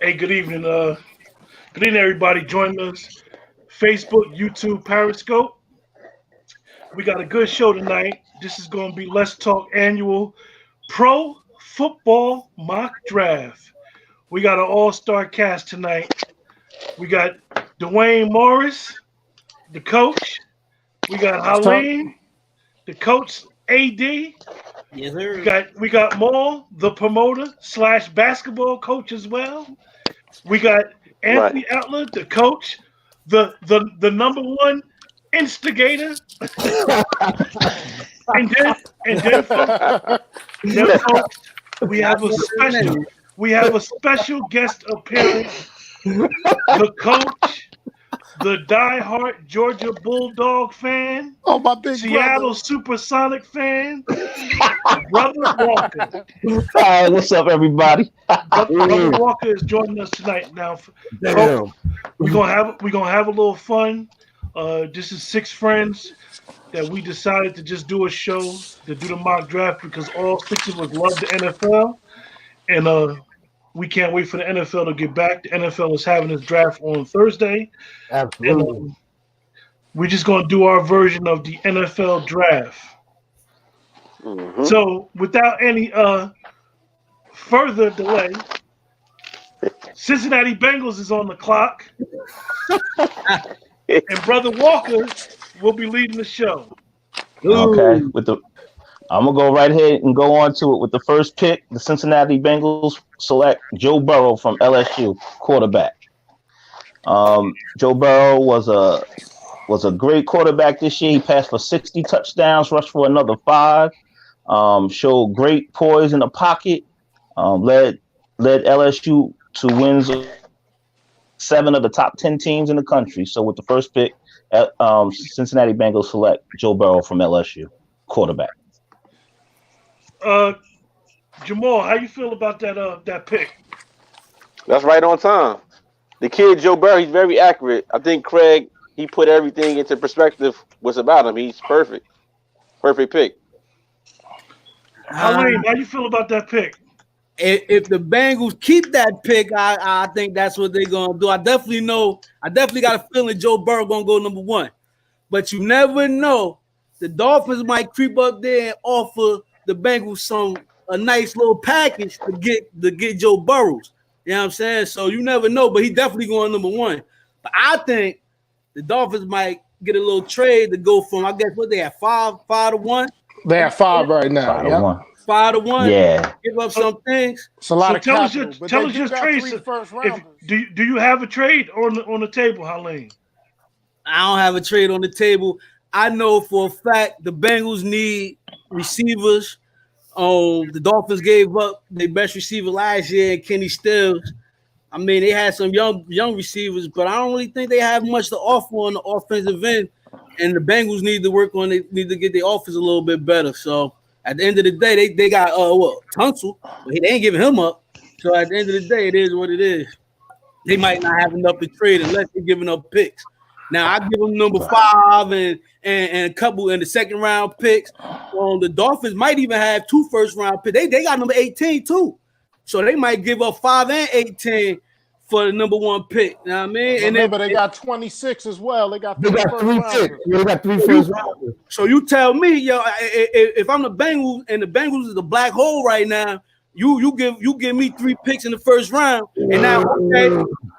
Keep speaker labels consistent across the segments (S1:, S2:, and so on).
S1: Hey, good evening. Good evening, everybody. Join us. Facebook, YouTube, Periscope. We got a good show tonight. This is going to be Let's Talk Annual Pro Football Mock Draft. We got an all-star cast tonight. We got Dwayne Morris, the coach. We got
S2: Let's talk.
S1: Haleen, the coach AD.
S3: Yes,
S1: We
S3: sir.
S1: got we got Maul, the promoter slash basketball coach as well. We got Anthony Outler, the coach, the number one instigator, and then folks, we have a special guest appearance, the coach, the diehard Georgia Bulldog fan,
S2: Oh, my big
S1: Seattle Supersonic fan, Brother Walker.
S4: Hi, what's up, everybody?
S1: Brother Walker is joining us tonight. Now,
S2: Damn.
S1: we're gonna have a little fun. This is six friends that we decided to just do a show to do the mock draft because all six of us love the NFL, and we can't wait for the NFL to get back. The NFL is having its draft on Thursday,
S2: Absolutely.
S1: and we're just gonna do our version of the NFL draft.
S5: Mm-hmm.
S1: So, without any further delay, Cincinnati Bengals is on the clock, and Brother Walker will be leading the show.
S4: Okay, I'm gonna go right ahead and go on to it with the first pick. The Cincinnati Bengals select Joe Burrow from LSU, quarterback. Joe Burrow was a great quarterback this year. He passed for 60 touchdowns, rushed for another 5. Showed great poise in the pocket. Led LSU to wins 7 of the top 10 teams in the country. So with the first pick, Cincinnati Bengals select Joe Burrow from LSU, quarterback.
S1: Jamal, how you feel about that pick?
S5: That's right on time. The kid Joe Burrow, he's very accurate. I think Craig, he put everything into perspective. What's about him? He's perfect. Perfect pick.
S1: Haleen, how you feel about that pick?
S3: If the Bengals keep that pick, I think that's what they're gonna do. I definitely got a feeling Joe Burrow gonna go number 1. But you never know. The Dolphins might creep up there and offer the Bengals a nice little package to get Joe Burrows. You know what I'm saying? So you never know, but he definitely going number 1. But I think the Dolphins might get a little trade to go from, I guess, what they have, 5-1?
S2: They have 5 right now.
S4: 5-1.
S3: 5-1.
S4: Yeah.
S3: Give up some things.
S2: It's a lot
S1: So
S2: of
S1: tell us
S2: capital.
S1: tell us your trade.
S2: First rounders.
S1: Do you have a trade on the table, Haleen?
S3: I don't have a trade on the table. I know for a fact the Bengals need receivers. The Dolphins gave up their best receiver last year, Kenny Stills. I mean, they had some young receivers, but I don't really think they have much to offer on the offensive end. And the Bengals need to get their offense a little bit better. So at the end of the day, they got Tunsil, but they ain't giving him up. So at the end of the day, it is what it is. They might not have enough to trade unless they're giving up picks. Now I give them number 5 and a couple in the second round picks. The Dolphins might even have 2 first round picks. They got number 18 too, so they might give up 5 and 18 for the number 1 pick. You know what I mean? And
S2: remember, they got 26 as well. They got 3
S6: 3 picks. They got 3 first rounders.
S3: So you tell me, if I'm the Bengals and the Bengals is a black hole right now, you give me 3 picks in the first round, and now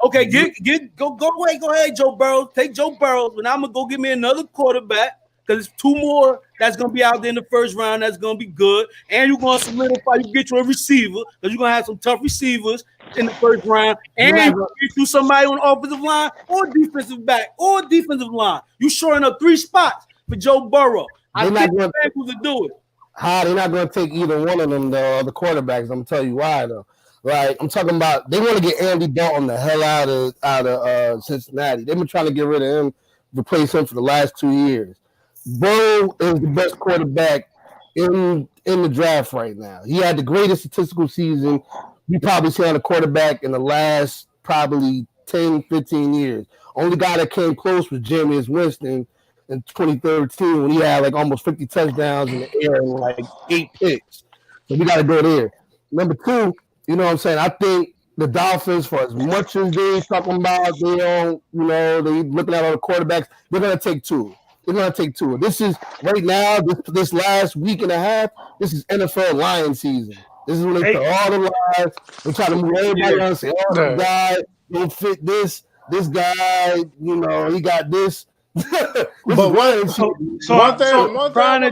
S3: okay, go ahead, Joe Burrow, take Joe Burrow, and I'm gonna go get me another quarterback because it's 2 more that's gonna be out there in the first round that's gonna be good, and you're gonna solidify. You get you a receiver because you're gonna have some tough receivers in the first round, and you get you somebody on the offensive line or defensive back or defensive line. You shoring up 3 spots for Joe Burrow. I think the Bengals will do it.
S6: They're not going to take either one of them, the quarterbacks. I'm going to tell you why, though. Right? I'm talking about they want to get Andy Dalton the hell out of Cincinnati. They've been trying to get rid of him, replace him for the last 2 years. Burrow is the best quarterback in the draft right now. He had the greatest statistical season you probably see on a quarterback in the last probably 10, 15 years. Only guy that came close was Jameis Winston in 2013 when he had like almost 50 touchdowns in the air and like 8 picks. So we got to go there. Number 2, you know what I'm saying? I think the Dolphins, for as much as they talking about, they don't, they looking at all the quarterbacks, they're gonna take two. They're gonna take two. This is right now, this last week and a half, this is NFL Lion season. This is when they put all the lies. They try to move everybody on and say, oh, this guy don't fit this guy, he got this.
S2: But one thing
S3: trying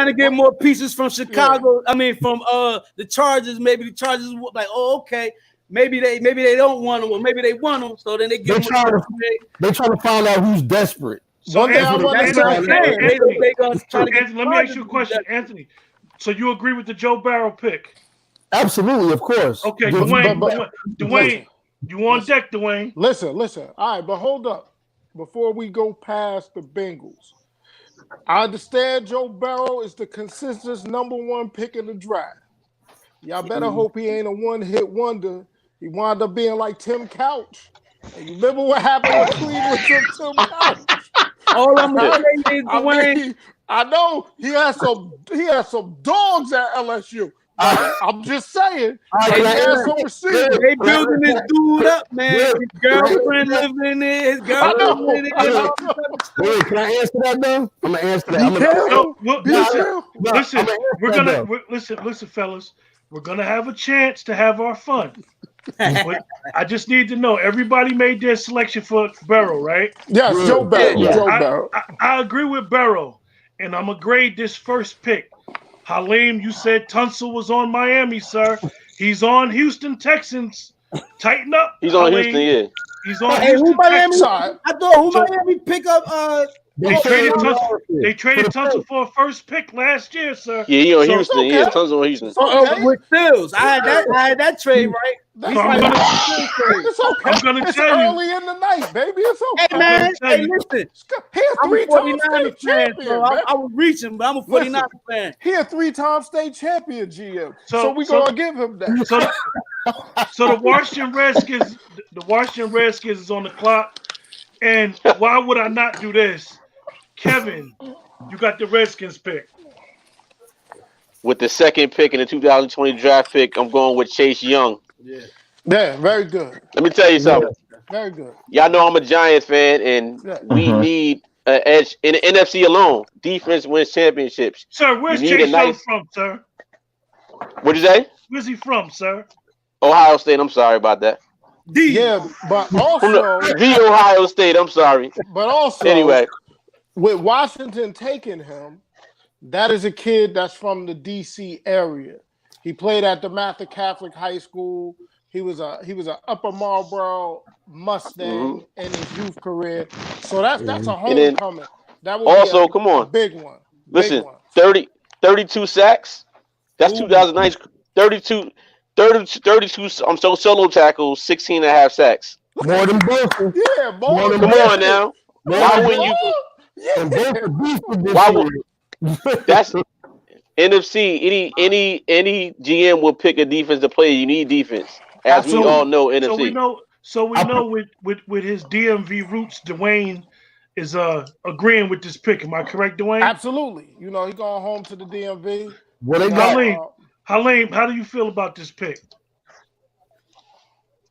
S3: to get more pieces from Chicago. Yeah. I mean, from the Chargers. Maybe the Chargers like, oh, okay. Maybe they don't want them, or maybe they want them. So then they give them.
S6: They're trying to find out who's desperate.
S1: So Anthony, let me ask you a question, Anthony. So you agree with the Joe Burrow pick?
S6: Absolutely, of course.
S1: Okay, Dwayne, you on deck, Dwayne?
S2: Listen. All right, but hold up. Before we go past the Bengals, I understand Joe Burrow is the consensus #1 pick in the draft. Y'all better hope he ain't a one-hit wonder. He wound up being like Tim Couch. And you remember what happened with Cleveland to Tim Couch?
S3: All I'm saying is, Dwayne,
S2: I know he has some dogs at LSU. I'm just saying.
S3: They building this dude up, man. His girlfriend living in it. His girlfriend living in it.
S6: Wait, can I answer that though? I'm gonna answer that.
S1: Listen, fellas. We're gonna have a chance to have our fun. But I just need to know. Everybody made their selection for Burrow, right?
S2: Yes, Joe Burrow.
S1: Yeah.
S2: Joe Burrow.
S1: I agree with Burrow, and I'm gonna grade this first pick. Halim, you said Tunsil was on Miami, sir. He's on Houston Texans. Tighten up.
S5: He's on Houston, yeah.
S1: He's on Houston Texans.
S3: I thought Miami pick up.
S1: They traded Tunsil for a first pick last year, sir.
S5: Yeah, he on Houston. Okay. Yeah, Tunsil on Houston.
S3: With Stills, I had that trade right.
S1: I'm gonna tell you.
S2: Early in the night, baby. It's okay.
S3: Hey man, listen.
S2: He's a 3-time state champion.
S3: I was reaching, but I'm a 49 fan.
S2: He a 3-time state champion, GM. So we gonna give him that.
S1: So the Washington Redskins is on the clock, and why would I not do this? Kevin, you got the Redskins pick.
S5: With the second pick in the 2020 draft pick, I'm going with Chase Young.
S2: Yeah, very good.
S5: Let me tell you something.
S2: Very good.
S5: Y'all know I'm a Giants fan, and we need an edge in the NFC alone. Defense wins championships.
S1: Sir, where's Chase Young from, sir?
S5: What'd you say?
S1: Where's he from, sir?
S5: Ohio State. I'm sorry about that.
S2: Yeah, but also
S5: the Ohio State. I'm sorry.
S2: But also, anyway, with Washington taking him, that is a kid that's from the D.C. area. He played at the Mather Catholic High School. He was a Upper Marlboro Mustang in his youth career. So that's a homecoming. That would
S5: also come on,
S2: big one.
S5: Listen, 32 sacks. That's 2009. 32. I'm so solo tackles, 16 and a half sacks.
S6: More than both.
S2: Yeah, more.
S5: Come on now. Why wouldn't you? Why would? That's NFC. Any GM will pick a defensive player. You need defense, as we all know. NFC.
S1: So we know with his DMV roots, Dwayne is agreeing with this pick. Am I correct, Dwayne?
S2: Absolutely. He going home to the DMV.
S6: What they got?
S1: Halim, how do you feel about this pick?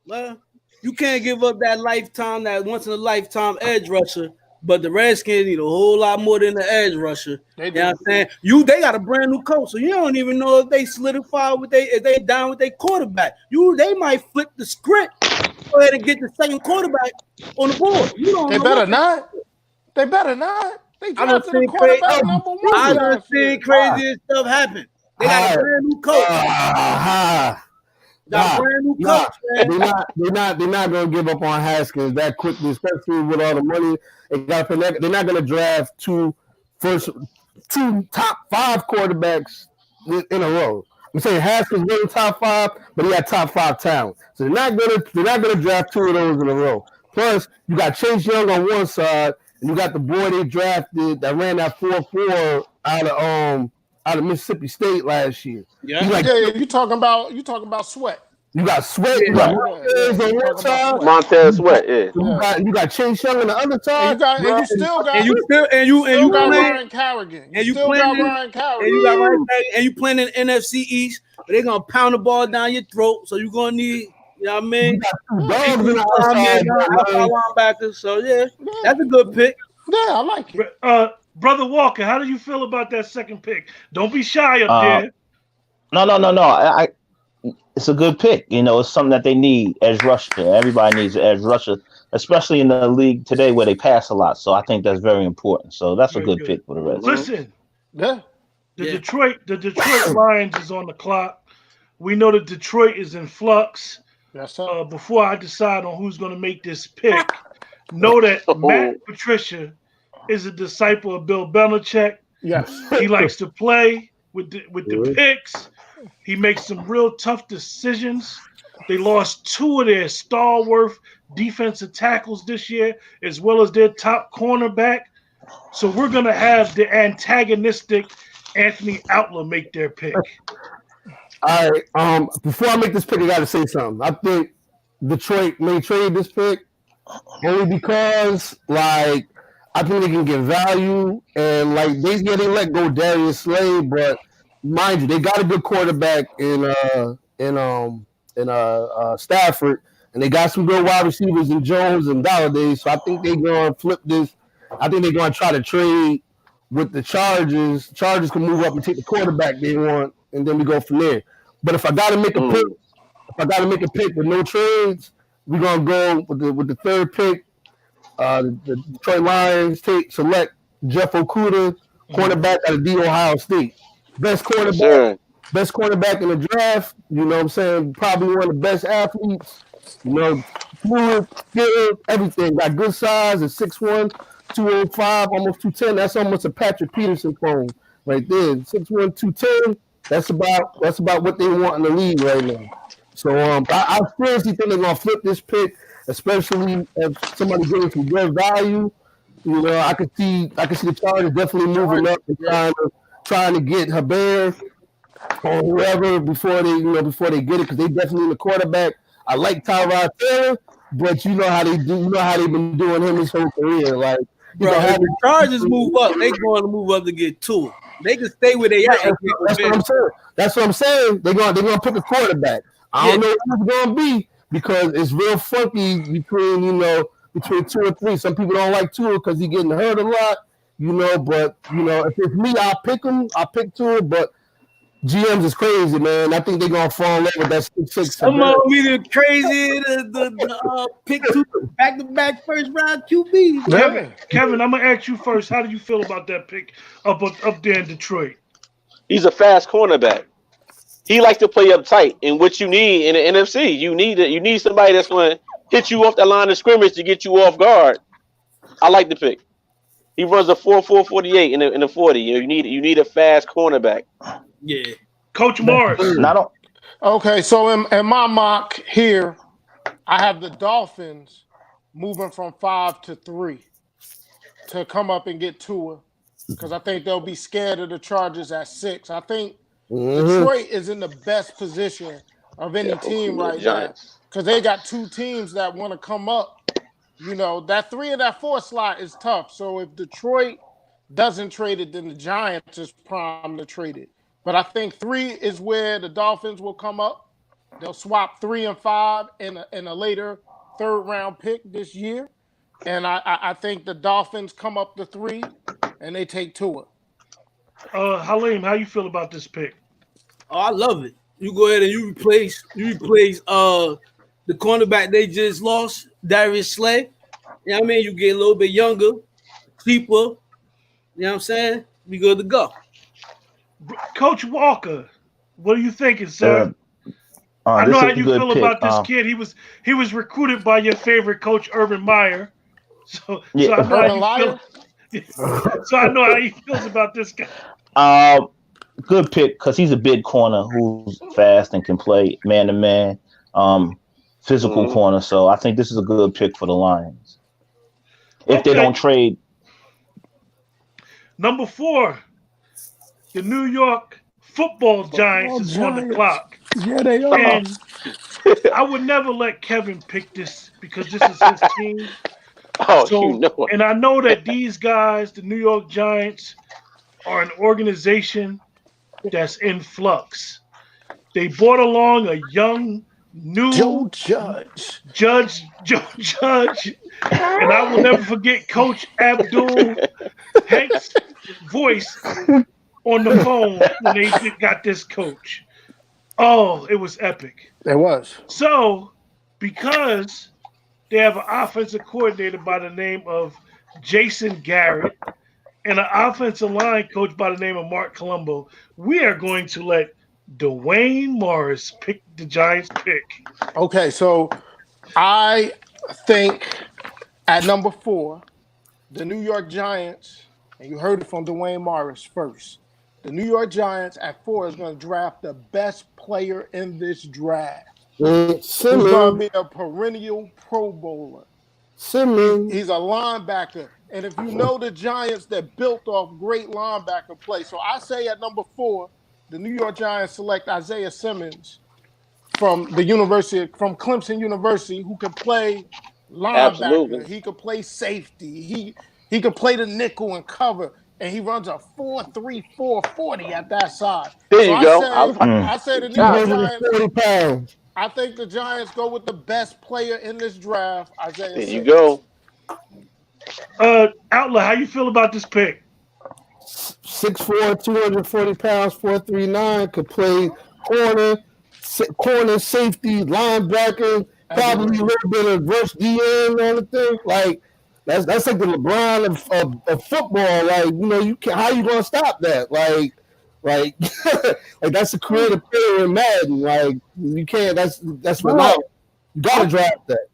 S3: Well, you can't give up that once in a lifetime edge rusher. But the Redskins need a whole lot more than the edge rusher. You know what I'm saying? They got a brand new coach, so you don't even know if they solidify if they down with their quarterback. They might flip the script, go ahead and get the second quarterback on the board. You don't.
S2: They better not. They better not. They drafted the quarterback #1.
S3: I done seen crazy stuff happen. They got a brand new coach. Brand new coach, man.
S6: They're not gonna give up on Haskins that quickly, especially with all the money they got. They're not gonna draft two top 5 quarterbacks in a row. I'm saying Haskins was top 5, but he had top 5 talent. So they're not gonna draft 2 of those in a row. Plus, you got Chase Young on one side, and you got the boy they drafted that ran that 4.4 out of Mississippi State last year.
S2: Yeah, you talking about Sweat.
S6: You got Sweat. You got Montez on one side.
S5: Montez Sweat. Yeah.
S6: You got Chase Young on the other side.
S2: You still got Ryan Kerrigan.
S3: And you playing in NFC East. They're gonna pound the ball down your throat. So you're gonna need You know what I mean?
S6: Dogs in the outside,
S3: outside linebacker. So yeah, that's a good pick.
S2: Yeah, I like it.
S1: Brother Walker, how do you feel about that second pick? Don't be shy up
S4: Uh,
S1: there.
S4: No. It's a good pick. You know, it's something that they need. Edge rusher. Everybody needs an edge rusher, especially in the league today where they pass a lot. So I think that's very important. So that's a
S1: Very
S4: good
S1: good.
S4: pick for the Reds.
S1: Listen,
S2: Yeah.
S1: the Detroit Lions is on the clock. We know that Detroit is in flux.
S2: Yes, sir.
S1: Before I decide on who's going to make this pick, know that Matt Patricia is a disciple of Bill Belichick.
S2: Yes.
S1: He likes to play with the picks. He makes some real tough decisions. They lost 2 of their stalwart defensive tackles this year, as well as their top cornerback. So we're going to have the antagonistic Anthony Outlaw make their pick.
S6: All right. Before I make this pick, I got to say something. I think Detroit may trade this pick only because, like, I think they can get value, and like they let go Darius Slay, but mind you, they got a good quarterback in Stafford, and they got some good wide receivers in Jones and Galladay. So I think they're gonna flip this. I think they're gonna try to trade with the Chargers. Chargers can move up and take the quarterback they want, and then we go from there. But if I gotta make a pick, with no trades, we're gonna go with the third pick. The Detroit Lions select Jeff Okudah, cornerback out of the Ohio State. Best cornerback in the draft. You know what I'm saying? Probably one of the best athletes. You know, fluid, skilled, everything. Got good size at 6'1", 205, almost 210. That's almost a Patrick Peterson clone right there. 6'1", 210. That's about what they want in the league right now. So I seriously think they're gonna flip this pick, especially if somebody getting some good value. You know, I could see the Chargers definitely moving up and trying to get Hebert or whoever before they get it, because they definitely in the quarterback. I like Tyrod Taylor, but you know how they do. You know how they've been doing him his whole career. Like,
S3: bro, if the Chargers move up, they going to move up to get 2. They can stay where they at.
S6: That's what I'm saying. That's what I'm saying. They're gonna pick a quarterback. I don't know who it's gonna be, because it's real funky between 2 and 3. Some people don't like Tua because he's getting hurt a lot, but if it's me, I'll pick him. I'll pick Tua, but GMs is crazy, man. I think they're gonna fall in love with that 6'6".
S3: Come on, we the crazy the pick 2 back-to-back first round QB.
S1: Kevin, I'm gonna ask you first. How do you feel about that pick up there in Detroit?
S5: He's a fast cornerback. He likes to play up tight, and what you need in the NFC, you need somebody that's going to hit you off the line of scrimmage to get you off guard. I like the pick. He runs a 4.48 in the 40. You need a fast cornerback.
S3: Yeah,
S1: Coach Morris.
S2: Okay, so in my mock here, I have the Dolphins moving from 5 to 3 to come up and get Tua, because I think they'll be scared of the Chargers at 6. I think Detroit is in the best position of any team right now, because they got 2 teams that want to come up. That 3 and that 4 slot is tough. So if Detroit doesn't trade it, then the Giants is primed to trade it. But I think 3 is where the Dolphins will come up. They'll swap 3 and 5 in a later 3rd round pick this year. And I think the Dolphins come up to 3 and they take Tua.
S1: Halim, how you feel about this pick?
S3: Oh, I love it. You go ahead and you replace the cornerback they just lost, Darius Slay. You know what I mean? You get a little bit younger, cheaper. You know what I'm saying? We good to go.
S1: Coach Walker, what are you thinking, sir? I know how you feel about this kid. He was recruited by your favorite coach, Urban Meyer. So I know how he feels about this guy.
S4: Good pick, because he's a big corner who's fast and can play man-to-man, physical corner. So I think this is a good pick for the Lions. If they don't trade.
S1: Number 4, the New York Football Giants is on the clock.
S2: Yeah, they are.
S1: And I would never let Kevin pick this, because this is his team. And I know that these guys, the New York Giants, are an organization that's in flux. They brought along a young new
S2: Joe Judge.
S1: Joe Judge, and I will never forget Coach Abdul Hank's voice on the phone when they got this coach. Oh, it was epic.
S2: It was.
S1: So, because they have an offensive coordinator by the name of Jason Garrett and an offensive line coach by the name of Mark Colombo, we are going to let Dwayne Morris pick the Giants pick.
S2: Okay, so I think at number 4, the New York Giants, and you heard it from Dwayne Morris first. The New York Giants at 4 is going to draft the best player in this draft. He's going to be a perennial Pro Bowler. He's a linebacker. And if you know the Giants, they're built off great linebacker play. So I say at number 4, the New York Giants select Isaiah Simmons from Clemson University, who can play linebacker.
S5: Absolutely.
S2: He could play safety. He could play the nickel and cover. And he runs a 4.34 40 at that side.
S5: There you go.
S2: I say the New York Giants.
S6: 40 pounds.
S2: I think the Giants go with the best player in this draft, Isaiah
S5: There you
S2: Simmons.
S5: go.
S1: Outlaw, how you feel about this pick?
S6: 6'4", 240 pounds, 4'3", could play corner, safety, linebacker, probably a little bit of rush DN on the thing. Like that's like the LeBron of football. Like, you know, how you gonna stop that? Like like that's a creative player in Madden. Like, you can't. That's phenomenal. You gotta draft that.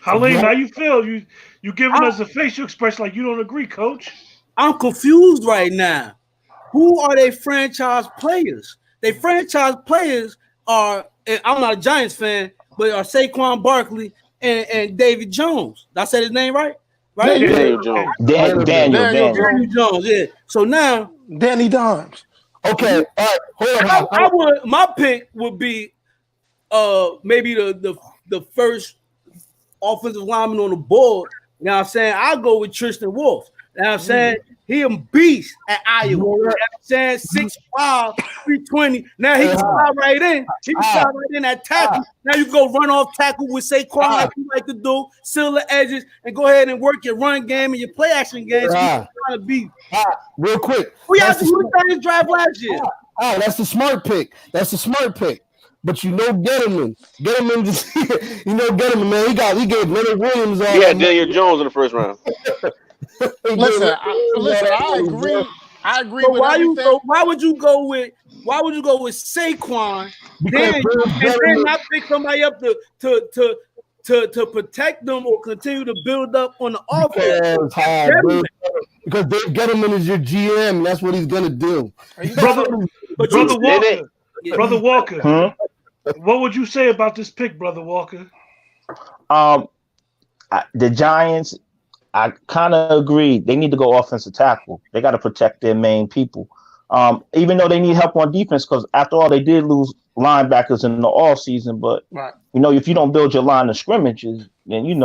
S1: Halim, how you feel? You giving us a facial expression like you don't agree, Coach?
S3: I'm confused right now. Who are they franchise players? They franchise players are, and I'm not a Giants fan, but are Saquon Barkley and David Jones. Did I say his name right? Right?
S5: Daniel Jones.
S3: Daniel Jones, yeah. So now
S2: Danny Dimes.
S6: Okay, all right, hold on.
S3: My pick would be maybe the first offensive lineman on the board. You know what I'm saying? I'll go with Tristan Wolf. You know what I'm saying? He a beast at Iowa. You know what I'm saying? 6'5", 320. Now he can slide right in. He can slide right in that tackle. Now you go run off tackle with Saquon like you like to do, seal the edges, and go ahead and work your run game and your play action game. So trying to be
S6: real quick.
S3: We had to do drive last year.
S6: That's the smart pick. But you know Gettleman. Gettleman, man. He gave Leonard Williams all.
S5: Yeah, Daniel Jones in the first round.
S2: Listen, I agree
S3: So
S2: with
S3: why would you go with Saquon then and then not pick somebody up to protect them or continue to build up on the offense?
S6: Because Dave Gettleman is your GM, and that's what he's gonna do.
S1: Brother Walker. What would you say about this pick, Brother Walker?
S4: The Giants, I kind of agree. They need to go offensive tackle. They got to protect their main people. Even though they need help on defense, because after all, they did lose linebackers in the off season. But if you don't build your line of scrimmages, then you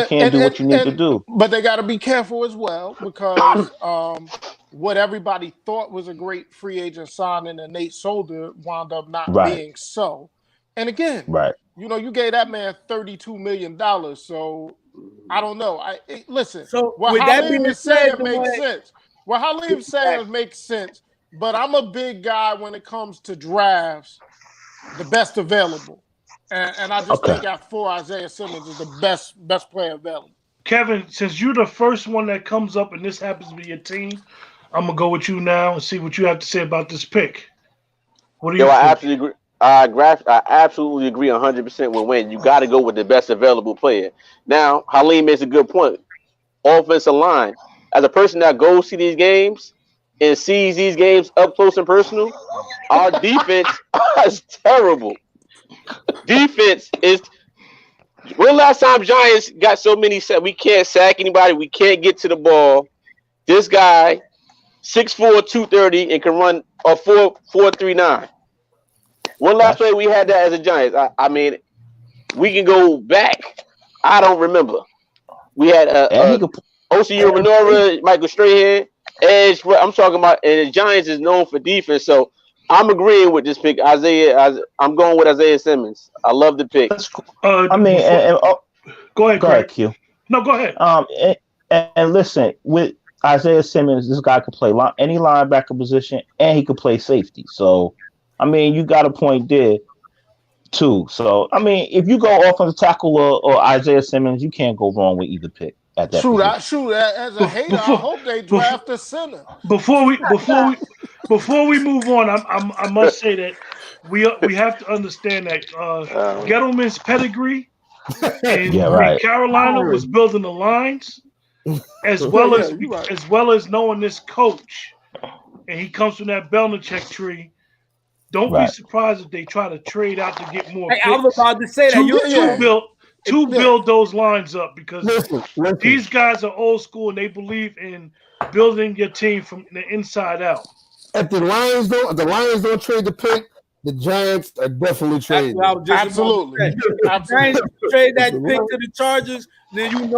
S4: can't do what you need to do.
S2: But they got to be careful as well, because what everybody thought was a great free agent signing and Nate Solder wound up not being so. And again, you gave that man $32 million. So I don't know. Listen.
S3: So
S2: what Halim is saying makes sense. What Halim saying makes sense. But I'm a big guy when it comes to drafts, the best available, and I just think at 4, Isaiah Simmons is the best player available.
S1: Kevin, since you're the first one that comes up and this happens to be your team, I'm gonna go with you now and see what you have to say about this pick. What do you think?
S5: I absolutely agree. I absolutely agree 100% with Wayne. You got to go with the best available player. Now, Halim makes a good point. Offensive line. As a person that goes to these games and sees these games up close and personal, our defense is terrible. Defense is. When last time Giants got so many sacks? We can't sack anybody. We can't get to the ball. This guy, 6'4", 230, and can run a 4.39. One last play we had that as a Giants. I mean, we can go back. I don't remember. We had Osi Umenora, Michael Strahan, Edge. I'm talking about, and the Giants is known for defense. So I'm agreeing with this pick, Isaiah. I'm going with Isaiah Simmons. I love the pick.
S4: That's cool. I mean,
S1: go ahead,
S4: go
S1: Craig.
S4: ahead, Q.
S1: No, go ahead.
S4: And listen, with Isaiah Simmons, this guy could play any linebacker position, and he could play safety. So, I mean, you got a point there too. So, I mean, if you go offensive tackle or Isaiah Simmons, you can't go wrong with either pick at that position.
S2: As a hater, I hope they draft a center.
S1: Before we move on, I must say that we have to understand that Gettleman's pedigree in Carolina was building the lines, as well as knowing this coach, and he comes from that Belichick tree. Don't be surprised if they try to trade out to get more picks.
S3: I was about to say that
S1: build those lines up, because these guys are old school and they believe in building your team from the inside out.
S6: If the Lions don't trade the pick, the Giants are definitely trading.
S2: Absolutely.
S3: Giants trade that pick to the Chargers, then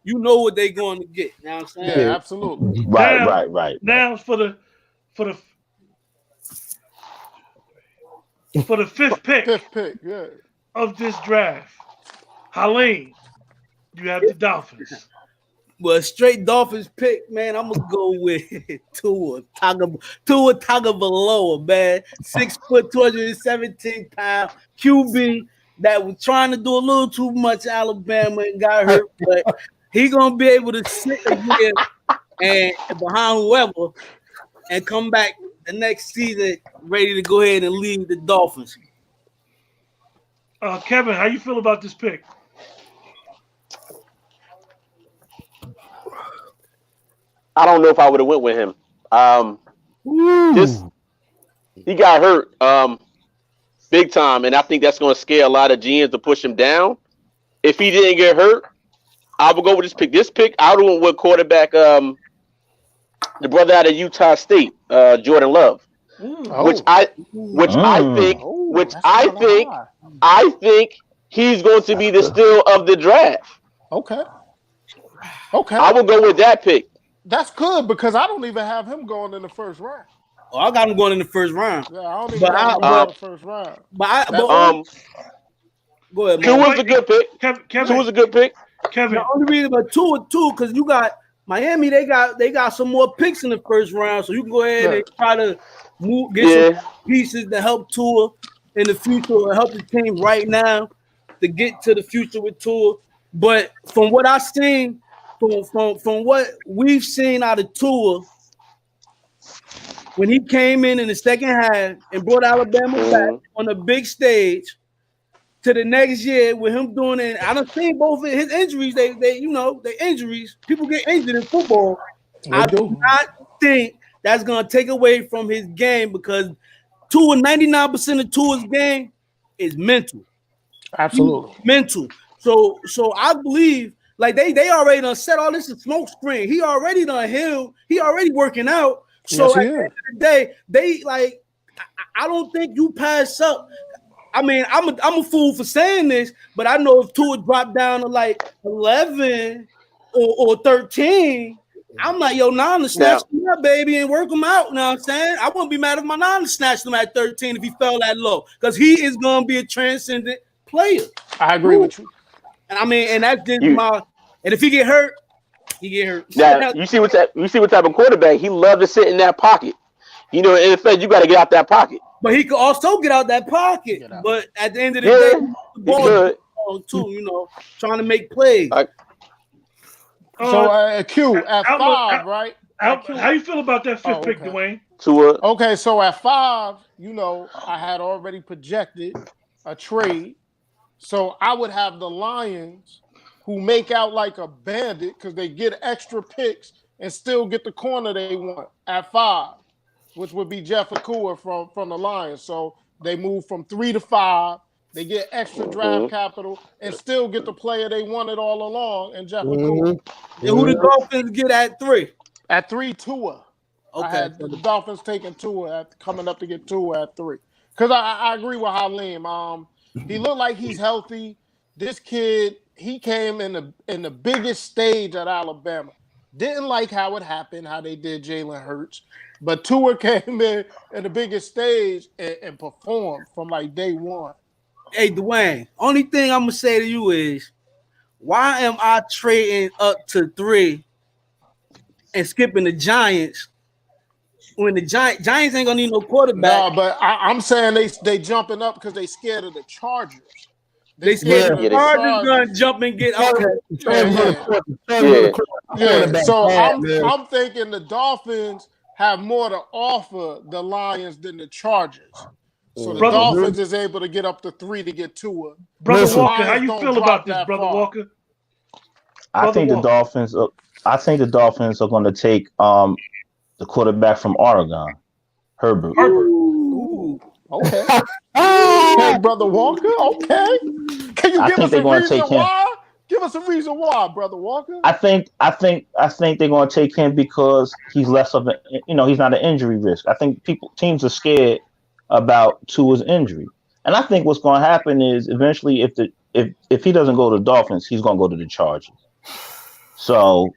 S3: you know what they're going to get. You know what I'm saying?
S2: Yeah, absolutely.
S4: Right.
S1: Now for the fifth pick of this draft, Halim, you have the Dolphins.
S3: Well, straight Dolphins pick, man. I'm gonna go with Tua Tagovailoa, man. 6 foot, 217 pound QB that was trying to do a little too much Alabama and got hurt, but he gonna be able to sit again and behind whoever and come back the next season ready to go ahead and lead the Dolphins.
S1: Kevin, how you feel about this pick?
S5: I don't know if I would have went with him. He got hurt big time, and I think that's going to scare a lot of GMs to push him down. If he didn't get hurt, I would go with this pick. This pick, I would have went with quarterback, the brother out of Utah State, Jordan Love, which I think he's going to be the steal of the draft.
S2: Okay.
S5: I would go with that pick.
S2: That's good, because I don't even have him going in the first round.
S3: Oh, I got him going in the first round.
S2: Yeah, I don't even have him going in the first round.
S3: Go ahead,
S5: Q was a good pick.
S1: Kevin
S5: was a good pick.
S1: Kevin,
S3: the only reason but two, because you got Miami, they got some more picks in the first round, so you can go ahead and try to get some pieces to help Tua in the future or help the team right now to get to the future with Tua. But from what I've seen, from what we've seen out of Tua, when he came in the second half and brought Alabama back on a big stage to the next year with him doing it, I done seen both of his injuries. They injuries. People get injured in football. I do not think that's gonna take away from his game, because 99% of Tua's game is mental.
S2: Absolutely.
S3: Mental. So I believe, like, they already done set all this in smoke screen. He already done healed. He already working out. So at the end of the day, I don't think you pass up. I mean, I'm a fool for saying this, but I know if Tua dropped down to like 11 or 13, I'm like, yo, Nana snatch him up, baby, and work him out. You know what I'm saying? I wouldn't be mad if my Nana snatched him at 13 if he fell that low, because he is gonna be a transcendent player.
S2: I agree with you.
S3: And I mean, and that's just my. And if he get hurt, he get hurt.
S5: Now you see what type of quarterback he loved to sit in that pocket. You know, in effect, you got to get out that pocket.
S3: But he could also get out that pocket. But at the end of the day, the ball too. You know, trying to make plays.
S2: So Q at 5, right?
S1: How you feel about that fifth pick, Dwayne?
S2: Okay, so at 5, you know, I had already projected a trade. So I would have the Lions, who make out like a bandit because they get extra picks and still get the corner they want at 5, which would be Jeff Okua from the Lions. So they move from 3 to 5. They get extra draft capital and still get the player they wanted all along, and Jeff Okua.
S3: And who the Dolphins get at 3?
S2: At 3, Tua.
S3: Okay.
S2: I had the Dolphins taking Tua coming up to get Tua at 3. Because I agree with Halim. He looked like he's healthy. This kid, he came in the biggest stage at Alabama. Didn't like how it happened, how they did Jalen Hurts. But Tua came in the biggest stage and performed from like day one.
S3: Hey, Dwayne, only thing I'm gonna say to you is, why am I trading up to 3 and skipping the Giants when the Giants ain't gonna need no quarterback?
S2: No, but I'm saying they jumping up because they scared of the Chargers.
S3: They scared
S2: of
S3: the Chargers gonna jump and get up.
S2: Yeah. So I'm thinking the Dolphins have more to offer the Lions than the Chargers. So the Dolphins is able to get up to 3 to get Tua.
S1: Brother Walker, how you feel about this, Brother Walker?
S4: I think the Dolphins are going to take the quarterback from Oregon, Herbert.
S2: Ooh. Okay. Okay, Brother Walker. Okay. Can you give us a reason why? Give us a reason why, Brother Walker.
S4: I think they're going to take him because he's less of he's not an injury risk. I think teams are scared about Tua's injury, and I think what's going to happen is eventually, if he doesn't go to the Dolphins, he's going to go to the Chargers. So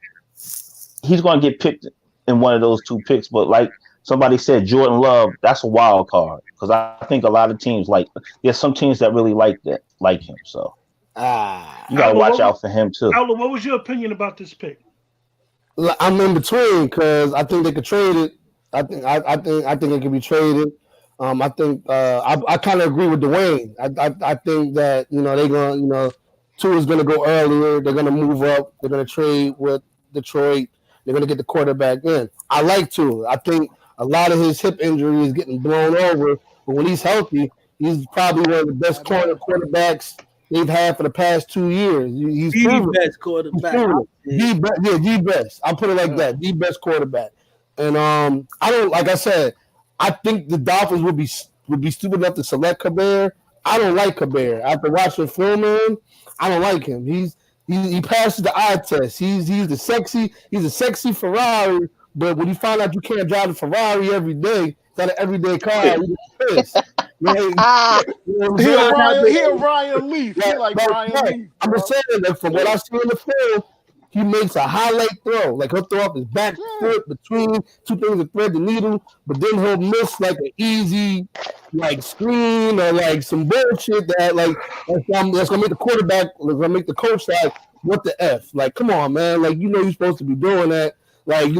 S4: he's going to get picked in one of those 2 picks. But like somebody said, Jordan Love, that's a wild card because I think a lot of teams there's some teams that really like him. So you got to watch out for him too.
S1: Outlaw, what was your opinion about this pick?
S6: I'm in between because I think they could trade it. I think it could be traded. I think I kind of agree with Dwayne. I think that they're gonna Tua's gonna go earlier. They're gonna move up. They're gonna trade with Detroit. They're gonna get the quarterback in. I like Tua. I think a lot of his hip injury is getting blown over, but when he's healthy, he's probably one of the best quarterbacks they've had for the past 2 years. He's
S3: the best quarterback.
S6: The best. I'll put it like that. The best quarterback. And I don't like I said. I think the Dolphins would be stupid enough to select Cabrera. I don't like Cabrera. After watching film on him, I don't like him. He passes the eye test. He's a sexy Ferrari, but when you find out you can't drive a Ferrari every day, it's not an everyday car.
S2: He a Ryan Leaf. He like Ryan Leaf.
S6: I'm just saying that from what I see in the film, he makes a highlight throw. Like he'll throw up his back foot between 2 things to thread the needle, but then he'll miss like an easy screen or like some bullshit that's gonna make the quarterback, gonna make the coach like, what the F? Like, come on, man. Like, you're supposed to be doing that. Like, you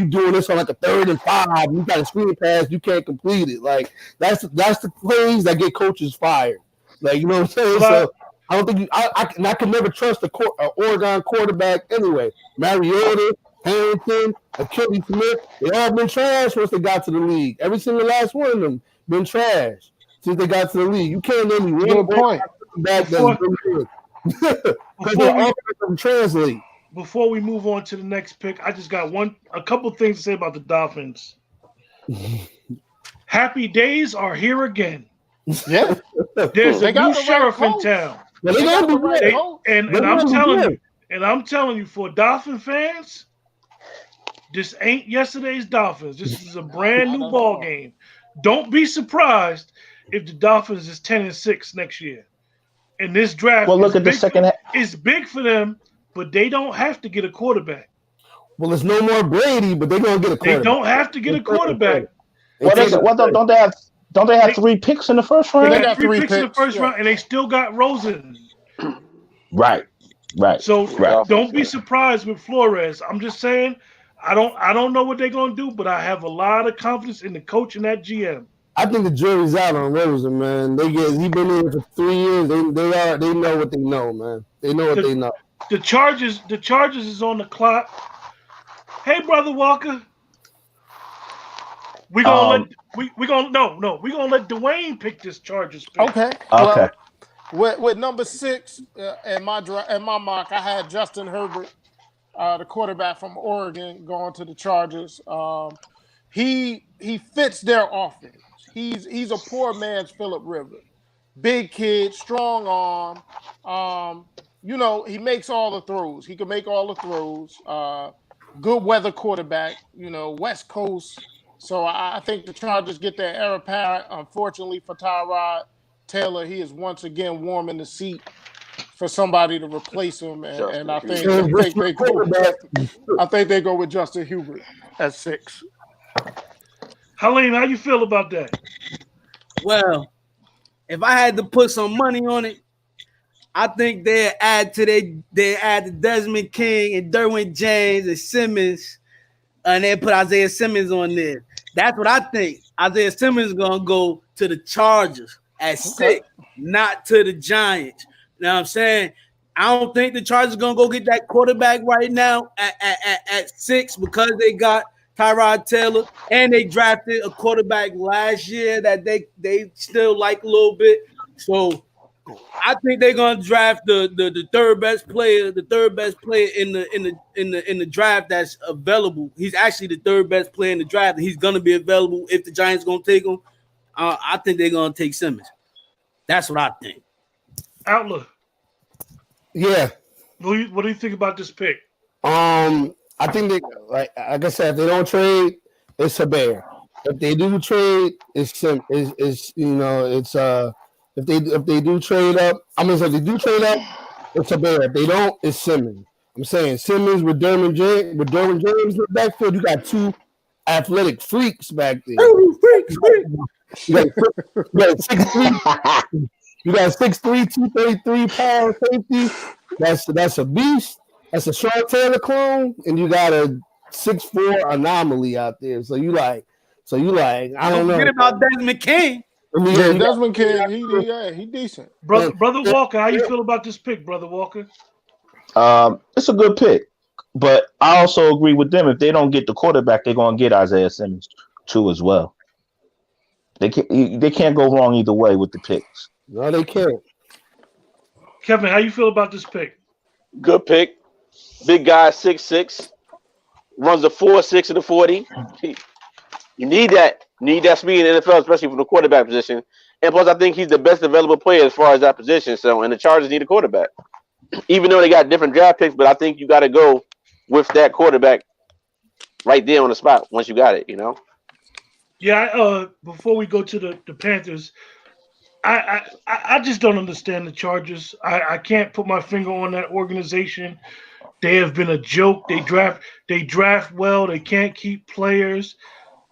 S6: doing this on like a 3rd and 5. You got a screen pass, you can't complete it. Like, that's the plays that get coaches fired. Like, you know what I'm saying? So I don't think I can never trust an Oregon quarterback anyway. Mariota, Harrington, Achilles Smith, they all been trash once they got to the league. Every single last one of them been trash since they got to the league. You can't name me one point back that's been good. Because the offense doesn't translate.
S1: Before we move on to the next pick, I just got a couple things to say about the Dolphins. Happy days are here again.
S2: Yeah.
S1: There's a new sheriff in town. And I'm telling you, for Dolphin fans, this ain't yesterday's Dolphins. This is a brand new ball game. Don't be surprised if the Dolphins is 10-6 next year. And this draft,
S4: look at the second half.
S1: It's big for them, but they don't have to get a quarterback.
S6: Well, it's no more Brady, but they're gonna get a quarterback.
S1: They don't have to get a quarterback.
S4: Don't they have 3 picks in the first round?
S1: They got 3 picks in the first round, and they still got Rosen.
S4: Right.
S1: So don't be surprised with Flores. I'm just saying, I don't know what they're gonna do, but I have a lot of confidence in the coach and that GM.
S6: I think the jury's out on Rosen, man. He been here for 3 years. They know what they know, man. They know what they know.
S1: The Chargers is on the clock. Hey, Brother Walker. We're gonna let Dwayne pick this Chargers pick.
S2: Okay. Well, with number 6 in my mock, I had Justin Herbert, the quarterback from Oregon, going to the Chargers. He fits their offense. He's a poor man's Phillip Rivers. Big kid, strong arm. He makes all the throws. He can make all the throws. Good weather quarterback. West Coast. So I think the Chargers get their heir apparent. Unfortunately for Tyrod Taylor, he is once again warming the seat for somebody to replace him, and I think they go with Justin Herbert at 6.
S1: Helene, how you feel about that?
S3: Well, if I had to put some money on it, I think they add to Desmond King and Derwin James and Simmons, and they put Isaiah Simmons on there. That's what I think. Isaiah Simmons is gonna go to the Chargers at 6, not to the Giants. You know what I'm saying? I don't think the Chargers gonna go get that quarterback right now at 6 because they got Tyrod Taylor and they drafted a quarterback last year that they still like a little bit. So I think they're gonna draft the third best player in the draft that's available. He's actually the third best player in the draft, and he's gonna be available if the Giants gonna take him. I think they're gonna take Simmons. That's what I think.
S1: Outlook.
S6: Yeah.
S1: What do you think about this pick?
S6: I think they like I said, if they don't trade, it's a bear. If they do trade, it's if they do trade up, if they do trade up, it's a bear. If they don't, it's Simmons. I'm saying Simmons with Derwin James in the backfield, you got two athletic freaks back there. You got 6'3", you got 6'3", 233 pound safety. That's a beast. That's a Sean Taylor clone, and you got a 6'4" anomaly out there. So you like, I don't know.
S3: Forget about Desmond King.
S2: Yeah, Desmond King, he decent.
S1: Brother Walker, how you feel about this pick, Brother Walker?
S4: It's a good pick, but I also agree with them. If they don't get the quarterback, they're gonna get Isaiah Simmons too as well. They can't go wrong either way with the picks.
S6: No, they can't.
S1: Kevin, how you feel about this pick?
S5: Good pick. Big guy, 6'6", runs the 4.6 and the 40. You need that. Need that speed in the NFL, especially from the quarterback position. And plus, I think he's the best available player as far as that position. So, and the Chargers need a quarterback. Even though they got different draft picks, but I think you got to go with that quarterback right there on the spot once you got it, you know?
S1: Yeah, before we go to the Panthers, I just don't understand the Chargers. I can't put my finger on that organization. They have been a joke. They draft well. They can't keep players.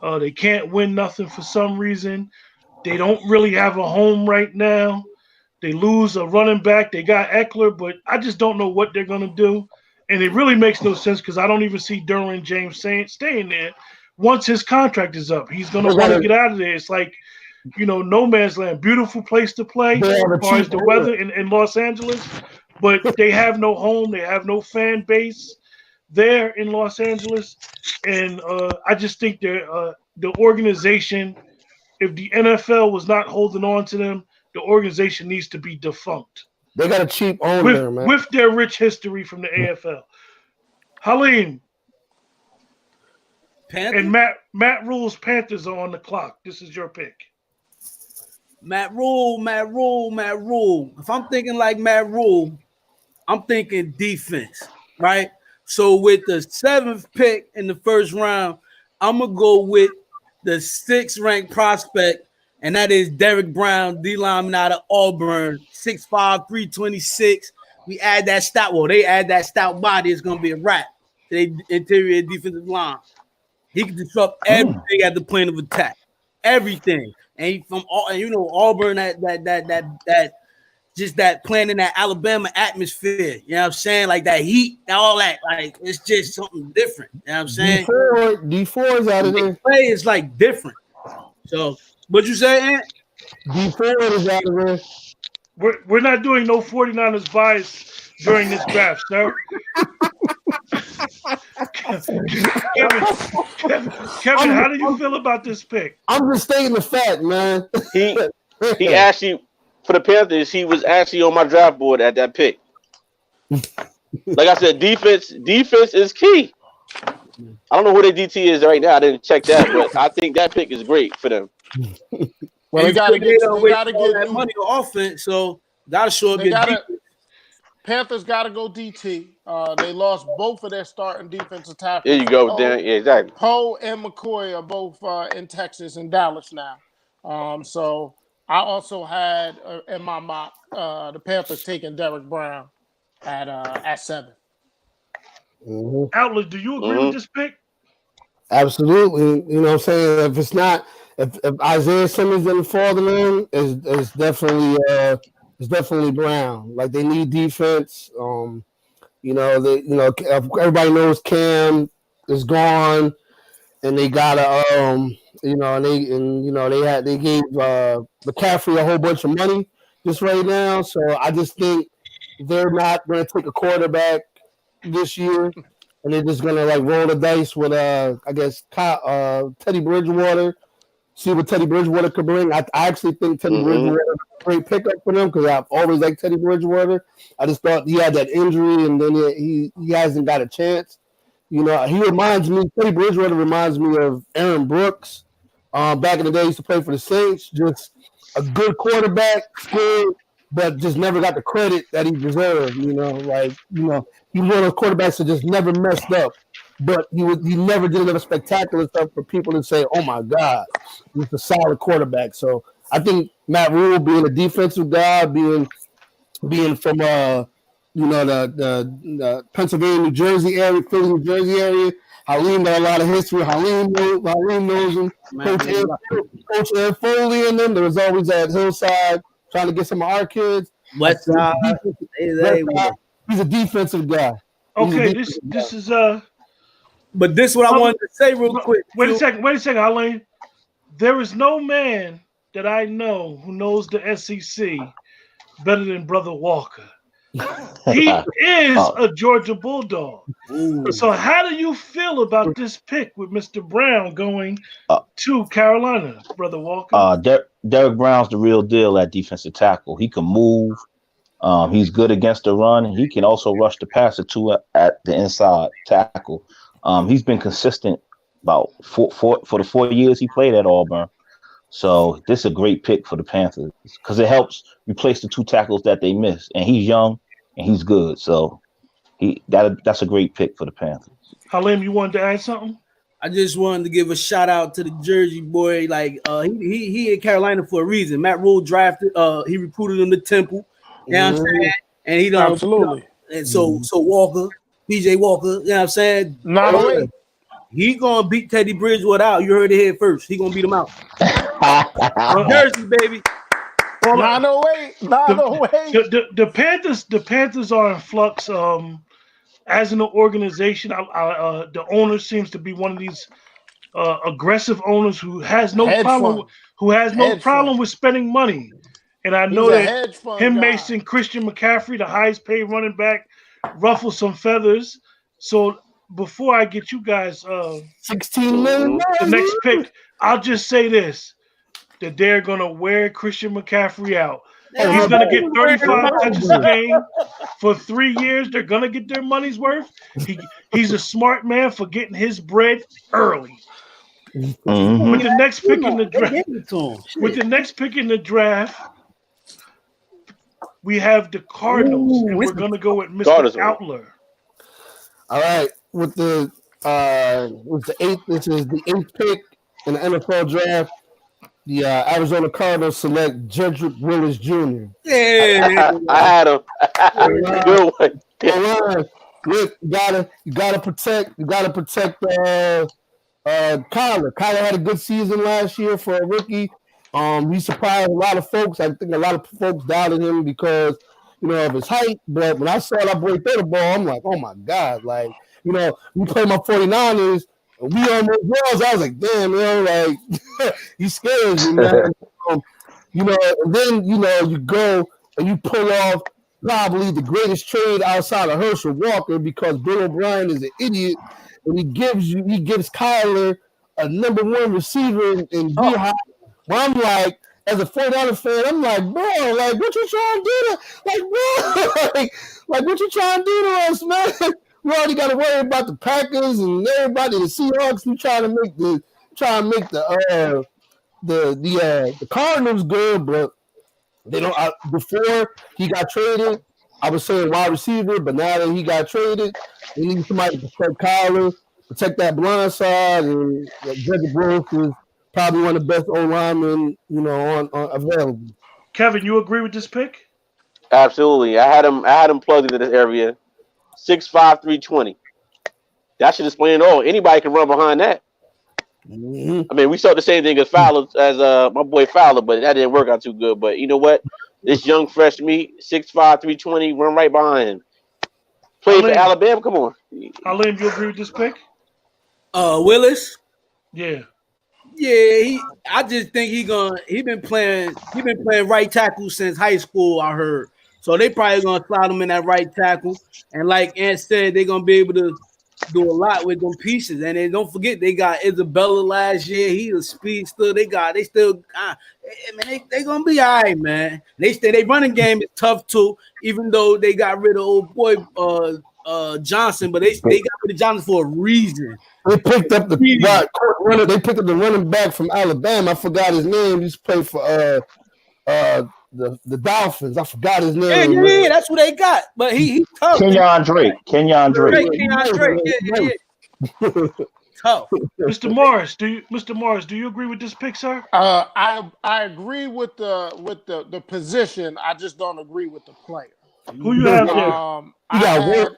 S1: They can't win nothing for some reason. They don't really have a home right now. They lose a running back. They got Eckler, but I just don't know what they're going to do. And it really makes no sense because I don't even see Derwin James staying there. Once his contract is up, he's going to want to get out of there. It's like, no man's land. Beautiful place to play as far as the weather in Los Angeles. But they have no home. They have no fan base there in Los Angeles. And I just think the organization, if the NFL was not holding on to them, the organization needs to be defunct.
S6: They got a cheap owner, man.
S1: With their rich history from the AFL. Halim.
S3: Panthers?
S1: And Matt Rule's Panthers are on the clock. This is your pick.
S3: Matt Rule. If I'm thinking like Matt Rule, I'm thinking defense, right? So with the 7th pick in the first round, I'm going to go with the 6th ranked prospect, and that is Derek Brown, D lineman out of Auburn, 6'5", 326. We add that stout. Well, they add that stout body. It's going to be a wrap. The interior defensive line. He can disrupt everything at the plane of attack. Everything. And Auburn, that just that playing in that Alabama atmosphere. You know what I'm saying? Like that heat, all that. Like it's just something different. You know what I'm saying?
S6: D4 is out of there.
S3: Play is like different. So what you say, Ant?
S6: D4 is out of there.
S1: We're not doing no 49ers bias during this draft, sir. Kevin, how do you feel about this pick?
S6: I'm just stating the fact, man.
S5: He actually, for the Panthers, he was actually on my draft board at that pick. Like I said, defense is key. I don't know who their DT is right now. I didn't check that, but I think that pick is great for them.
S2: Well, they got to get
S3: that money on offense, so gotta show up.
S2: Panthers got to go DT. They lost both of their starting defensive tackles.
S5: There you go, Dan. Yeah, exactly.
S2: Poe and McCoy are both in Texas and Dallas now. So I also had in my mock the Panthers taking Derek Brown at 7.
S1: Outlet, do you agree with this pick?
S6: Absolutely. You know what I'm saying? If it's not, if Isaiah Simmons didn't fall to them, it's definitely Brown. Like they need defense. Everybody knows Cam is gone, and they gotta they gave McCaffrey a whole bunch of money just right now. So I just think they're not going to take a quarterback this year, and they're just going to like roll the dice with Teddy Bridgewater. See what Teddy Bridgewater could bring. I actually think Teddy Bridgewater is a great pickup for them because I've always liked Teddy Bridgewater. I just thought he had that injury and then he hasn't got a chance. You know, Teddy Bridgewater reminds me of Aaron Brooks. Back in the day, he used to play for the Saints. Just a good quarterback, skilled, but just never got the credit that he deserved. He was one of those quarterbacks that just never messed up. But he never did enough spectacular stuff for people to say, "Oh my God, he's a solid quarterback." So I think Matt Rule, being a defensive guy, being from the Pennsylvania, New Jersey area, Philly, New Jersey area. Halim got a lot of history. Halim knows him. Coach Ed Foley and them. There was always at Hillside trying to get some of our kids.
S3: West Side.
S6: He's a defensive guy.
S1: Okay, this is
S3: But this is what I wanted to say real quick.
S1: Wait a second, Alain. There is no man that I know who knows the SEC better than Brother Walker. He is a Georgia Bulldog.
S3: Ooh.
S1: So how do you feel about this pick with Mr. Brown going to Carolina, Brother Walker?
S4: Derek Brown's the real deal at defensive tackle. He can move. He's good against the run. He can also rush the passer too at the inside tackle. He's been consistent about for the 4 years he played at Auburn. So this is a great pick for the Panthers because it helps replace the two tackles that they missed. And he's young and he's good. So that's a great pick for the Panthers.
S1: Halim, you wanted to add something?
S3: I just wanted to give a shout out to the Jersey boy. Like he in Carolina for a reason. Matt Rule drafted, he recruited him to Temple. You know what I'm saying? And he done
S2: Absolutely.
S3: And so Walker, PJ Walker, you know what I'm saying?
S2: Not only
S3: he gonna beat Teddy Bridgewater out. You heard it here first. He gonna beat him out. Jersey, baby.
S2: 908.
S1: The Panthers are in flux. As an organization, the owner seems to be one of these aggressive owners who has no problem with spending money. And I know that him, Mason, Christian McCaffrey, the highest paid running back, ruffle some feathers. So before I get you guys
S6: $16 million
S1: the next pick, I'll just say this: that they're gonna wear Christian McCaffrey out. He's gonna get 35 touches a game for 3 years. They're gonna get their money's worth. He's a smart man for getting his bread early.
S4: Mm-hmm.
S1: With the next pick in the draft, we have the Cardinals, and we're gonna go with Mr. Outler.
S6: All right, with the eighth. This is the 8th pick in the NFL draft. The Arizona Cardinals select Jedrick Willis Jr.
S3: Yeah,
S5: I had him. Good one.
S6: Rick, you gotta protect Kyler. Kyler had a good season last year for a rookie. He surprised a lot of folks. I think a lot of folks doubted him because of his height. But when I saw that boy throw the ball, I'm like, oh my God! Like, we played my 49ers. We almost was. I was like, damn, like he scares you, man. And then you go and you pull off probably the greatest trade outside of Herschel Walker because Bill O'Brien is an idiot, and he gives Kyler a number 1 receiver in D-Hop. Well, I'm like, as a 49er fan, I'm like, bro, like what you trying to do like what you trying to do to us, man? We already got to worry about the Packers and everybody, the Seahawks. We trying to make the Cardinals good, but they don't. Before he got traded, I was saying wide receiver, but now that he got traded, they need somebody to protect Kyler, protect that blind side, and Jedrick Willis is probably one of the best O-linemen, on available.
S1: Kevin, you agree with this pick?
S5: Absolutely. I had him plugged into this area. 6'5", 320. That should explain it all. Anybody can run behind that.
S6: Mhm.
S5: I mean, we saw the same thing as Fowler, as my boy Fowler, but that didn't work out too good. But you know what? This young fresh meat, 6'5", 320, run right behind him. Played for
S1: Alain,
S5: Alabama. Come on.
S1: Alain, do you agree with this pick?
S3: Willis.
S1: Yeah.
S3: Yeah, I just think he been playing right tackle since high school, I heard. So they probably gonna slide him in that right tackle. And like Ant said, they're gonna be able to do a lot with them pieces. And then don't forget they got Isabella last year. He a speedster. They gonna be all right, man. They running game is tough too, even though they got rid of old boy Johnson, but they got rid of Johnson for a reason.
S6: They picked up they picked up the running back from Alabama. I forgot his name. He used to play for the Dolphins. I forgot his name.
S3: Yeah, that's what they got. But he's tough.
S4: Kenyon Drake.
S3: Kenyon Drake. Tough.
S1: Mr. Morris, do you agree with this pick, sir?
S2: I agree with the position. I just don't agree with the player.
S1: Who you have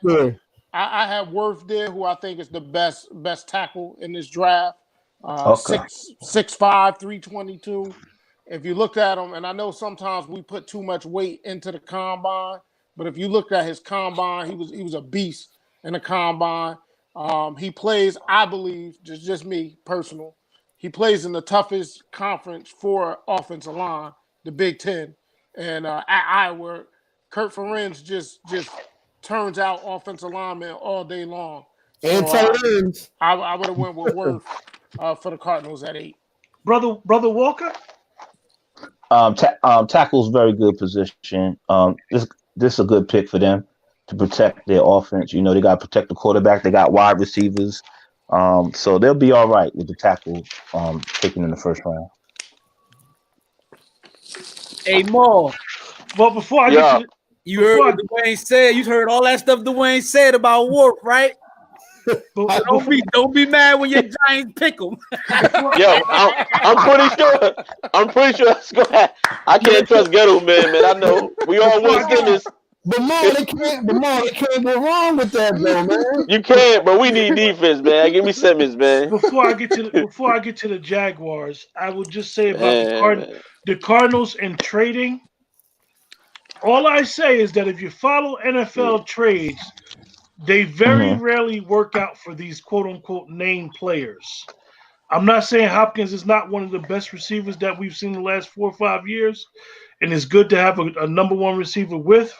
S1: there?
S2: I have Worth there, who I think is the best tackle in this draft.
S4: Okay.
S2: 6'5", 322. If you looked at him, and I know sometimes we put too much weight into the combine, but if you looked at his combine, he was a beast in the combine. He plays, I believe, just me personal. He plays in the toughest conference for offensive line, the Big Ten, and at Iowa, Kurt Ferenc just turns out offensive linemen all day long.
S6: And
S2: So,
S6: tight ends.
S2: I would have went with Worth for the Cardinals at 8.
S1: Brother Walker?
S4: Tackle's very good position. This is a good pick for them to protect their offense. You know, they got to protect the quarterback. They got wide receivers. So they'll be all right with the tackle picking in the first round.
S3: Hey, Maul,
S1: Well, before I get to
S3: you heard what Dwayne said. You heard all that stuff Dwayne said about Wolf, right? Don't be mad when your Giants pick them.
S5: Yo, I'm pretty sure that's gonna happen. I can't trust Ghetto Man. I know we all want Simmons.
S6: But they can't go wrong with that, though, man.
S5: You can't, but we need defense, man. Give me Simmons, man.
S1: Before I get to the Jaguars, I will just say about the Cardinals and trading. All I say is that if you follow NFL trades, they very rarely work out for these quote-unquote name players. I'm not saying Hopkins is not one of the best receivers that we've seen in the last 4 or 5 years, and it's good to have a number one receiver with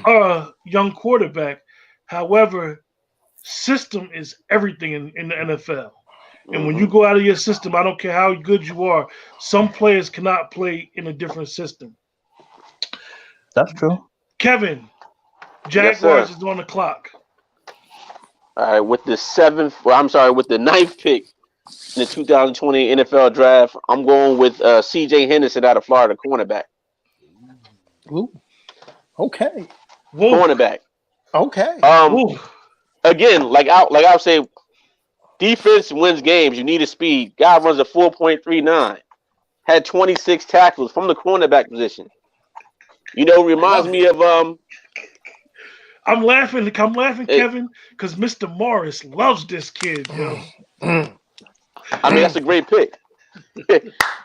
S1: a young quarterback. However, system is everything in the NFL. And when you go out of your system, I don't care how good you are, some players cannot play in a different system.
S4: That's true.
S1: Kevin, Jaguars is on the clock.
S5: All right, with the ninth pick in the 2020 NFL draft, I'm going with C.J. Henderson out of Florida, cornerback.
S2: Ooh. Okay.
S1: Whoa.
S5: Cornerback.
S2: Okay.
S5: Again, like I say, defense wins games. You need a speed. Guy runs a 4.39. Had 26 tackles from the cornerback position. You know, reminds me of
S1: I'm laughing, Kevin, because Mr. Morris loves this kid, yo.
S5: I mean, that's a great pick.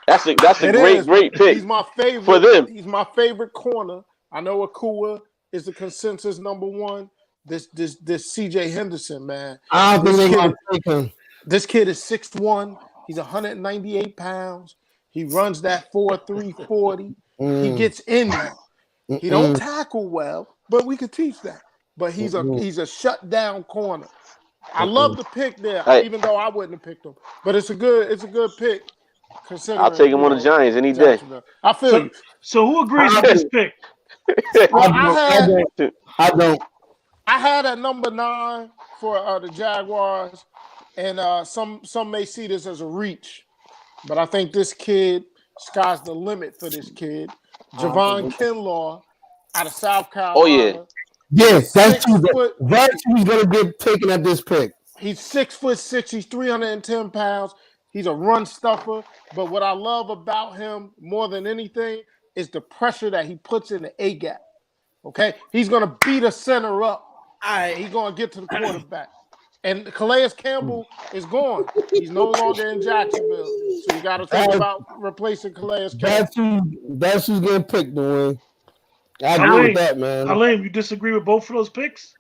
S5: that's a great pick.
S2: He's my favorite
S5: for them.
S2: He's my favorite corner. I know Akua is the consensus number one. This CJ Henderson, man.
S6: I don't think they're gonna take him.
S2: This kid is 6'1". He's 198 pounds. He runs that 4.3 40. He gets in there. He don't tackle well, but we could teach that. But he's a shutdown corner. I love the pick there, even though I wouldn't have picked him. But it's a good pick.
S5: I'll take him on the Giants any day.
S2: I feel you.
S1: So who agrees with this pick?
S6: I don't.
S2: I had at number 9 for the Jaguars, and some may see this as a reach, but I think this kid, sky's the limit for this kid. Javon Kinlaw out of South Carolina.
S5: Oh, yeah.
S6: Yes, that's who's going to get taken at this pick.
S2: He's 6'6". He's 310 pounds. He's a run stuffer. But what I love about him more than anything is the pressure that he puts in the A-gap. Okay? He's going to beat a center up. He's going to get to the quarterback. And Calais Campbell is gone. He's no longer in Jacksonville. So you got to think about replacing Calais Campbell.
S6: That's who's getting picked, Dwayne. I agree with that, man.
S1: Halim, you disagree with both of those picks?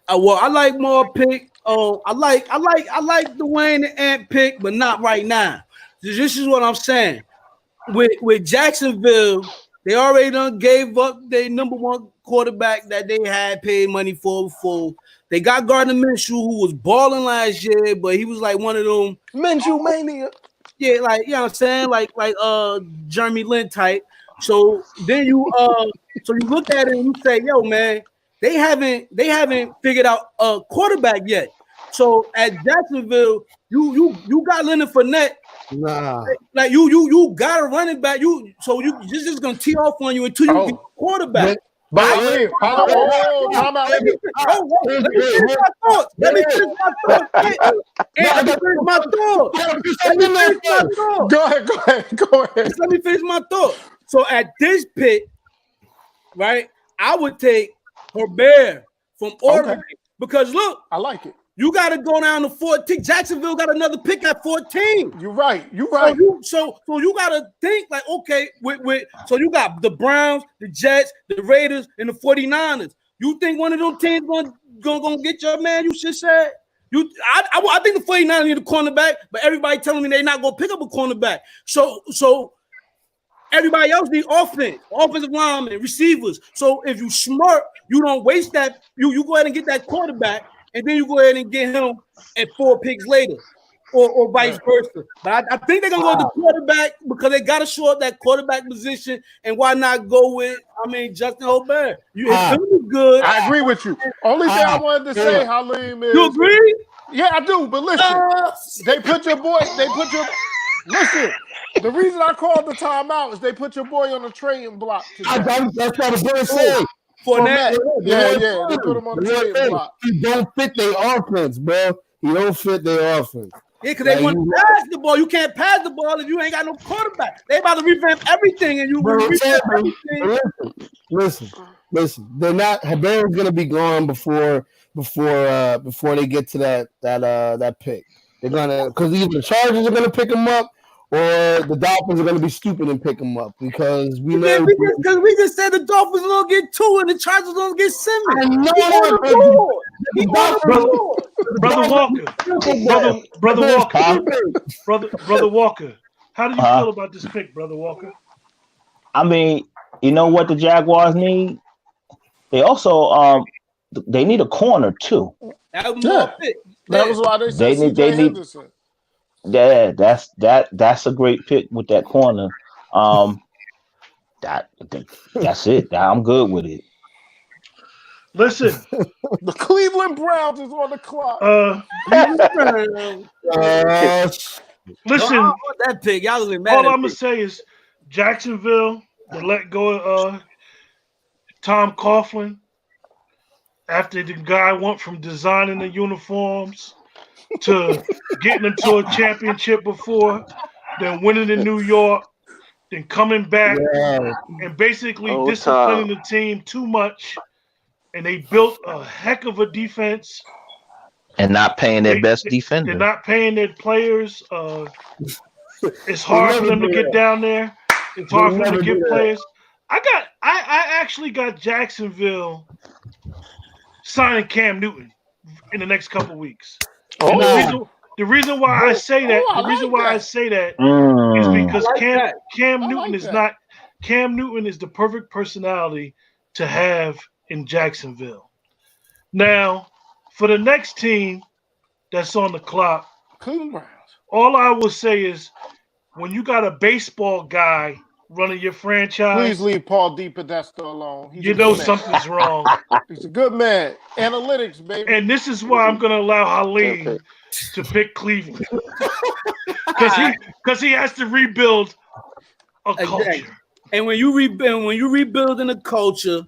S3: Well, I like more pick. I like the Wayne and Ant pick, but not right now. This is what I'm saying. With Jacksonville, they already done gave up their number one quarterback that they had paid money for before. They got Gardner Minshew, who was balling last year, but he was like one of them
S2: Minshew mania.
S3: Yeah, like you know what I'm saying, like Jeremy Lin type. So then you look at it and you say, yo, man, they haven't figured out a quarterback yet. So at Jacksonville, you got Leonard Fournette.
S6: Nah.
S3: Like you got a running back. You just gonna tee off on you until you get a quarterback.
S2: Let me finish my thought. Go ahead.
S3: Let me finish my thought. So at this pick, right, I would take Herbert from Oregon because look,
S2: I like it.
S3: You got to go down to 14. Jacksonville got another pick at 14.
S2: You're right.
S3: So you got to think like, okay, so you got the Browns, the Jets, the Raiders, and the 49ers. You think one of them teams gonna get your man? You should say. I think the 49ers need a cornerback, but everybody telling me they're not gonna pick up a cornerback. So everybody else need offensive linemen, receivers. So if you smart, you don't waste that. You go ahead and get that quarterback. And then you go ahead and get him at 4 picks later, or vice versa. But I think they're gonna go with the quarterback because they gotta shore up that quarterback position. And why not go with Justin Herbert? It's good.
S2: I agree with you. Only thing I wanted to say, Halim, is
S3: you agree?
S2: Yeah, I do. But listen, they put your. Listen, the reason I called the timeout is they put your boy on the trading block today.
S6: That's what I was gonna say.
S2: Fournette. Yeah. They put him on the trading block.
S6: He don't fit their offense, bro. He don't fit their offense.
S3: Yeah, because they want to pass the ball. You can't pass the ball if you ain't got no quarterback. They about to revamp everything, and you revamp everything.
S6: Listen. They're not. Herbert's gonna be gone before they get to that pick. They're gonna because either the Chargers are gonna pick him up. Or the Dolphins are going to be stupid and pick him up because we know.
S3: Because we just said the Dolphins are going to get 2 and the Chargers are going to get 7.
S6: I know
S1: Brother Walker. How do you feel about this pick, Brother Walker?
S4: I mean, you know what the Jaguars need? They also they need a corner too.
S2: That was why they said
S4: they need. Yeah, that's a great pick with that corner. That's it. I'm good with it.
S1: Listen,
S2: the Cleveland Browns is on the clock.
S1: Listen,
S3: that pick, y'all gonna be mad.
S1: All I'm gonna say is Jacksonville to let go of Tom Coughlin after the guy went from designing the uniforms to getting into a championship before, then winning in New York, then coming back and basically disciplining the team too much. And they built a heck of a defense.
S4: And not paying their best defender.
S1: They're not paying their players. It's hard for them to get down there. It's hard for them to get players. I actually got Jacksonville signing Cam Newton in the next couple weeks. The reason why I say that, is because Cam Newton is not. Cam Newton is the perfect personality to have in Jacksonville. Now, for the next team that's on the clock,
S2: Cleveland Browns.
S1: All I will say is, when you got a baseball guy running your franchise,
S2: please leave Paul DePodesta alone.
S1: You know something's wrong.
S2: He's a good man. Analytics, baby.
S1: And this is why I'm going to allow Halim to pick Cleveland, because he has to rebuild a culture.
S3: And when you rebuilding a culture,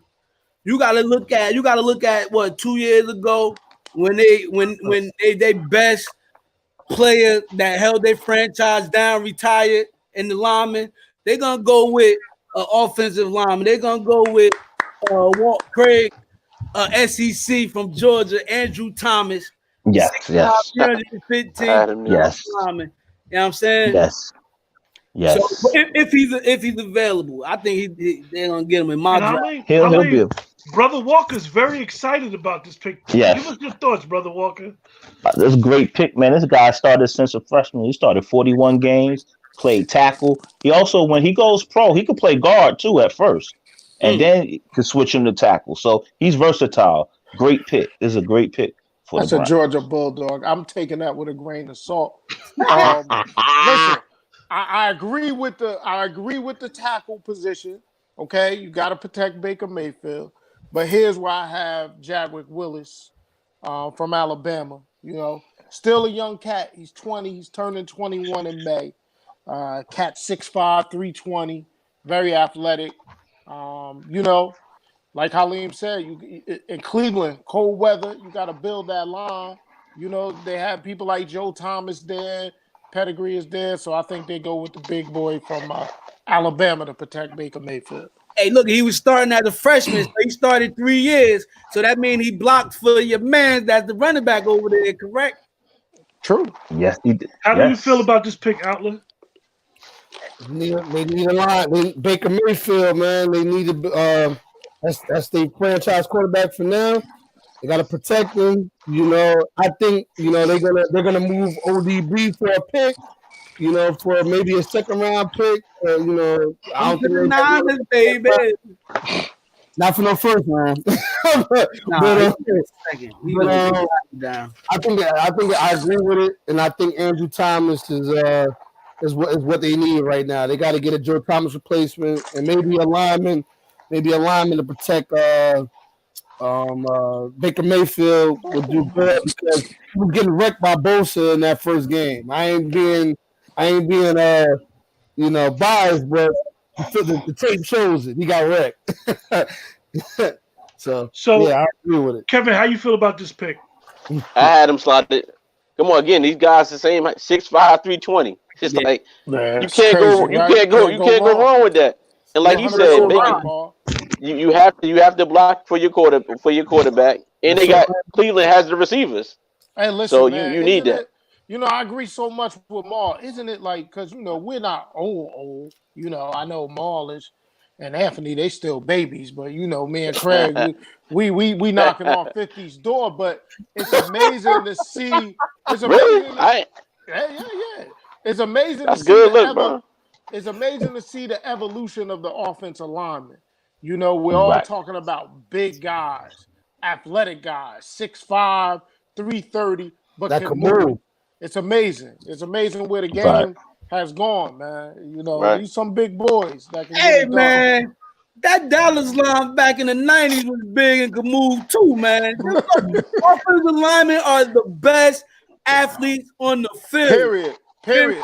S3: you got to look at what 2 years ago when they best player that held their franchise down retired and the lineman. They're gonna go with an offensive lineman. They're gonna go with Walt Craig, SEC from Georgia, Andrew Thomas.
S4: Yes,
S3: 6'5",
S4: yes,
S3: 315
S5: Adam,
S4: yes,
S3: lineman. You know what I'm saying?
S4: yes,
S3: So
S4: yes.
S3: if he's available, I think they're gonna get him in my
S1: And
S3: draft.
S4: He'll be.
S1: Brother Walker's very excited about this pick.
S4: Yes.
S1: Give us your thoughts, Brother Walker.
S4: This is a great pick, man. This guy started since a freshman. He started 41 games, played tackle. He also, when he goes pro, he could play guard too at first, and then you could switch him to tackle. So he's versatile. Great pick. This is a great pick for
S2: That's
S4: the
S2: a
S4: Browns.
S2: Georgia Bulldog. I'm taking that with a grain of salt. Listen, I agree with the tackle position. Okay, you got to protect Baker Mayfield, but here's why I have Jadwick Willis from Alabama. You know, still a young cat. He's 20. He's turning 21 in May. Cat 6'5", 320, very athletic. You know, like Halim said, in Cleveland, cold weather, you got to build that line. You know, they have people like Joe Thomas there. Pedigree is there, so I think they go with the big boy from Alabama to protect Baker Mayfield.
S3: Hey, look, he was starting as a freshman, so he started 3 years. So that means he blocked for your man that's the running back over there, correct?
S2: True.
S4: Yes, he did.
S1: How do you feel about this pick, Outlet?
S6: They need a line. Baker Mayfield, man. They need to. That's the franchise quarterback for now. They got to protect him. You know, I think they're gonna move ODB for a pick. You know, for maybe a second round pick. You know, I don't think
S3: Niners, baby.
S6: not for no first round.
S3: Nah,
S6: second. I think I agree with it, and I think Andrew Thomas is what they need right now. They got to get a Joe Thomas replacement and maybe a lineman to protect Baker Mayfield would do good because he was getting wrecked by Bosa in that first game. I ain't being biased, but the tape shows it. He got wrecked. so yeah, I agree with it.
S1: Kevin, how you feel about this pick?
S5: I had him slotted. Come on, again, these guys the same 6'5", 320. It's like you can't go wrong with that. And like you said, you have to block for your quarterback, and they got Cleveland has the receivers.
S2: Hey, listen,
S5: so
S2: man,
S5: you need that.
S2: You know, I agree so much with Maul. Isn't it like, because, you know, we're not old. You know, I know Maul is and Anthony, they still babies, but, you know, me and Craig, we knocking on 50's door, but it's amazing to see. It's amazing.
S5: Really?
S2: Yeah. It's amazing
S5: That's
S2: to see
S5: good look, bro.
S2: It's amazing to see the evolution of the offensive lineman. You know, we're all talking about big guys, athletic guys, 6'5", 330, but that can move. It's amazing. It's amazing where the game has gone, man. You know, these some big boys that can
S3: Hey, man, that Dallas line back in the 90s was big and could move too, man. Offensive linemen are the best athletes on the field.
S2: Period.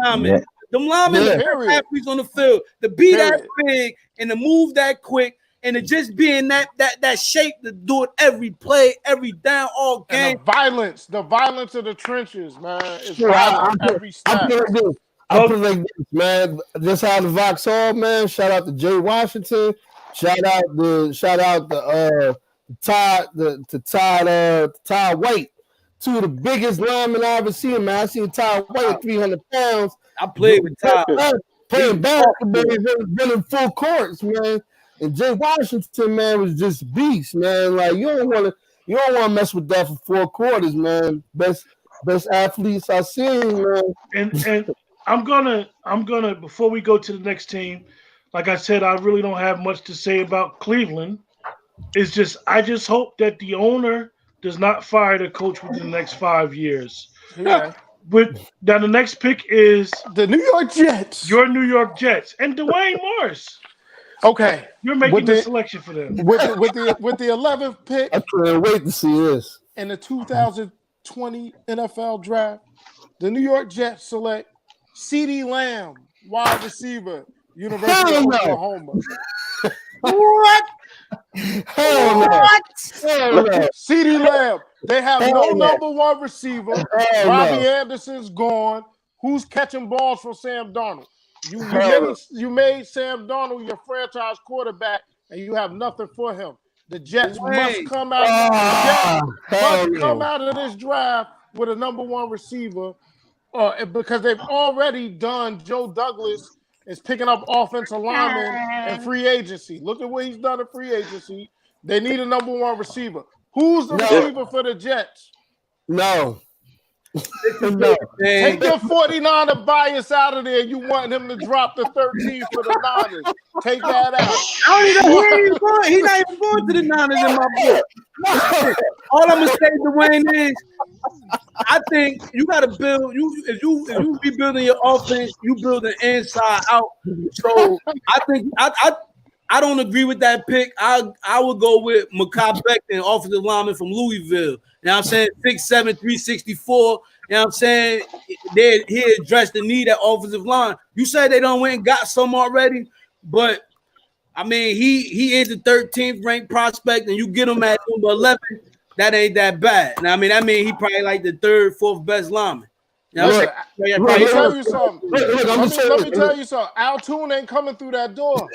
S3: Linemen. Them linemen are the best athletes on the field. To be that big and to move that quick and to just be in that shape to do it every play, every down, all game.
S2: And the violence of the trenches, man. It's every step.
S6: I put it like this, man. Just how the Vauxhall, man. Shout out to Jay Washington. Shout out to Todd White. Two of the biggest linemen I ever seen, man. I seen Todd White at 300 pounds.
S3: I played with Todd.
S6: Playing basketball, running full courts, man. And Jay Washington, man, was just beast, man. Like you don't want to mess with that for 4 quarters, man. Best athletes I seen, man.
S1: And I'm gonna before we go to the next team, like I said, I really don't have much to say about Cleveland. It's just I just hope that the owner does not fire the coach within the next 5 years.
S2: Yeah.
S1: Now the next pick is
S2: the New York Jets.
S1: Your New York Jets and Dwayne Morris.
S2: Okay,
S1: you're making the selection for them
S2: with the 11th pick.
S6: I can't wait to see this
S2: in the 2020 NFL Draft. The New York Jets select CeeDee Lamb, wide receiver, University of Oklahoma.
S3: What?
S6: What?
S2: CeeDee Lamb. They have no number 1 receiver. Robbie Anderson's gone. Who's catching balls from Sam Darnold? You made Sam Darnold your franchise quarterback, and you have nothing for him. The Jets
S3: Wait.
S2: must come out. Must come out of this draft with a number one receiver, because they've already done. Joe Douglas is picking up offensive linemen in free agency. Look at what he's done in free agency. They need a number one receiver. Who's the receiver for the Jets?
S6: No.
S2: Take your 49er bias out of there. You want him to drop the 13 for the Niners. Take that out.
S3: I don't even he's not even going to the Niners in my book. All I'm gonna say, Dwayne, is I think you gotta build if you rebuilding your offense, you build it inside out. So I think I don't agree with that pick. I would go with Mekhi Becton, offensive lineman from Louisville. You know what I'm saying? 6'7", 364. You know what I'm saying? He addressed the need at offensive line. You say they don't went and got some already, but I mean he is the 13th ranked prospect, and you get him at number 11. That ain't that bad. And I mean he probably like the 3rd, 4th best lineman. You know what I'm saying?
S2: Let me tell you something. Let me tell you something. Al Toon ain't coming through that door.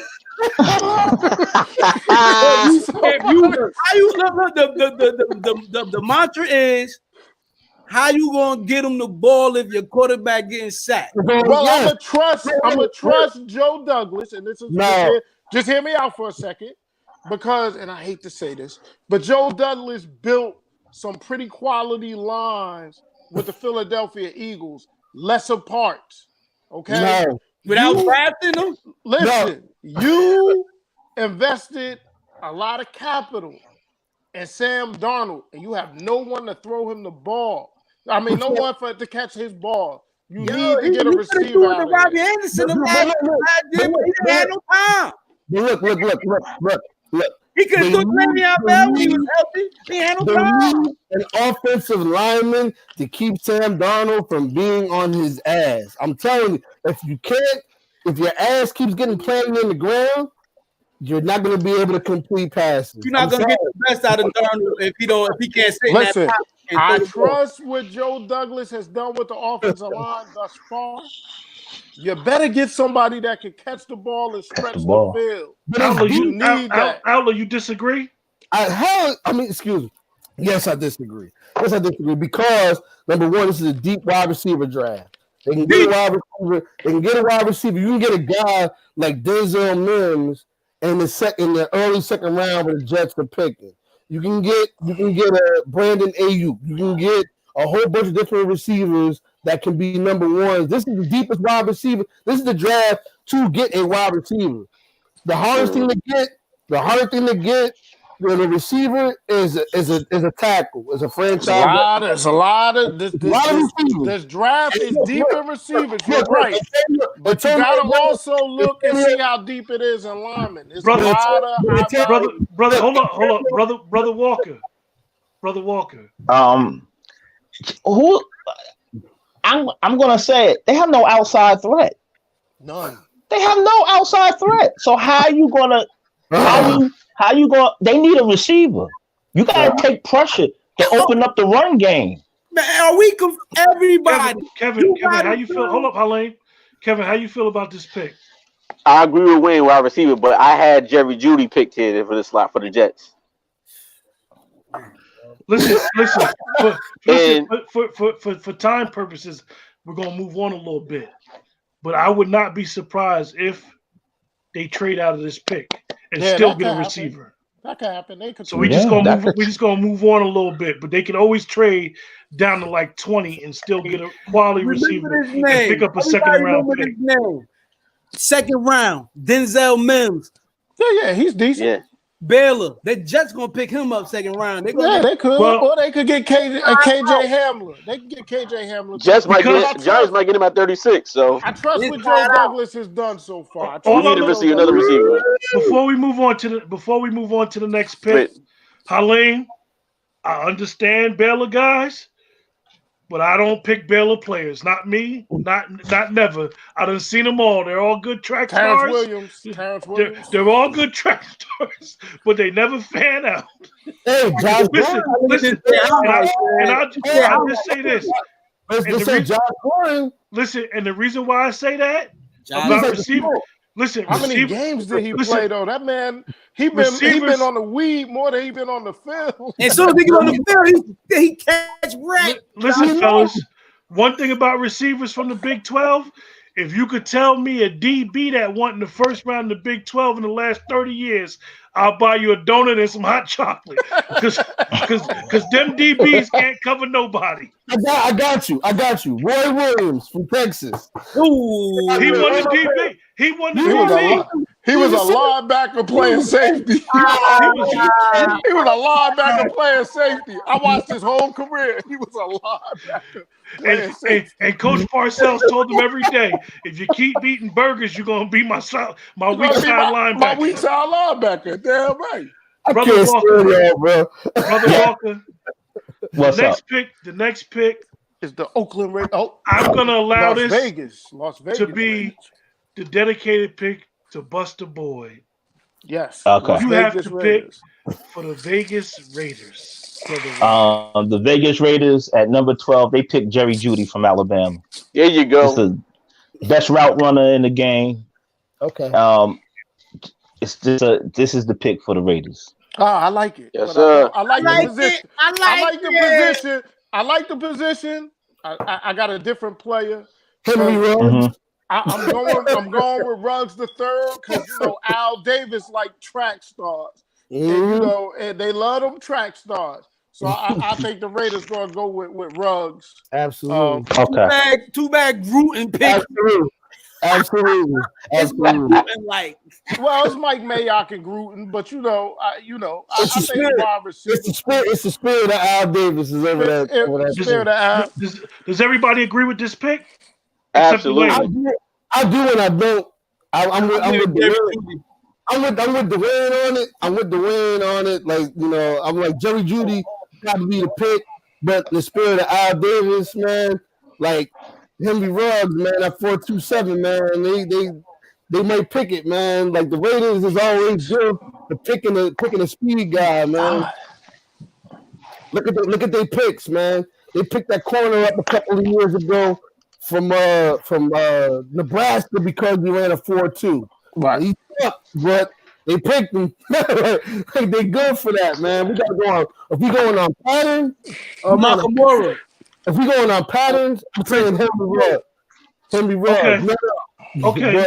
S2: The mantra is, how you gonna get him the ball if your quarterback getting sacked? Well, I'm gonna trust Joe Douglas, and this is just hear me out for a second, because, and I hate to say this, but Joe Douglas built some pretty quality lines with the Philadelphia Eagles, lesser parts. Okay,
S3: without drafting them.
S2: Listen, you invested a lot of capital in Sam Darnold, and you have no one to throw him the ball. I mean, no one to catch his ball. You need to get a receiver out of
S3: Robbie Anderson. He didn't have no time.
S6: Look.
S3: He couldn't do it out there when he was healthy. He had no time.
S6: An offensive lineman to keep Sam Darnold from being on his ass. I'm telling you, if your ass keeps getting planted in the ground, you're not going to be able to complete passes.
S3: You're not going to get the best out of Darnold if he can't sit.
S2: Listen, I trust what Joe Douglas has done with the offensive line thus far. You better get somebody that can catch the ball and stretch the field.
S1: Outlaw, you disagree?
S6: Excuse me. Yes, I disagree. Because number one, this is a deep wide receiver draft. They can get a wide receiver. You can get a guy like Denzel Mims in the early second round where the Jets are picking. You can get a Brandon Ayuk. You can get a whole bunch of different receivers that can be number ones. This is the deepest wide receiver. This is the draft to get a wide receiver. The hardest thing to get with a receiver is a tackle, is a franchise.
S2: There's a lot of receivers. This draft is deep in receivers. You're right. But you gotta also look and see how deep it is in linemen.
S1: Brother, hold on. Brother Walker.
S4: Who I'm gonna say it. They have no outside threat.
S2: None.
S4: They have no outside threat. So how you gonna they need a receiver. You gotta take pressure to open up the run game.
S3: Man, are we everybody?
S1: Kevin, how you feel? Hold up, Helene. Kevin, how you feel about this pick?
S5: I agree with Wayne wide receiver, but I had Jerry Jeudy picked here for the slot for the Jets.
S1: Listen. For time purposes, we're gonna move on a little bit. But I would not be surprised if they trade out of this pick and still get a receiver.
S2: That could happen.
S1: We're just gonna move on a little bit, but they can always trade down to like 20 and still get a quality receiver and pick up a second round pick.
S3: Second round, Denzel Mims.
S2: Yeah, he's decent.
S5: Yeah.
S3: Baylor, the Jets gonna pick him up second round.
S2: They could, or they could get KJ Hamler. They can get KJ Hamler.
S5: Giants might get him at 36. So
S2: I trust what Joe Douglas has done so far.
S5: We need another receiver.
S1: Before we move on to the next pick, Helene, I understand Baylor guys, but I don't pick Baylor players. Not me. Not never. I done seen them all. They're all good track stars.
S2: Terrence Williams.
S1: They're all good track stars, but they never fan out.
S6: Hey, Josh,
S1: listen. I'll just say this.
S6: Listen, and the reason
S1: why I say that about receiver, Listen,
S2: How many games did he play though? That man, he been on the weed more than he been on the field.
S3: And as soon as he get on the field, he catch wreck.
S1: Listen, fellas. One thing about receivers from the Big 12, if you could tell me a DB that went in the first round of the Big 12 in the last 30 years, I'll buy you a donut and some hot chocolate. Because them DBs can't cover nobody.
S6: I got you. Roy Williams from Texas.
S3: Ooh.
S1: He won the DB. He won the DB.
S2: He was a linebacker playing safety. He was a linebacker playing safety. I watched his whole career. He was a linebacker playing safety.
S1: And Coach Parcells told him every day, if you keep eating burgers, you're gonna be my weak side linebacker.
S2: My weak side linebacker. Damn right.
S1: Brother Walker,
S6: bro.
S1: Brother Walker.
S4: What's up?
S1: The next pick
S2: is the Oakland Raiders. Oh,
S1: I'm gonna allow
S2: Las Vegas
S1: to be the dedicated pick to Buster Boyd.
S2: Yes.
S4: Okay.
S1: You have to pick for the Vegas Raiders.
S4: The Vegas Raiders at number 12, they picked Jerry Jeudy from Alabama.
S5: There you go.
S4: He's the best route runner in the game.
S6: Okay.
S4: This is the pick for the Raiders.
S2: I like it.
S5: Yes, sir.
S2: I like the position. I like the position. I got a different player.
S6: Henry Ruggs.
S2: I'm going with Ruggs the third because Al Davis like track stars. And they love them track stars. So I think the Raiders gonna go with Ruggs.
S6: Absolutely.
S4: Okay.
S3: Two bag Gruden pick.
S6: Absolutely.
S3: Like,
S2: well, it's Mike Mayock and Gruden, but I think wide receiver.
S6: It's the spirit of Al Davis is over that.
S1: Does everybody agree with this pick?
S5: Absolutely.
S6: I do and I don't. I'm with Dwayne. I'm with Dwayne on it. I'm with Dwayne on it. Like, I'm like Jerry Jeudy got to be the pick, but the spirit of Al Davis, man, like Henry Ruggs, man, at 4.27, man, they might pick it, man. Like the Raiders is always good for picking a speed guy, man. Look at their picks, man. They picked that corner up a couple of years ago from Nebraska because he ran a 4.2.
S2: Right.
S6: He sucked, but they picked him. Like they good for that, man. We gotta go on. If we going on pattern,
S3: Nakamura.
S6: If we going on patterns, I'm saying Henry Ruggs.
S1: Okay.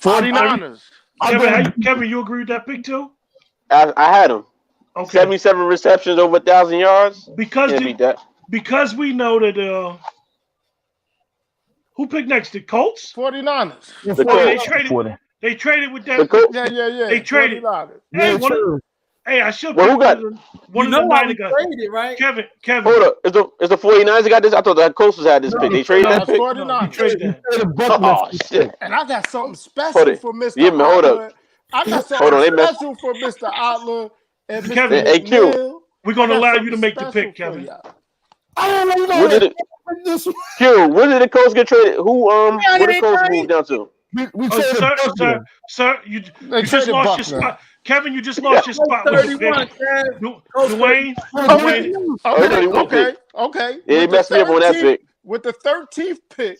S2: 49ers.
S1: Kevin, you agree with that pick too?
S5: I had him.
S1: Okay.
S5: 77 receptions, over 1,000 yards.
S1: Because we know that who picked next? The Colts?
S2: 49ers.
S5: The Colts.
S1: They traded with that.
S2: Yeah.
S1: They traded. Hey, I should.
S5: Well, who got
S1: one of the Niners got
S3: traded, right?
S1: Kevin.
S5: Hold up. Is the 49ers that got this? I thought the Colts had this pick. They traded that pick?
S2: 49ers.
S5: Oh, shit.
S2: And I got something special for Mr.
S5: Yeah, man, hold up.
S2: I got something special for Mr. Otler and Mr.
S1: Kevin,
S2: McNeil.
S1: We're going to allow you to make the pick, Kevin.
S5: When did the Colts get traded? Where did the Colts move down to?
S6: We traded
S1: sir, you just lost your spot. Kevin, you just lost your spot.
S3: 31,
S1: Dwayne.
S2: Okay.
S5: Yeah, he messed me up on that pick.
S2: With the 13th pick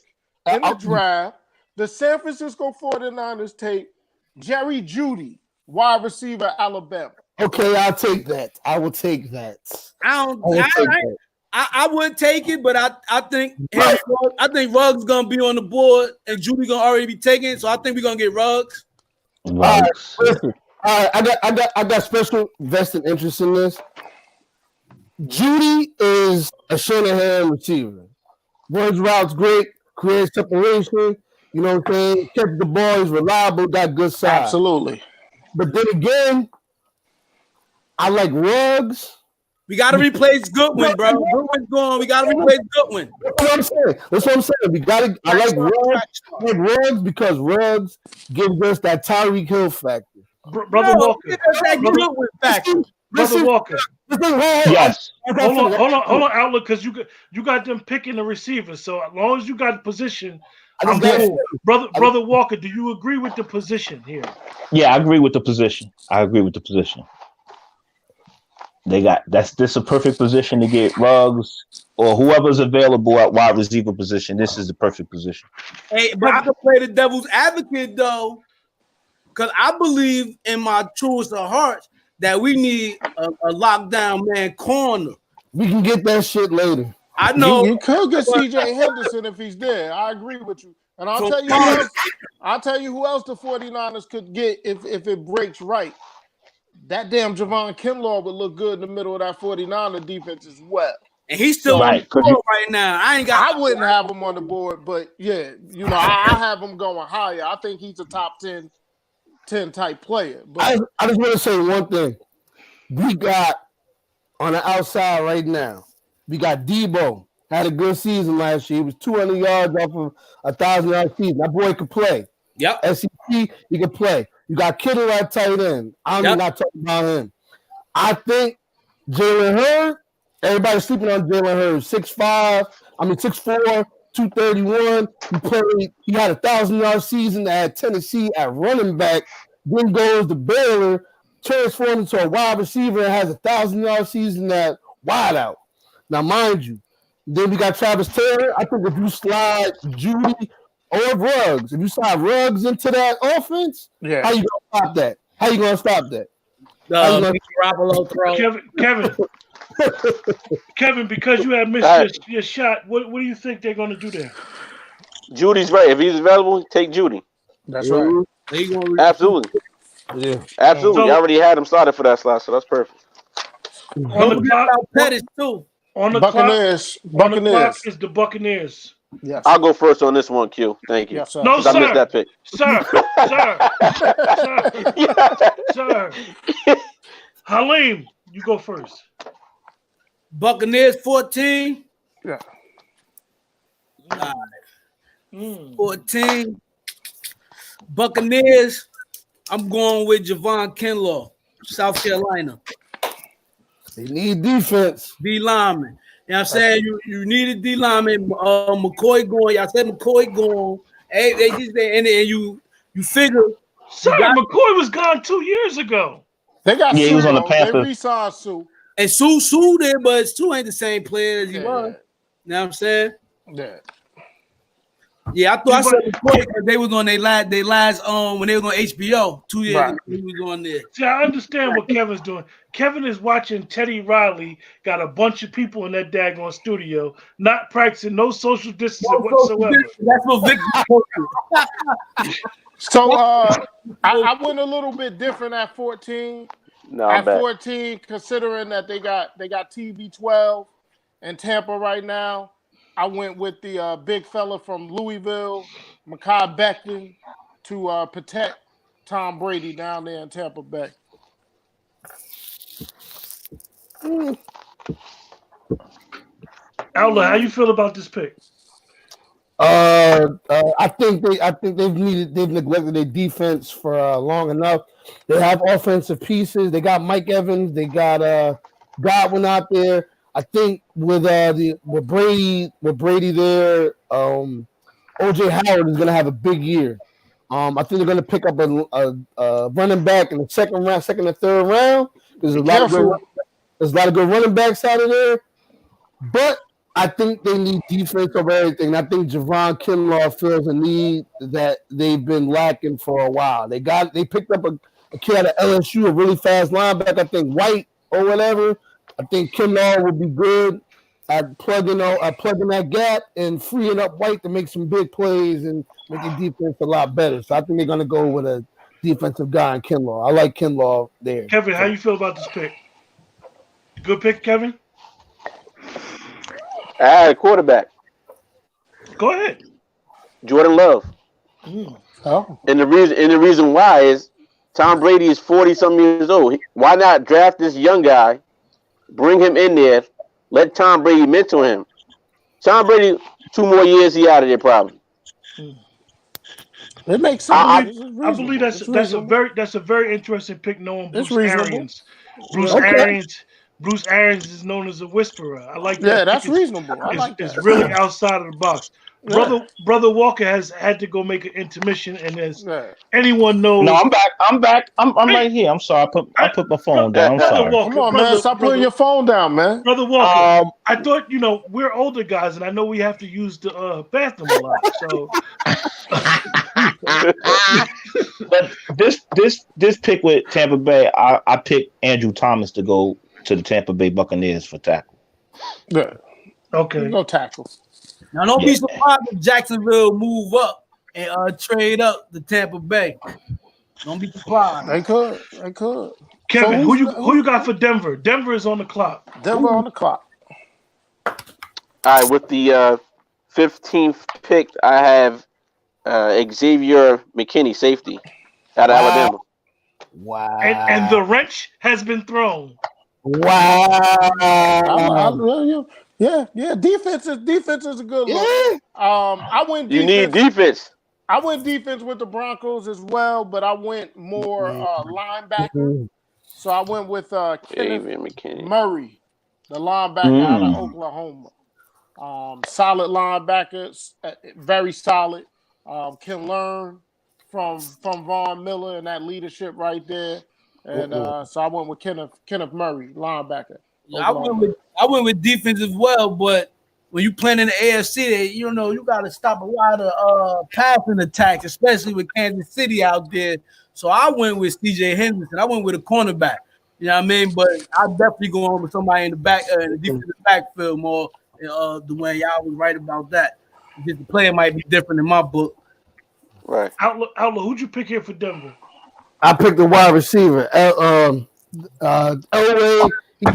S2: in the draft, the San Francisco 49ers take Jerry Jeudy, wide receiver, Alabama.
S6: Okay, I'll take that. I will take that.
S3: I would take it, but I think Ruggs gonna be on the board and Jeudy gonna already be taken. So I think we're gonna get Ruggs.
S6: All right, listen. All right, I got special vested interest in this. Jeudy is a Shanahan receiver. Runs routes great, creates separation. You know what I'm saying? Catch the ball, he's reliable, got good size.
S2: Absolutely.
S6: But then again, I like Ruggs.
S3: We got to replace Goodwin, bro. Goodwin's gone. We got to replace Goodwin.
S6: That's what I'm saying. We got to. I like Ruggs because Ruggs gives us that Tyreek Hill factor.
S1: Brother Walker. Brother Walker.
S4: Yes.
S1: Hold on, Outlook, because you got them picking the receiver. So as long as you got the position, I'm cool. Brother Walker, do you agree with the position here?
S4: Yeah, I agree with the position. This is a perfect position to get Ruggs or whoever's available at wide receiver position. This is the perfect position.
S3: Hey, but I can play the devil's advocate though. because I believe in my truest of hearts that we need a lockdown man corner.
S6: We can get that shit later.
S3: I know
S2: You could get CJ Henderson if he's there. I agree with you. And I'll tell you who else the 49ers could get if it breaks right. That damn Javon Kinlaw would look good in the middle of that 49er defense as well.
S3: and he's still on the board right now. I
S2: wouldn't have him on the board, but yeah, I have him going higher. I think he's a top 10 type player. But
S6: I just want to say one thing. We got on the outside right now, we got Debo. Had a good season last year. He was 200 yards off of a 1,000-yard season. That boy could play.
S3: Yep.
S6: SEC, he can play. You got Kittle at tight end. I'm not talking about him. I think Jalen Hurd, everybody's sleeping on Jalen Hurd. 6'4", 231. He had a 1,000-yard season at Tennessee at running back. Then goes to Baylor, transformed into a wide receiver and has a 1,000-yard season at wideout. Now, mind you, then we got Travis Taylor. I think if you slide Judy or Ruggs, if you slide Ruggs into that offense, how you gonna stop that?
S1: Kevin, because you have missed your shot, what do you think they're going to do there?
S5: Judy's right. If he's available, take Judy.
S2: That's right.
S5: Absolutely.
S6: Yeah.
S5: Absolutely. You already had him started for that slot, so that's perfect.
S1: On the clock,
S3: Pettis too.
S1: On the
S2: Buccaneers.
S1: clock is the Buccaneers.
S2: Yes.
S5: I'll go first on this one, Q. Thank you.
S2: Yes, sir.
S1: No,
S5: I missed that pick.
S1: Sir. Halim, you go first.
S3: Buccaneers 14.
S2: Yeah.
S3: 14. Buccaneers. I'm going with Javon Kinlaw, South Carolina.
S6: They need defense.
S3: D lineman. You know what I'm saying? You need a D lineman. McCoy going. Y'all said McCoy going. Hey, they just and you figure.
S1: Sir, McCoy was gone 2 years ago.
S2: They got
S4: he was on the
S2: They
S4: Panthers.
S2: re-signed Sue.
S3: And Sue there, but Sue ain't the same player as he was. You know what I'm saying?
S2: Yeah.
S3: Yeah, I thought I said McCoy because they was on their last when they was on HBO 2 years ago. He was on there.
S1: See, I understand what Kevin's doing. Kevin is watching Teddy Riley, got a bunch of people in that daggone studio, not practicing, no social distancing whatsoever.
S3: That's what Victor told you.
S2: So I went a little bit different at 14. At 14, considering that they got TB12 in Tampa right now, I went with the big fella from Louisville, Mekhi Becton, to protect Tom Brady down there in Tampa Bay.
S1: Outlaw, how you feel about this pick?
S6: I think they've neglected their defense for long enough. They have offensive pieces. They got Mike Evans. They got Godwin out there. I think with Brady there, OJ Howard is gonna have a big year. I think they're gonna pick up a running back in the second and third round. There's a lot of good running backs out of there, but I think they need defense over everything. I think Javon Kinlaw fills a need that they've been lacking for a while. They picked up a kid out of LSU, a really fast linebacker. I think White or whatever. I think Kinlaw would be good at plugging that gap and freeing up White to make some big plays and make the defense a lot better. So I think they're going to go with a defensive guy in Kinlaw. I like Kinlaw there.
S1: Kevin, how you feel about this pick? Good pick, Kevin?
S5: I had a quarterback.
S1: Go ahead.
S5: Jordan Love.
S2: Oh.
S5: And the reason why is Tom Brady is 40-something years old. Why not draft this young guy, bring him in there, let Tom Brady mentor him? Tom Brady, 2 more years, he out of there probably.
S2: It makes sense.
S1: I believe that's a very interesting pick, knowing Bruce Arians. Bruce Arians is known as a whisperer. I like that.
S2: Yeah, that's reasonable. I like that.
S1: It's really outside of the box. Yeah. Brother Walker has had to go make an intermission, and as anyone knows,
S4: no, I'm back. I'm right here. I'm sorry. I put my phone down. I'm sorry.
S2: Walker, come on, man. Stop putting your phone down, man.
S1: Brother Walker, I thought we're older guys, and I know we have to use the bathroom a lot. So
S4: But this pick with Tampa Bay, I picked Andrew Thomas to go to the Tampa Bay Buccaneers for tackle.
S2: Yeah.
S1: Okay.
S2: No tackle.
S3: Now don't be surprised if Jacksonville move up and trade up to Tampa Bay. Don't be surprised.
S2: They could. They could.
S1: Kevin,
S2: So
S1: who you got for Denver? Denver is on the clock.
S2: Denver on the clock.
S5: All right, with the 15th pick, I have Xavier McKinney, safety, out of Alabama.
S6: Wow.
S1: And the wrench has been thrown.
S6: Wow.
S2: Yeah. Defense is a good look.
S6: Yeah.
S2: I went
S5: You
S2: defense.
S5: need defense.
S2: I went defense with the Broncos as well, but I went more linebacker. So I went with Kenneth
S5: Xavier McKinney.
S2: Murray, the linebacker out of Oklahoma. Solid linebacker, very solid. Can learn from Von Miller and that leadership right there. And so I went with Kenneth Murray, linebacker.
S3: Yeah, I went with defense as well, but when you playing in the AFC, you got to stop a lot of passing attacks, especially with Kansas City out there. So I went with C.J. Henderson. I went with a cornerback. You know what I mean? But I definitely go on with somebody in the back, in the defensive backfield more. The way y'all was right about that. Just the player might be different in my book.
S5: Right.
S1: Outlook, who'd you pick here for Denver?
S6: I picked the wide receiver. Elway, he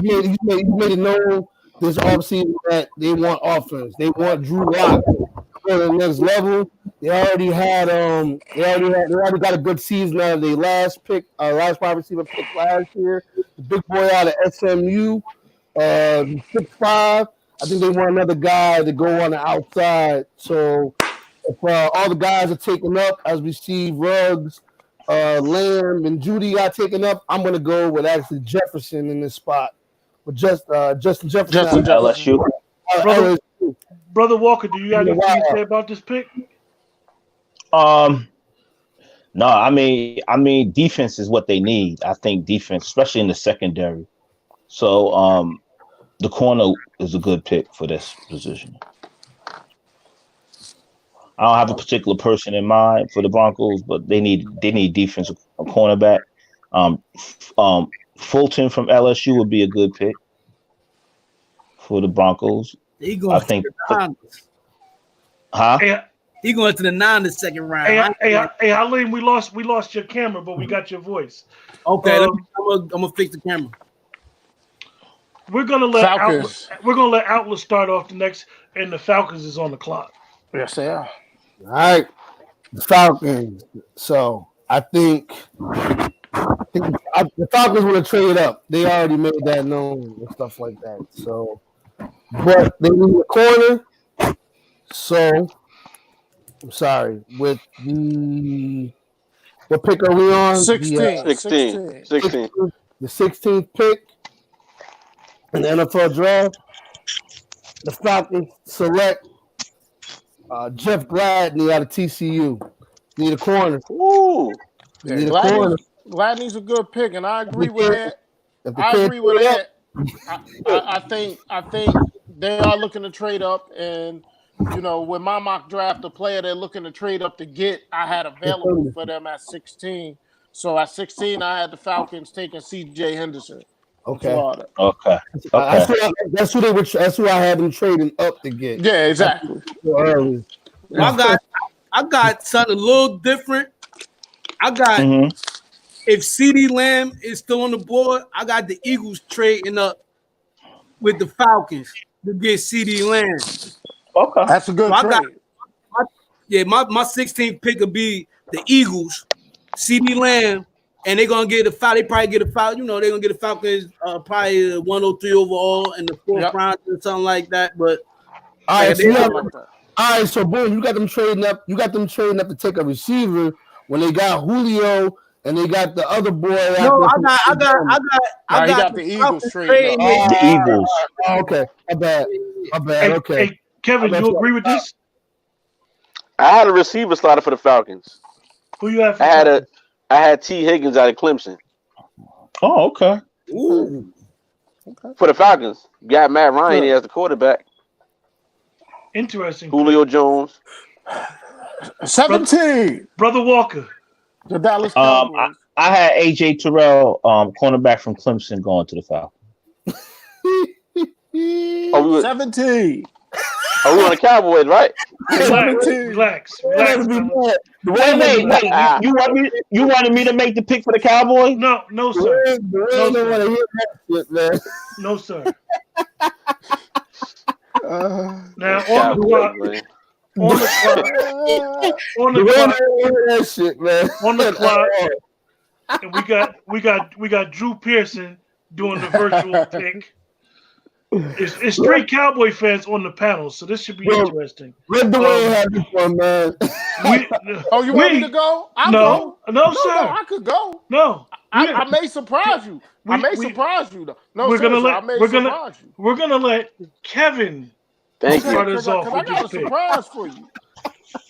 S6: made it known this offseason that they want offense. They want Drew Lock to go to the next level. They already got a good season out of their last wide receiver pick last year. The big boy out of SMU, 6'5". I think they want another guy to go on the outside. So if all the guys are taken up, as we see Ruggs, Lamb, and Judy got taken up, I'm going to go with actually Jefferson in this spot. With Justin Jefferson.
S4: LSU.
S1: Brother Walker, do you have anything to say about this pick?
S4: No, I mean, defense is what they need. I think defense, especially in the secondary. So, the corner is a good pick for this position. I don't have a particular person in mind for the Broncos, but they need defense, a cornerback. Fulton from LSU would be a good pick for the Broncos.
S3: He going to the Niners.
S4: Huh?
S3: He going to the Niners second round.
S1: Hey, Halim, we lost your camera, but we got your voice.
S3: Okay, I'm gonna fix the camera.
S1: We're gonna let Outlaw start off the next, and the Falcons is on the clock.
S2: Yes, they are.
S6: All right, the Falcons. So I think the Falcons want to trade up. They already made that known and stuff like that. So, but they need a corner. So I'm sorry. With what pick are we on?
S2: 16.
S6: The 16th pick in the NFL draft. The Falcons select Jeff Gladney out of TCU. Need a corner.
S5: Ooh.
S6: Need a corner.
S2: Gladney's a good pick, and I agree with that. I think they are looking to trade up, and with my mock draft, the player they're looking to trade up to get, I had available for them at 16. So at 16, I had the Falcons taking C.J. Henderson.
S6: Okay.
S4: Okay.
S6: That's who I had them trading up to get.
S2: Yeah, exactly.
S3: I got something a little different. I got if CeeDee Lamb is still on the board, I got the Eagles trading up with the Falcons to get CeeDee Lamb.
S6: Okay,
S2: that's a good trade.
S3: My 16th pick will be the Eagles, CeeDee Lamb, and they're gonna get a foul. They probably get a foul. They're gonna get the Falcons probably 103 overall in the fourth round or something like that. But
S6: all right, so boom, you got them trading up. You got them trading up to take a receiver when they got Julio and they got the other boy.
S3: No, I got
S2: the Eagles trading.
S4: The Eagles.
S6: Okay, my bad. Okay.
S1: Hey, Kevin, you agree with this?
S5: I had a receiver starter for the Falcons.
S1: Who you have?
S5: I had T. Higgins out of Clemson.
S4: Oh, okay.
S2: Ooh. Okay.
S5: For the Falcons, got Matt Ryan as the quarterback.
S1: Interesting.
S5: Julio Jones.
S2: 17.
S1: Brother Walker.
S2: The Dallas Cowboys.
S4: I had AJ Terrell, cornerback from Clemson, going to the Falcons.
S2: 17.
S5: Oh, we on the Cowboys, right?
S1: Relax.
S4: Wait. You wanted me to make the pick for the Cowboys?
S1: No, sir.
S6: Man.
S1: No, sir. Now
S5: Cowboys,
S1: on the clock, and we got Drew Pearson doing the virtual pick. It's three Cowboy fans on the panel, so this should be interesting.
S6: Let Dwayne have this one, man.
S2: You want me to go?
S1: No, sir.
S2: No, I could go.
S1: No,
S2: I may surprise you. I may surprise you, though. No,
S1: we're gonna let
S2: surprise you.
S1: we're gonna let Kevin start us off with
S2: I got a
S1: this pick.
S2: surprise for you.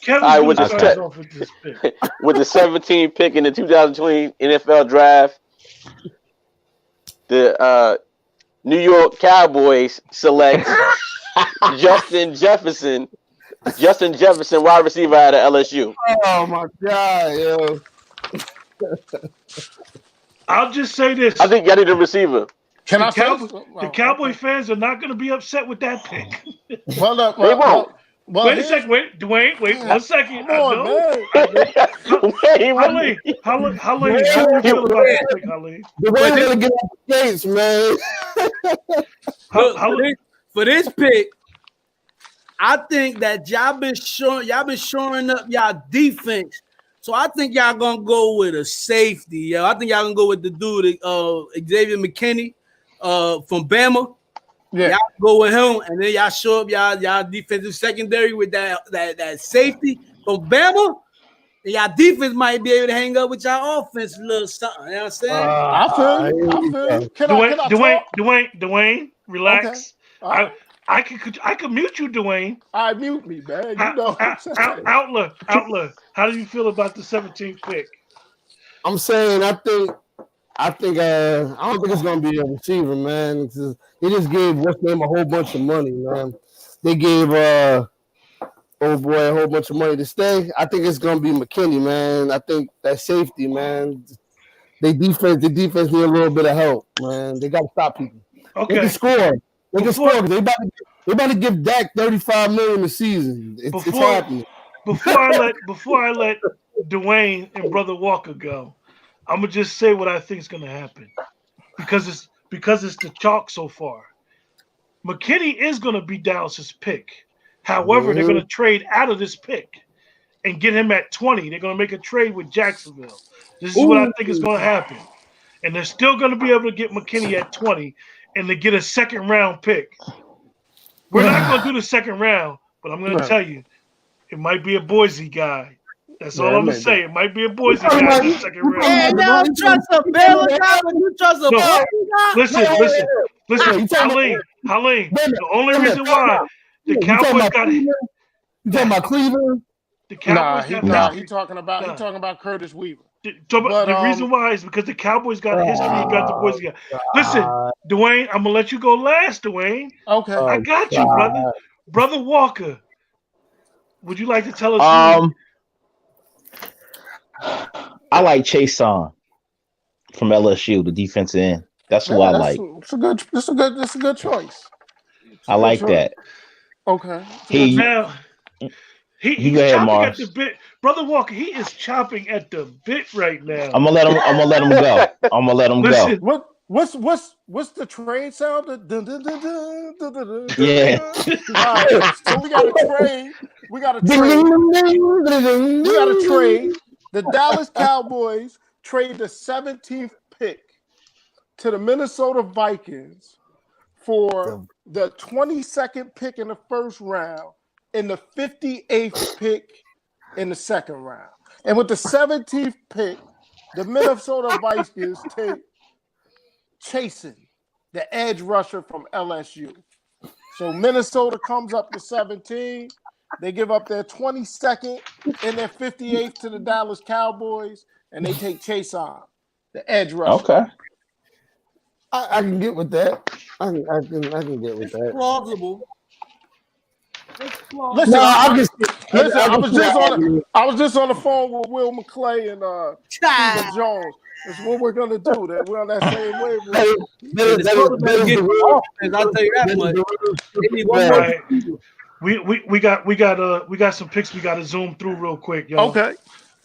S1: Kevin
S5: with
S1: start us off with this pick.
S5: With the 17th pick in the 2020 NFL Draft, the New York Cowboys select Justin Jefferson, wide receiver out of LSU.
S6: Oh my God, yo!
S1: I'll just say this:
S5: I think y'all need a receiver.
S1: the Cowboy fans are not going to be upset with that pick.
S2: Well,
S5: They won't.
S1: Wait a second. Wait, Dwayne. Wait 1 second.
S2: Come on, man.
S1: Haleen, how do you feel about this pick, Haleen?
S6: Dwayne gonna get off the case, man.
S3: For this pick, I think that y'all been shoring up y'all defense. So I think y'all gonna go with a safety. Yeah, I think y'all gonna go with the dude, Xavier McKinney, from Bama.
S2: Yeah.
S3: Y'all go with him, and then y'all show up y'all defensive secondary with that safety from Bama. And y'all defense might be able to hang up with y'all offense a little something. You know what I'm saying?
S2: I feel you. Can I
S1: Dwayne, relax.
S2: Okay.
S1: I can mute you, Dwayne.
S2: All right, mute me, man. You know what I'm saying.
S1: Outler. How do you feel about the 17th pick?
S6: I'm saying I don't think it's gonna be a receiver, man. They just gave what's name a whole bunch of money, man. They gave a whole bunch of money to stay. I think it's gonna be McKinney, man. I think that safety, man. The defense need a little bit of help, man. They gotta stop people.
S1: Okay.
S6: They can score. They about to give Dak $35 million a season. It's happening.
S1: Before I let Dwayne and Brother Walker go, I'm gonna just say what I think is gonna happen because it's the chalk so far. McKinney is gonna be Dallas's pick. However, they're gonna trade out of this pick and get him at 20. They're gonna make a trade with Jacksonville. This is what I think is gonna happen, and they're still gonna be able to get McKinney at 20 and to get a second round pick. We're not gonna do the second round, but I'm gonna tell you, it might be a Boise guy. That's all I'm gonna say. It might be a Boise guy in the second round.
S3: Yeah, y'all trust a Baylor guy, but you trust a Boise guy?
S1: Listen, Haleen. The only reason why the Cowboys got it.
S6: You talking about Cleveland?
S1: The Cowboys
S2: He's talking about Curtis Weaver.
S1: The reason why is because the Cowboys got history and got the Boise guy. Listen, Dwayne, I'm gonna let you go last, Dwayne.
S2: Okay.
S1: I got you, brother. Brother Walker, would you like to tell us?
S4: I like Chase Song from LSU, the defensive end. That's who I like.
S2: It's a good choice.
S4: I like that.
S2: Okay.
S1: He's
S4: ahead,
S1: chopping
S4: Mars.
S1: at the bit. Brother Walker, he is chopping at the bit right now.
S4: I'm gonna let him go.
S1: Listen,
S2: What's the train sound?
S4: Yeah.
S2: All right, so we got a trade. We got a trade. The Dallas Cowboys trade the 17th pick to the Minnesota Vikings for the 22nd pick in the first round and the 58th pick in the second round. And with the 17th pick, the Minnesota Vikings take Chasen, the edge rusher from LSU. So Minnesota comes up to 17. They give up their 22nd and their 58th to the Dallas Cowboys, and they take Chasen, the edge rusher.
S4: Okay.
S6: I can get with that. I can get with that.
S3: Plausible.
S2: Listen,
S6: No, I'm just
S2: listen. I was just on.
S6: the.
S2: I was just on the phone with Will McClay and
S3: Child.
S2: Stephen Jones. That's what we're gonna do. That we're on that same wavelength.
S3: The quarterback get the offense, I'll tell you that much. They need one
S1: All
S3: more
S1: right. We got some picks we got to zoom through real quick, y'all.
S2: Okay.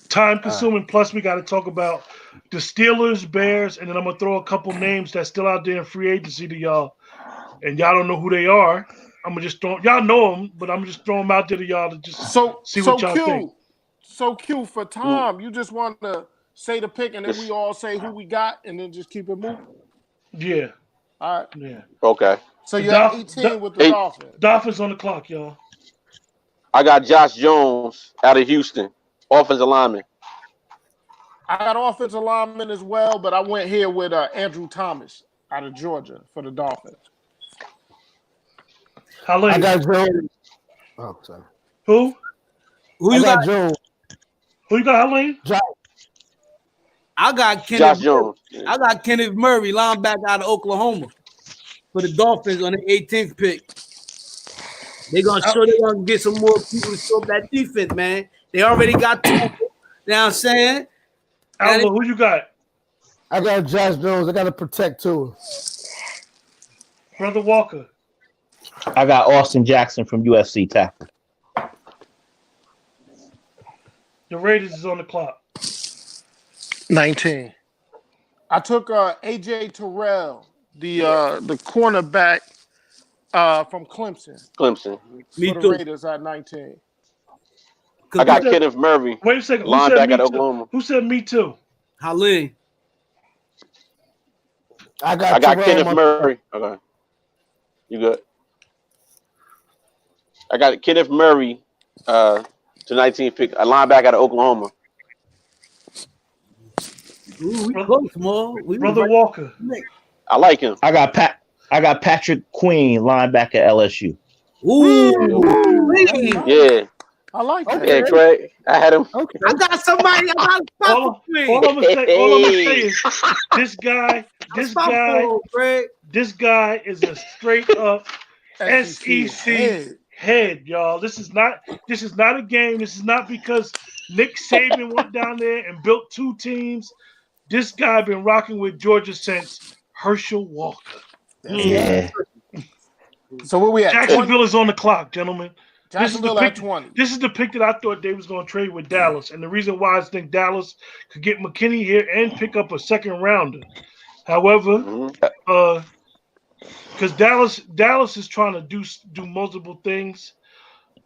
S1: Time consuming. Plus, we got to talk about the Steelers, Bears, and then I'm gonna throw a couple names that's still out there in free agency to y'all, and y'all don't know who they are. I'm gonna just throw y'all know them, but I'm gonna just throw them out there to y'all to just see what y'all think.
S2: So Q for Tom, you just want to say the pick and then we all say who we got and then just keep it moving.
S1: Yeah.
S2: All right.
S1: Yeah.
S5: Okay.
S2: So you have 18 with the
S5: Hey.
S2: Dolphins.
S1: Dolphins on the clock, y'all.
S5: I got Josh Jones out of Houston, offensive lineman.
S2: I got offensive lineman as well, but I went here with Andrew Thomas out of Georgia for the Dolphins.
S6: I got Jones. Oh, sorry.
S1: Who?
S3: Who you got?
S6: Jones.
S1: Who you got, Helene?
S3: I got
S5: Josh
S3: Kenneth.
S5: Jones.
S3: I got Kenneth Murray, linebacker out of Oklahoma, for the Dolphins on the 18th pick. They're gonna get some more people to show up that defense, man. They already got two. You know what I'm saying?
S1: Alva, who you got?
S6: I got Josh Jones. I got to protect too.
S1: Brother Walker.
S4: I got Austin Jackson from UFC tackle.
S1: The Raiders is on the clock.
S2: 19. I took AJ Terrell, the cornerback from Clemson.
S3: Me
S2: for the
S3: too.
S2: Raiders at 19.
S5: I got Kenneth Murray.
S1: Wait a second.
S5: Linebacker at Oklahoma.
S1: Who said me too?
S3: Halim.
S6: I got
S5: Kenneth Murray. Okay. You good? I got Kenneth Murray to 19th pick, a linebacker out of Oklahoma.
S3: Ooh, we close, Mo.
S1: Brother Walker.
S5: I like him.
S4: I got Patrick Queen, linebacker at LSU.
S3: Ooh.
S5: Yeah.
S2: I like that.
S5: Yeah, Craig. I had him.
S6: Okay.
S3: I got somebody. I got a spot
S1: All
S3: for me.
S1: I'm gonna say is this guy is a straight up SEC head, y'all. This is not a game. This is not because Nick Saban went down there and built two teams. This guy been rocking with Georgia since Herschel Walker.
S4: Yeah.
S2: So where we at?
S1: Jacksonville is on the clock, gentlemen.
S2: Jacksonville at 20.
S1: This is the pick that I thought they was going to trade with Dallas, and the reason why I think Dallas could get McKinney here and pick up a second rounder. However, because Dallas is trying to do multiple things.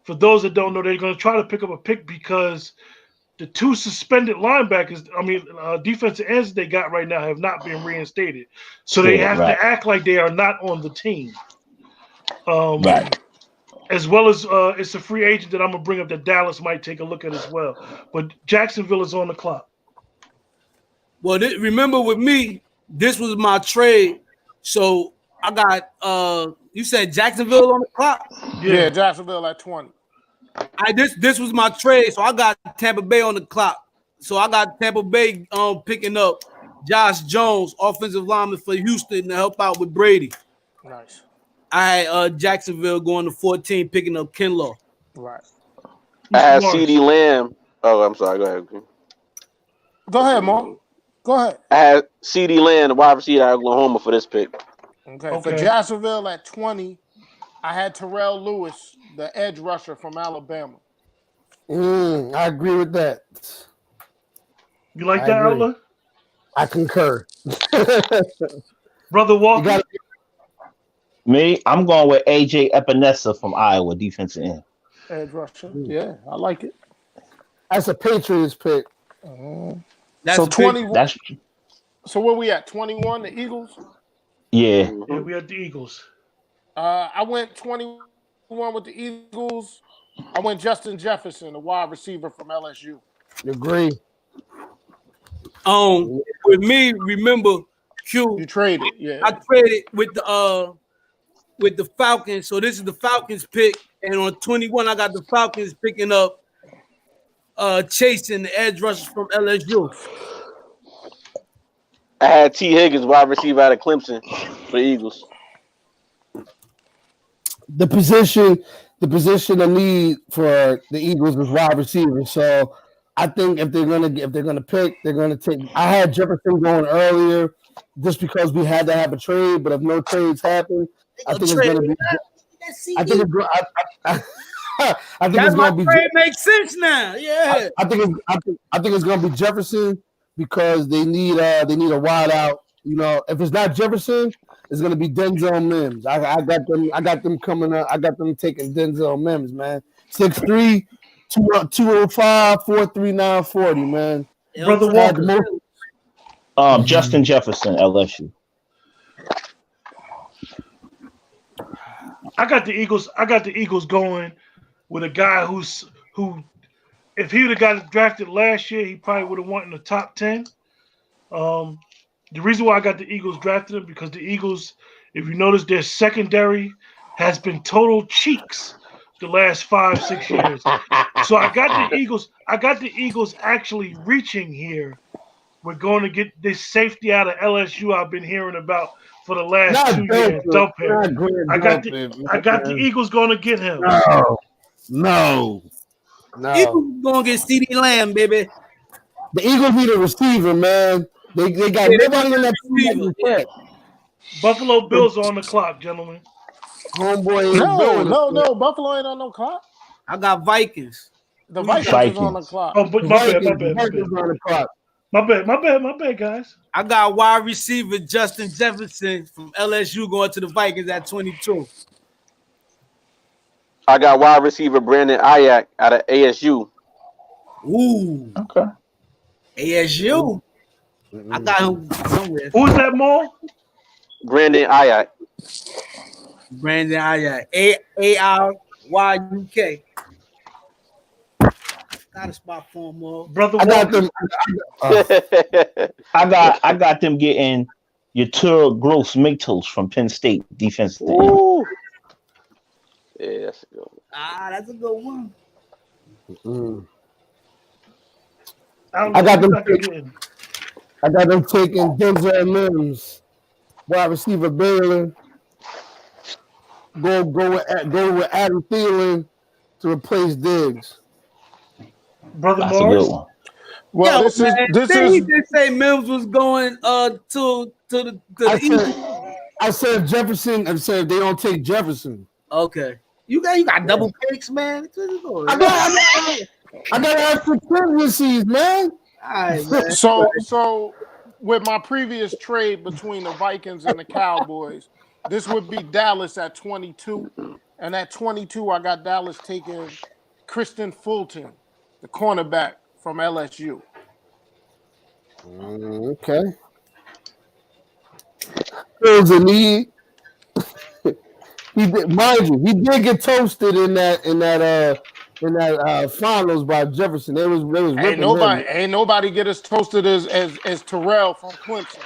S1: For those that don't know, they're going to try to pick up a pick because the two suspended linebackers, defensive ends they got right now have not been reinstated, so they have to act like they are not on the team.
S4: Right.
S1: As well as it's a free agent that I'm gonna bring up that Dallas might take a look at as well. But Jacksonville is on the clock.
S3: Well, remember with me, this was my trade. So I got you said Jacksonville on the clock?
S2: Yeah, Jacksonville at 20.
S3: This was my trade, so I got Tampa Bay on the clock. So I got Tampa Bay picking up Josh Jones, offensive lineman for Houston, to help out with Brady.
S2: Nice.
S3: I had Jacksonville going to 14, picking up Kinlaw.
S2: Right.
S5: I had CeeDee Lamb. Oh, I'm sorry. Go ahead.
S2: Go ahead, Mo. Go ahead.
S5: I had CeeDee Lamb, the wide receiver out of Oklahoma, for this pick.
S2: Okay. For Jacksonville at 20, I had Terrell Lewis, the edge rusher from Alabama.
S6: I agree with that.
S1: You like that, Outlaw?
S6: I concur.
S1: Brother Walker?
S4: Me, I'm going with AJ Epinesa from Iowa, defensive end.
S2: Edge rusher. Yeah, I like it.
S6: That's a Patriots pick.
S2: So 20.
S4: That's
S2: So where we at? 21, the Eagles?
S4: yeah.
S1: Yeah, we had the Eagles.
S2: I went 21 with the Eagles. I went Justin Jefferson, the wide receiver from LSU.
S6: Agree.
S3: With me, remember Q.
S2: You traded, yeah.
S3: I traded with the Falcons. So this is the Falcons pick, and on 21, I got the Falcons picking up chasing the edge rushers from LSU.
S5: I had T. Higgins, wide receiver out of Clemson for the Eagles.
S6: The position the position of need for the Eagles is wide receiver. So I think if they're gonna pick, they're gonna take. I had Jefferson going earlier just because we had to have a trade, but if no trades happen, I think it's gonna be. I think it's go- I think it's gonna be.
S3: Trade makes sense now. Yeah.
S6: I think it's gonna be Jefferson because they need a wide out. You know, if it's not Jefferson, it's gonna be Denzel Mims. I got them coming up. I got them taking Denzel Mims, man. 6'3", 205, 4.39, 40, man.
S1: Brother Walker.
S4: Justin Jefferson, LSU.
S1: I got the Eagles going with a guy who, if he would have got drafted last year, he probably would have won in the top 10. The reason why I got the Eagles drafted him because the Eagles, if you notice, their secondary has been total cheeks the last 5-6 years. So I got the Eagles. I got the Eagles actually reaching here. We're going to get this safety out of LSU I've been hearing about for the last 2 years. I got the Eagles going to get him.
S6: No.
S3: Eagles gonna get CeeDee Lamb, baby.
S6: The Eagles need a receiver, man. They got nobody in that team.
S1: Buffalo Bills are on the clock, gentlemen.
S6: Homeboy,
S2: no. Buffalo ain't on no clock.
S3: I got Vikings.
S2: The Vikings is on the clock.
S1: Oh, but my bad, guys.
S3: I got wide receiver Justin Jefferson from LSU going to the Vikings at 22.
S5: I got wide receiver Brandon Ayuk out of ASU.
S3: Ooh.
S4: Okay.
S3: ASU. I got him somewhere.
S1: Who's that, Maul?
S5: Brandon Ayuk.
S3: Brandon Ayuk. ARYUK. Got a spot for him, Maul.
S1: Brother
S6: I got them.
S4: I got them getting Yatur Gross Matos from Penn State defensive end.
S5: Ooh. Yeah, that's a good one.
S3: That's a good one.
S6: I got them taking Denzel Mims, wide receiver Baylor. Go with Adam Thielen to replace Diggs.
S1: Brother
S4: That's
S1: Morris.
S4: a good one.
S2: Well,
S3: Yo,
S2: this
S3: he
S2: is.
S3: did say Mims was going to the Eagles.
S6: I said Jefferson. I said they don't take Jefferson.
S3: Okay. You got double picks, man.
S6: I got extra tendencies, man.
S3: All right, man.
S2: So with my previous trade between the Vikings and the Cowboys, this would be Dallas at 22. And at 22, I got Dallas taking Kristen Fulton, the cornerback from LSU.
S6: Okay. There's a need. He did, mind you, he did get toasted in that finals by Jefferson. It was
S2: Ain't nobody get as toasted as Terrell from Clemson.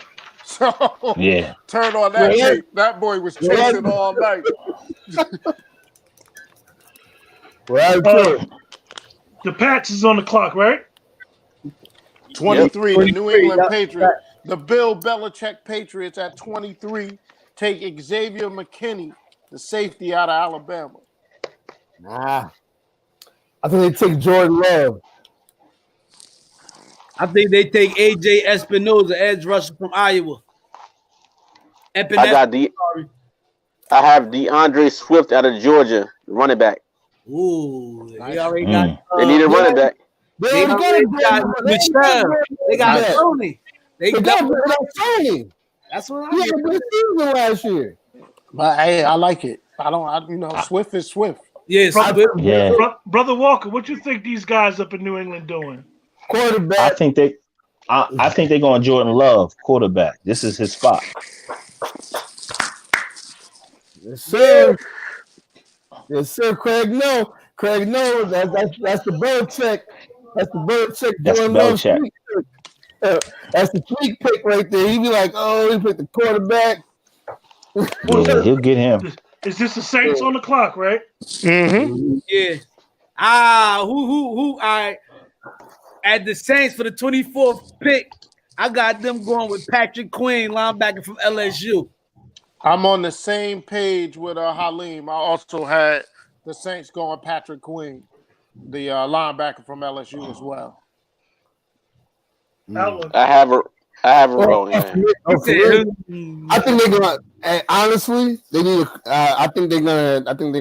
S2: So
S4: Yeah.
S2: turn on that tape. That boy was chasing all night.
S1: The Pats is on the clock, right?
S2: 23, the New England Patriots. The Bill Belichick Patriots at 23 take Xavier McKinney, the safety out of Alabama.
S6: Nah. I think they take Jordan Love.
S3: I think they take AJ Espinoza, edge rusher from Iowa.
S5: I have DeAndre Swift out of Georgia, running back.
S3: Ooh, they already got.
S5: They need a running back.
S3: They got Michelle. They got Tony. They got
S6: Tony.
S3: That's what I
S6: He had a good season last year.
S2: But hey, I like it. Swift is Swift.
S3: Yes,
S1: Brother Walker, what you think these guys up in New England doing?
S6: Quarterback.
S4: I think they're going Jordan Love, quarterback. This is his spot.
S6: Yes, sir. Yes, sir. Craig, no. That's the Belichick. That's the Belichick.
S4: That's the Belichick.
S6: That's the tweak pick right there. He'd be like, oh, he picked the quarterback.
S4: Yeah, he'll get him.
S1: Is this the Saints on the clock, right?
S2: Mm-hmm.
S3: Yeah. Who? All right. At the Saints for the 24th pick, I got them going with Patrick Queen, linebacker from LSU.
S2: I'm on the same page with Halim. I also had the Saints going Patrick Queen, the linebacker from LSU as well.
S1: Outlook.
S5: I have a
S6: Oh,
S5: wrong. Yeah.
S6: oh, for real? I think they're gonna. Honestly, they need. I think they're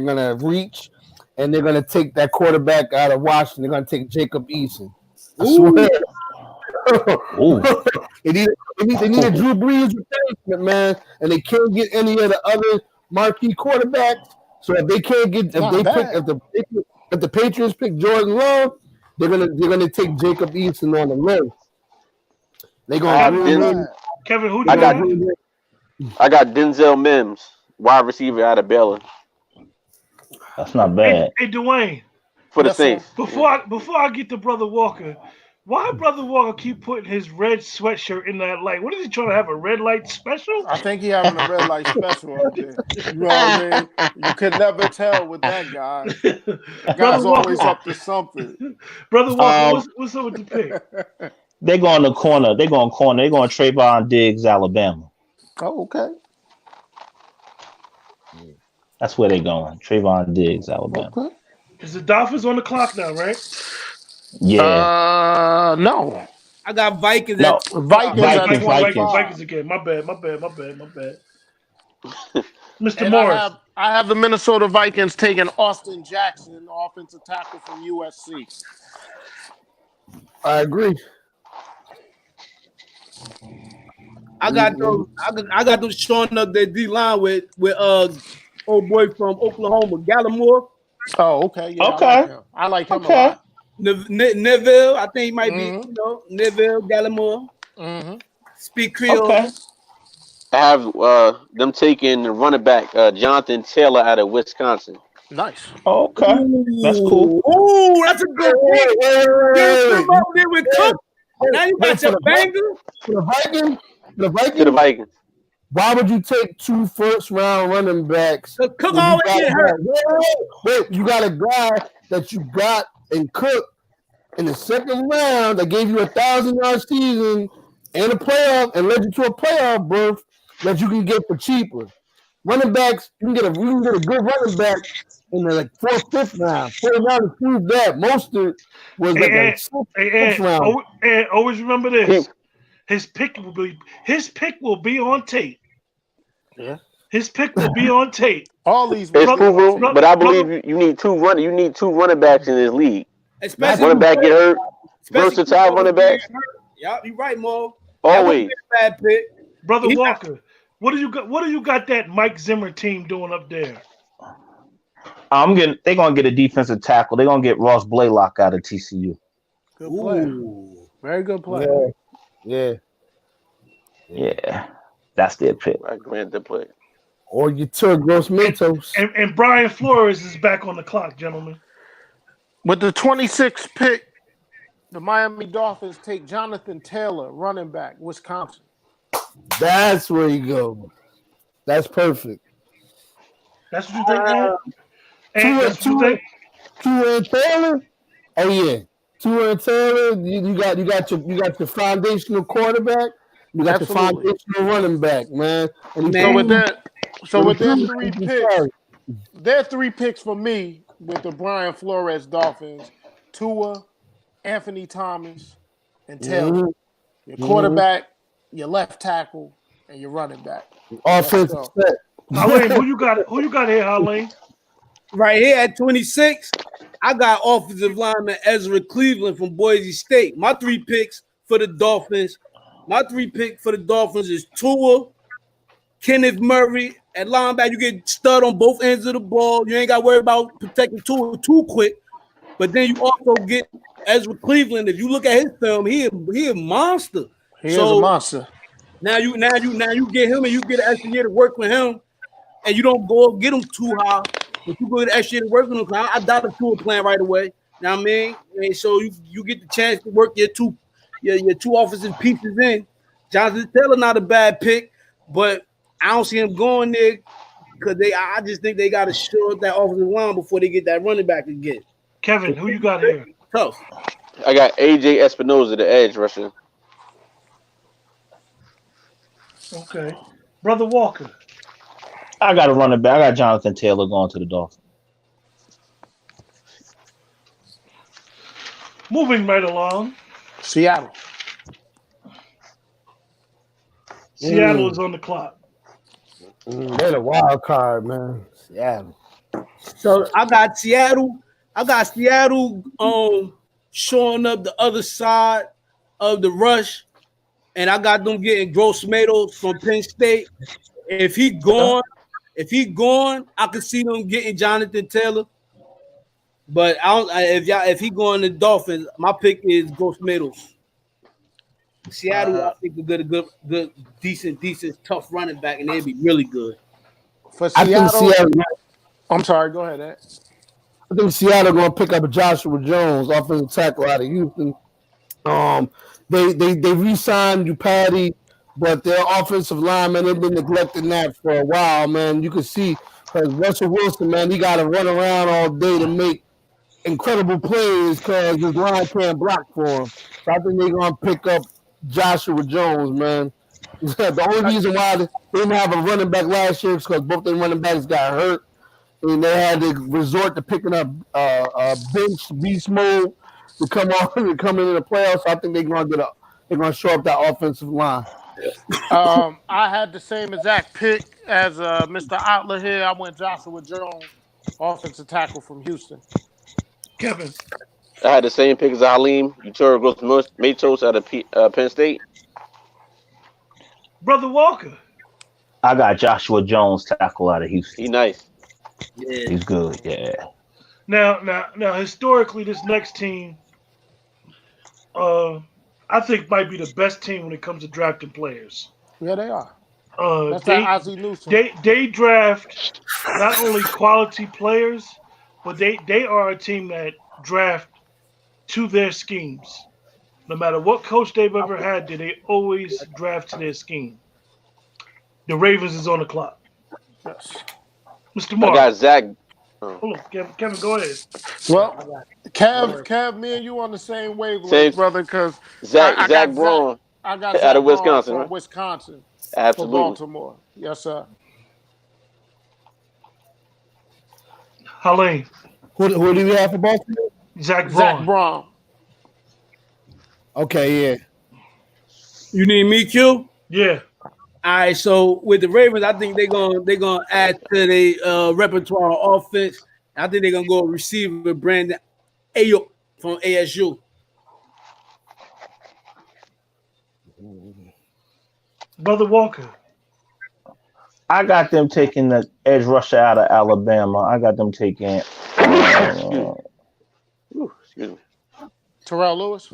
S6: gonna reach, and they're gonna take that quarterback out of Washington. They're gonna take Jacob Eason. I swear.
S4: Ooh.
S6: They need a Drew Brees replacement, man, and they can't get any of the other marquee quarterbacks. So if they can't get, if the Patriots pick Jordan Love, they're gonna take Jacob Eason on the limb. They gonna
S1: Kevin, who do
S5: I
S1: you
S5: got
S1: want?
S5: I got Denzel Mims, wide receiver out of Baylor
S4: That's not bad.
S1: Hey, Dwayne.
S5: for the
S2: Yes, sir.
S5: Saints.
S1: Before I get to Brother Walker, why Brother Walker keep putting his red sweatshirt in that light? What is he trying to have, a red light special?
S2: I think he having a red light special up there. You know what I mean? You could never tell with that guy. Guy's
S1: Brother
S2: always
S1: Walker,
S2: up to something.
S1: Brother Walker, what's up with the pick?
S4: They're going to corner. They're going corner. They're going Trayvon Diggs, Alabama.
S2: Oh, okay.
S4: That's where they're going. Trayvon Diggs, Alabama.
S2: Okay.
S1: Is the Dolphins on the clock now, right?
S4: Yeah.
S2: No.
S3: I got Vikings.
S4: No.
S3: At,
S2: Vikings at
S4: Vikings,
S2: 25.
S1: Vikings again. My bad. Mr.
S2: And
S1: Morris.
S2: I have the Minnesota Vikings taking Austin Jackson, offensive tackle from USC.
S6: I agree.
S3: I got those showing up their D line with old boy from Oklahoma, Gallimore.
S2: Oh, okay. Yeah,
S4: Okay.
S2: I like him a
S4: Okay.
S2: lot.
S3: Neville, I think he might be, Neville, Gallimore.
S2: Mm-hmm.
S3: Speak Creole.
S4: Okay.
S5: I have them taking the running back Jonathan Taylor out of Wisconsin.
S2: Nice.
S4: Okay. That's cool.
S3: Ooh, that's a good pick. Get him up there with Cook. Now you got your banger.
S6: For the Vikings,
S5: To the Vikings.
S6: why would you take 2 first-round running backs?
S3: The Cook
S6: when you
S3: always
S6: got
S3: get
S6: a
S3: hurt.
S6: guy- Wait, you got a guy that you got in Cook in the second round that gave you 1,000-yard season and a playoff and led you to a playoff berth that you can get for cheaper. Running backs, you can get a good running back in the like 4th, 5th round. 4th round to prove that. Mostert was like a 6th round.
S1: And always remember this: his pick will be on tape.
S2: Yeah.
S1: His pick will be on tape.
S2: All these
S5: It's
S1: Brother-
S5: proven,
S1: brother-
S5: but I believe you need two running backs in this league.
S3: Especially
S5: Running back get hurt.
S3: especially
S5: versatile running back.
S3: Yeah, you're right, Mo.
S5: Always.
S3: Bad pick.
S1: Brother
S3: He-
S1: Walker, what do you got that Mike Zimmer team doing up there?
S4: They're gonna get a defensive tackle. They're gonna get Ross Blaylock out of TCU.
S2: Good play.
S3: Ooh.
S2: Very good play.
S4: Yeah. That's their pick.
S5: I grant the play.
S6: Or you took Gross Matos.
S1: And Brian Flores is back on the clock, gentlemen.
S2: With the 26th pick, the Miami Dolphins take Jonathan Taylor, running back, Wisconsin.
S6: That's where you go. That's perfect.
S1: That's what you think, man? And that's what you think?
S6: Tua and Taylor. Oh yeah, Tua and Taylor. You got your foundational quarterback. You got
S2: Absolutely.
S6: your foundational running back, man. And
S3: Man.
S2: So with their 3 picks, their 3 picks for me with the Brian Flores Dolphins, Tua, Anthony Thomas, and Taylor. Your quarterback, your left tackle, and your running back.
S6: offensive set.
S1: Harlene, who you got here, Harlene?
S3: Right here at 26, I got offensive lineman Ezra Cleveland from Boise State. My 3 picks for the Dolphins. My 3 pick for the Dolphins is Tua, Kenneth Murray. At linebacker, you get stud on both ends of the ball. You ain't got to worry about protecting Tua too quick. But then you also get Ezra Cleveland. If you look at his film, he a monster.
S2: He is a monster.
S3: Now you get him and you get an extra year to work with him, and you don't go get him too high. If you go get an extra year to work with him, I doubt the Tua plan right away. You know what I mean? And so you get the chance to work your two offensive pieces in. Jonathan Taylor not a bad pick, but I don't see him going there because I just think they got to shore up that offensive line before they get that running back again.
S1: Kevin, who you got here?
S3: Tough.
S5: I got AJ Espinoza, the edge rusher.
S1: Okay. Brother Walker.
S4: I got a running back. I got Jonathan Taylor going to the Dolphins.
S1: Moving right along.
S2: Seattle.
S1: Seattle is on the clock.
S6: They're the wild card, man. Seattle.
S3: So I got Seattle. Showing up the other side of the rush, and I got them getting Gross Matos from Penn State. If he gone, I could see them getting Jonathan Taylor. But I don't. If he going to Dolphins, my pick is Gross Matos. Seattle, I think they're good, decent, tough running back, and they'd be really good.
S2: For
S6: I think
S2: Seattle, I'm sorry. Go ahead, Ed.
S6: I think Seattle going to pick up Joshua Jones, offensive tackle out of Houston. They re-signed Upati, but their offensive lineman, they've been neglecting that for a while, man. You can see because Russell Wilson, man, he got to run around all day to make incredible plays because his line can't block for him. So I think they're going to pick up Joshua Jones, man. The only reason why they didn't have a running back last year is because both their running backs got hurt. And they had to resort to picking up bench beast mode to come on and come into the playoffs. So I think they're going to show up that offensive line.
S2: I had the same exact pick as Mr. Outler here. I went Joshua Jones, offensive tackle from Houston.
S1: Kevin.
S5: I had the same pick as Aleem. Utero Gross Matos out of Penn State.
S1: Brother Walker.
S4: I got Joshua Jones, tackle out of Houston.
S5: He nice.
S3: Yeah.
S4: He's good. Yeah.
S1: Now, historically, this next team, I think might be the best team when it comes to drafting players.
S2: Yeah, they are. That's that Ozzie Newsome.
S1: They draft not only quality players, but they are a team that draft to their schemes. No matter what coach they've ever had, they always draft to their scheme. The Ravens is on the clock.
S2: Yes.
S1: Mr.
S5: I
S1: Mark.
S5: got Zach.
S1: Hold on, Kevin, go ahead.
S2: Well, Kev, me and you on the same wavelength, brother, because
S5: Zach Braun.
S2: I got
S5: out
S2: Zach
S5: of Wisconsin,
S2: from
S5: right?
S2: Wisconsin.
S5: Absolutely.
S2: For Baltimore. Yes, sir.
S1: Helene.
S6: Who do we have for Baltimore?
S1: Zach
S2: Zach
S1: Braun.
S2: Braun.
S6: Okay, yeah.
S3: You need me, Q?
S1: Yeah.
S3: All right, so with the Ravens, I think they're gonna add to their repertoire of offense. I think they're gonna go receiver Brandon Ayuk from ASU.
S1: Brother Walker.
S4: I got them taking the edge rusher out of Alabama. I got them taking
S5: Excuse me.
S2: Terrell Lewis.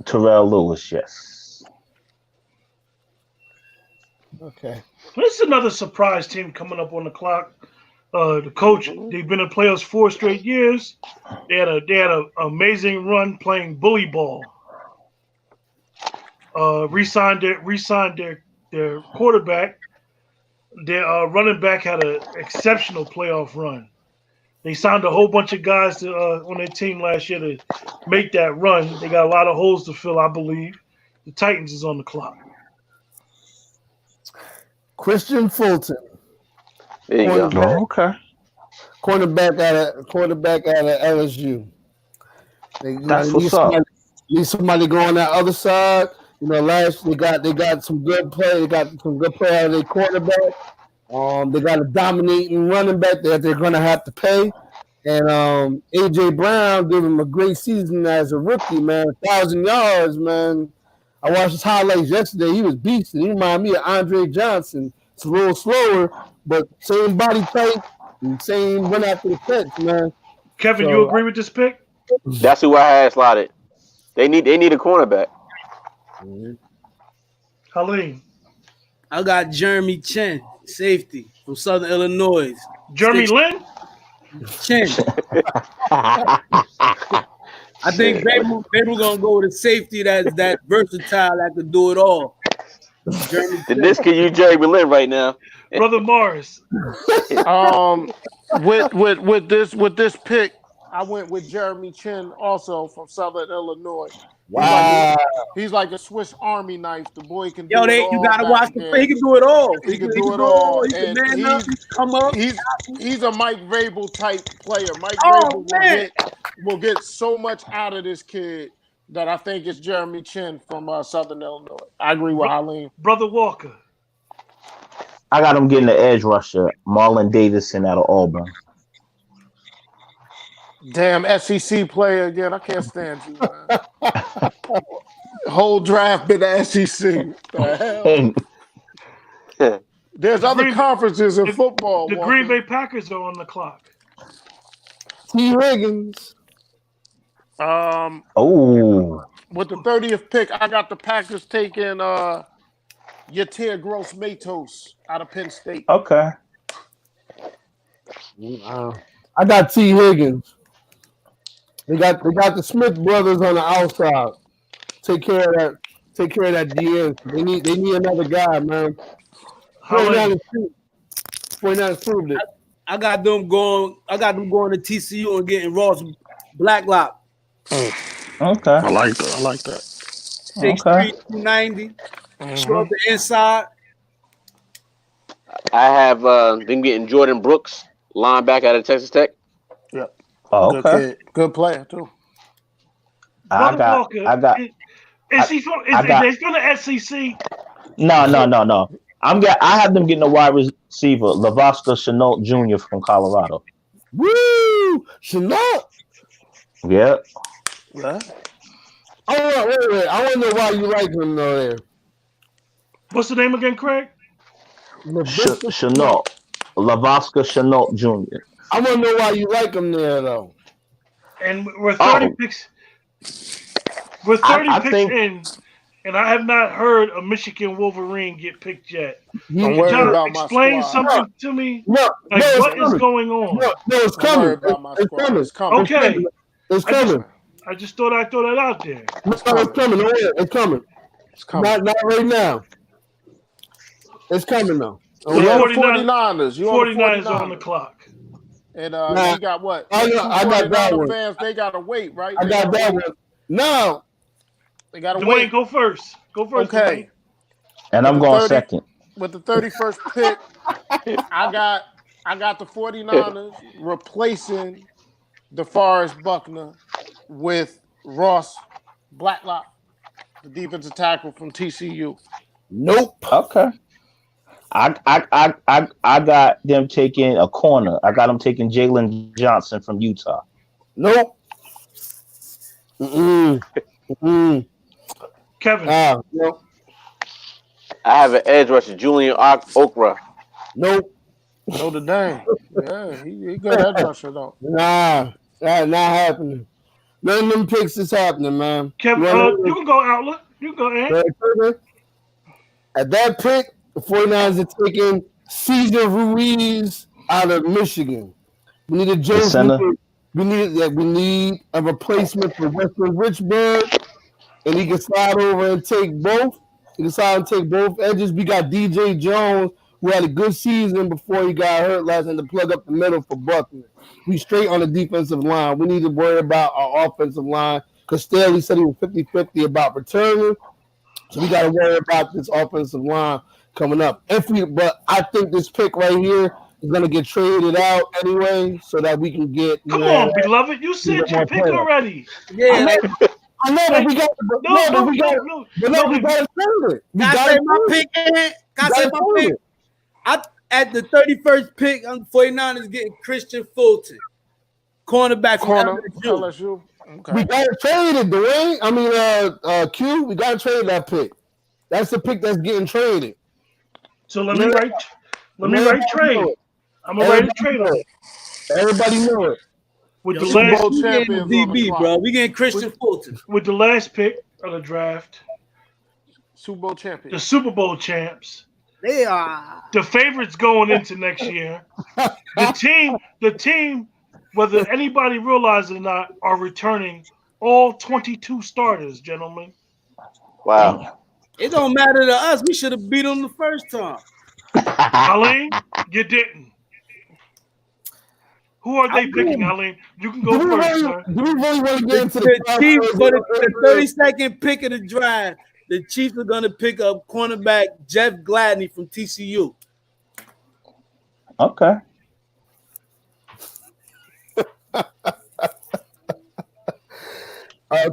S4: Terrell Lewis, yes.
S6: Okay.
S1: This is another surprise team coming up on the clock. The coach, they've been in playoffs 4 straight years. They had an amazing run playing bully ball. Re-signed their quarterback. Their running back had an exceptional playoff run. They signed a whole bunch of guys on their team last year to make that run. They got a lot of holes to fill, I believe. The Titans is on the clock.
S6: Christian Fulton.
S5: There you go.
S4: Oh, okay.
S6: Quarterback out of LSU.
S4: That's what's up.
S6: Need somebody go on that other side. You know, they got some good play. They got some good play out of their quarterback. They got a dominating running back that they're gonna have to pay. And AJ Brown gave him a great season as a rookie, man. 1,000 yards, man. I watched his highlights yesterday. He was beasting. He reminded me of Andre Johnson. It's a little slower, but same body type and same run after the catch, man.
S1: Kevin,
S6: So,
S1: you agree with this pick?
S5: That's who I had slotted. They need a cornerback.
S1: Helene.
S3: I got Jeremy Chin, safety from Southern Illinois.
S1: Jeremy Lin?
S3: Chin. I think maybe we're gonna go with a safety that's that versatile that could do it all. Jeremy Chin.
S5: This can use Jeremy Lin right now.
S1: Brother Morris.
S2: With this pick, I went with Jeremy Chin, also from Southern Illinois.
S6: Wow.
S2: He's like a Swiss Army knife. The boy can do
S3: Yo,
S2: it all.
S3: you gotta
S2: back
S3: watch the
S2: there.
S3: play. He can do it all.
S2: He can do it all.
S3: He can
S2: And
S3: man up, come up.
S2: He's a Mike Vrabel type player. Mike
S3: Oh,
S2: Vrabel will
S3: man.
S2: will get so much out of this kid that I think it's Jeremy Chin from Southern Illinois. I agree with Eileen.
S1: Brother Walker.
S4: I got him getting the edge rusher, Marlon Davidson out of Auburn.
S2: Damn SEC player again. I can't stand you, man. Whole draft been the SEC. The hell? There's other conferences in football.
S1: The
S2: Walker.
S1: Green Bay Packers are on the clock.
S6: T. Higgins.
S4: Oh,
S2: With the 30th pick, I got the Packers taking Yatir Gross-Matos out of Penn State.
S4: okay.
S6: I got T. Higgins. They got the Smith brothers on the outside. Take care of that. Take care of that DN. They need another guy, man. 49ers proved it.
S3: I got them going to TCU and getting Ross Blacklock.
S4: Okay.
S2: I like that.
S3: 6'3", 290. Short the inside.
S5: I have them getting Jordan Brooks, linebacker out of Texas Tech.
S2: Yep.
S4: Oh, okay.
S2: Good player too.
S1: Brother Walker, is he from the SEC?
S4: No. I have them getting a wide receiver, Lavasca Chenault Jr. from Colorado.
S6: Woo! Chenault.
S4: Yep.
S2: Yeah.
S6: Wait. I want to know why you like him though. There.
S1: What's the name again, Craig?
S4: Chenault. Lavasca Chenault Jr.
S6: I want to know why you like him there though.
S1: And we're 30 picks. We're 30
S4: I
S1: picks
S4: think,
S1: in, and I have not heard a Michigan Wolverine get picked yet.
S2: Don't worry
S1: John,
S2: about my
S1: explain
S2: squad.
S1: something to me.
S6: No,
S1: What is going on?
S6: No, it's
S2: Don't worry
S6: coming.
S2: about my squad. It's coming.
S1: Okay.
S6: It's coming.
S1: I just thought I'd throw that out there.
S6: It's coming. It's coming.
S2: It's coming.
S6: Not right now. It's coming though.
S1: The
S2: You on the
S1: 49ers
S2: 49ers. You on the
S1: 49ers
S2: 49ers.
S1: on the clock.
S2: And
S6: Nah.
S2: you got what?
S6: I got that
S2: 49er
S6: one.
S2: fans, they gotta wait, right?
S6: I got that one. No.
S2: They gotta
S1: Dwayne,
S2: wait.
S1: go first.
S2: Okay.
S4: and I'm
S2: With the
S4: going
S2: 30
S4: second.
S2: With the 31st pick, I got the 49ers replacing DeForest Buckner with Ross Blacklock, the defensive tackle from TCU.
S6: Nope.
S4: Okay. I got them taking a corner. I got them taking Jalen Johnson from Utah.
S6: Nope.
S1: Kevin.
S6: Nope.
S5: I have an edge rusher, Julian Okra.
S6: Nope.
S2: Notre Dame. Yeah, he good at rusher though.
S6: Nah. That's not happening. None of them picks is happening, man.
S1: Kevin, you can go Outlook. You can go ahead.
S6: At that pick, the 49ers are taking Cesar Ruiz out of Michigan. We need a Joe. We need a replacement for Weston Richburg, and he can slide over and take both. He can slide and take both edges. We got DJ Jones, who had a good season before he got hurt last night, to plug up the middle for Buckner. We straight on the defensive line. We need to worry about our offensive line because Staley said he was 50-50 about returning. So we got to worry about this offensive line coming up. But I think this pick right here is going to get traded out anyway so that we can get.
S1: Come on, beloved. You said your pick already.
S3: Yeah.
S6: I know, but we got to trade it.
S3: Can I say my pick? Can I say my pick? At the 31st pick, I'm 49ers getting Christian Fulton, cornerback from LSU.
S2: Okay.
S6: We got to trade it, Dwayne. I mean, Q. We got to trade that pick. That's the pick that's getting traded.
S1: So let me write trade. I'm gonna write a trade on it.
S6: Everybody know it.
S1: With the
S2: Super Bowl
S1: last
S2: champions
S3: DB, bro. We getting Christian Fulton.
S1: with the last pick of the draft,
S2: Super Bowl
S1: the
S2: champions.
S1: Super Bowl champs,
S3: They are.
S1: the favorites going into next year. The team, whether anybody realizes it or not, are returning all 22 starters, gentlemen.
S5: Wow.
S3: It don't matter to us. We should have beat them the first time.
S1: Eileen, you didn't. Who are they picking, Eileen? You can go first, sir.
S6: Do we really want to get into
S3: The Chiefs for the 32nd pick of the draft. The Chiefs are gonna pick up cornerback Jeff Gladney from TCU.
S4: Okay.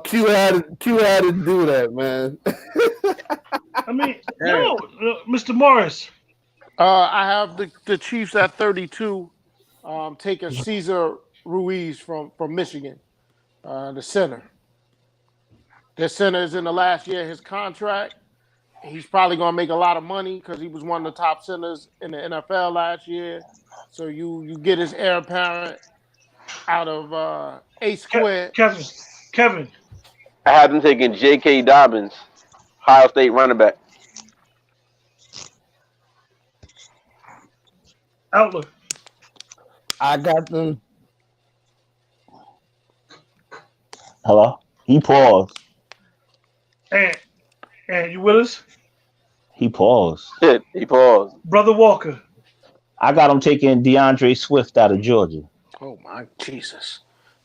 S6: Q had to do that, man.
S1: I mean, no, Mr. Morris.
S2: I have the Chiefs at 32, taking Cesar Ruiz from Michigan, the center. Their center is in the last year of his contract. He's probably going to make a lot of money because he was one of the top centers in the NFL last year. So you get his heir apparent out of A squared.
S1: Kevin.
S5: I have them taking J.K. Dobbins, Ohio State running back.
S1: Outlook.
S6: I got them.
S4: Hello? He paused.
S1: And you with us?
S4: He paused.
S5: He paused.
S1: Brother Walker.
S4: I got him taking DeAndre Swift out of Georgia.
S2: Oh my Jesus!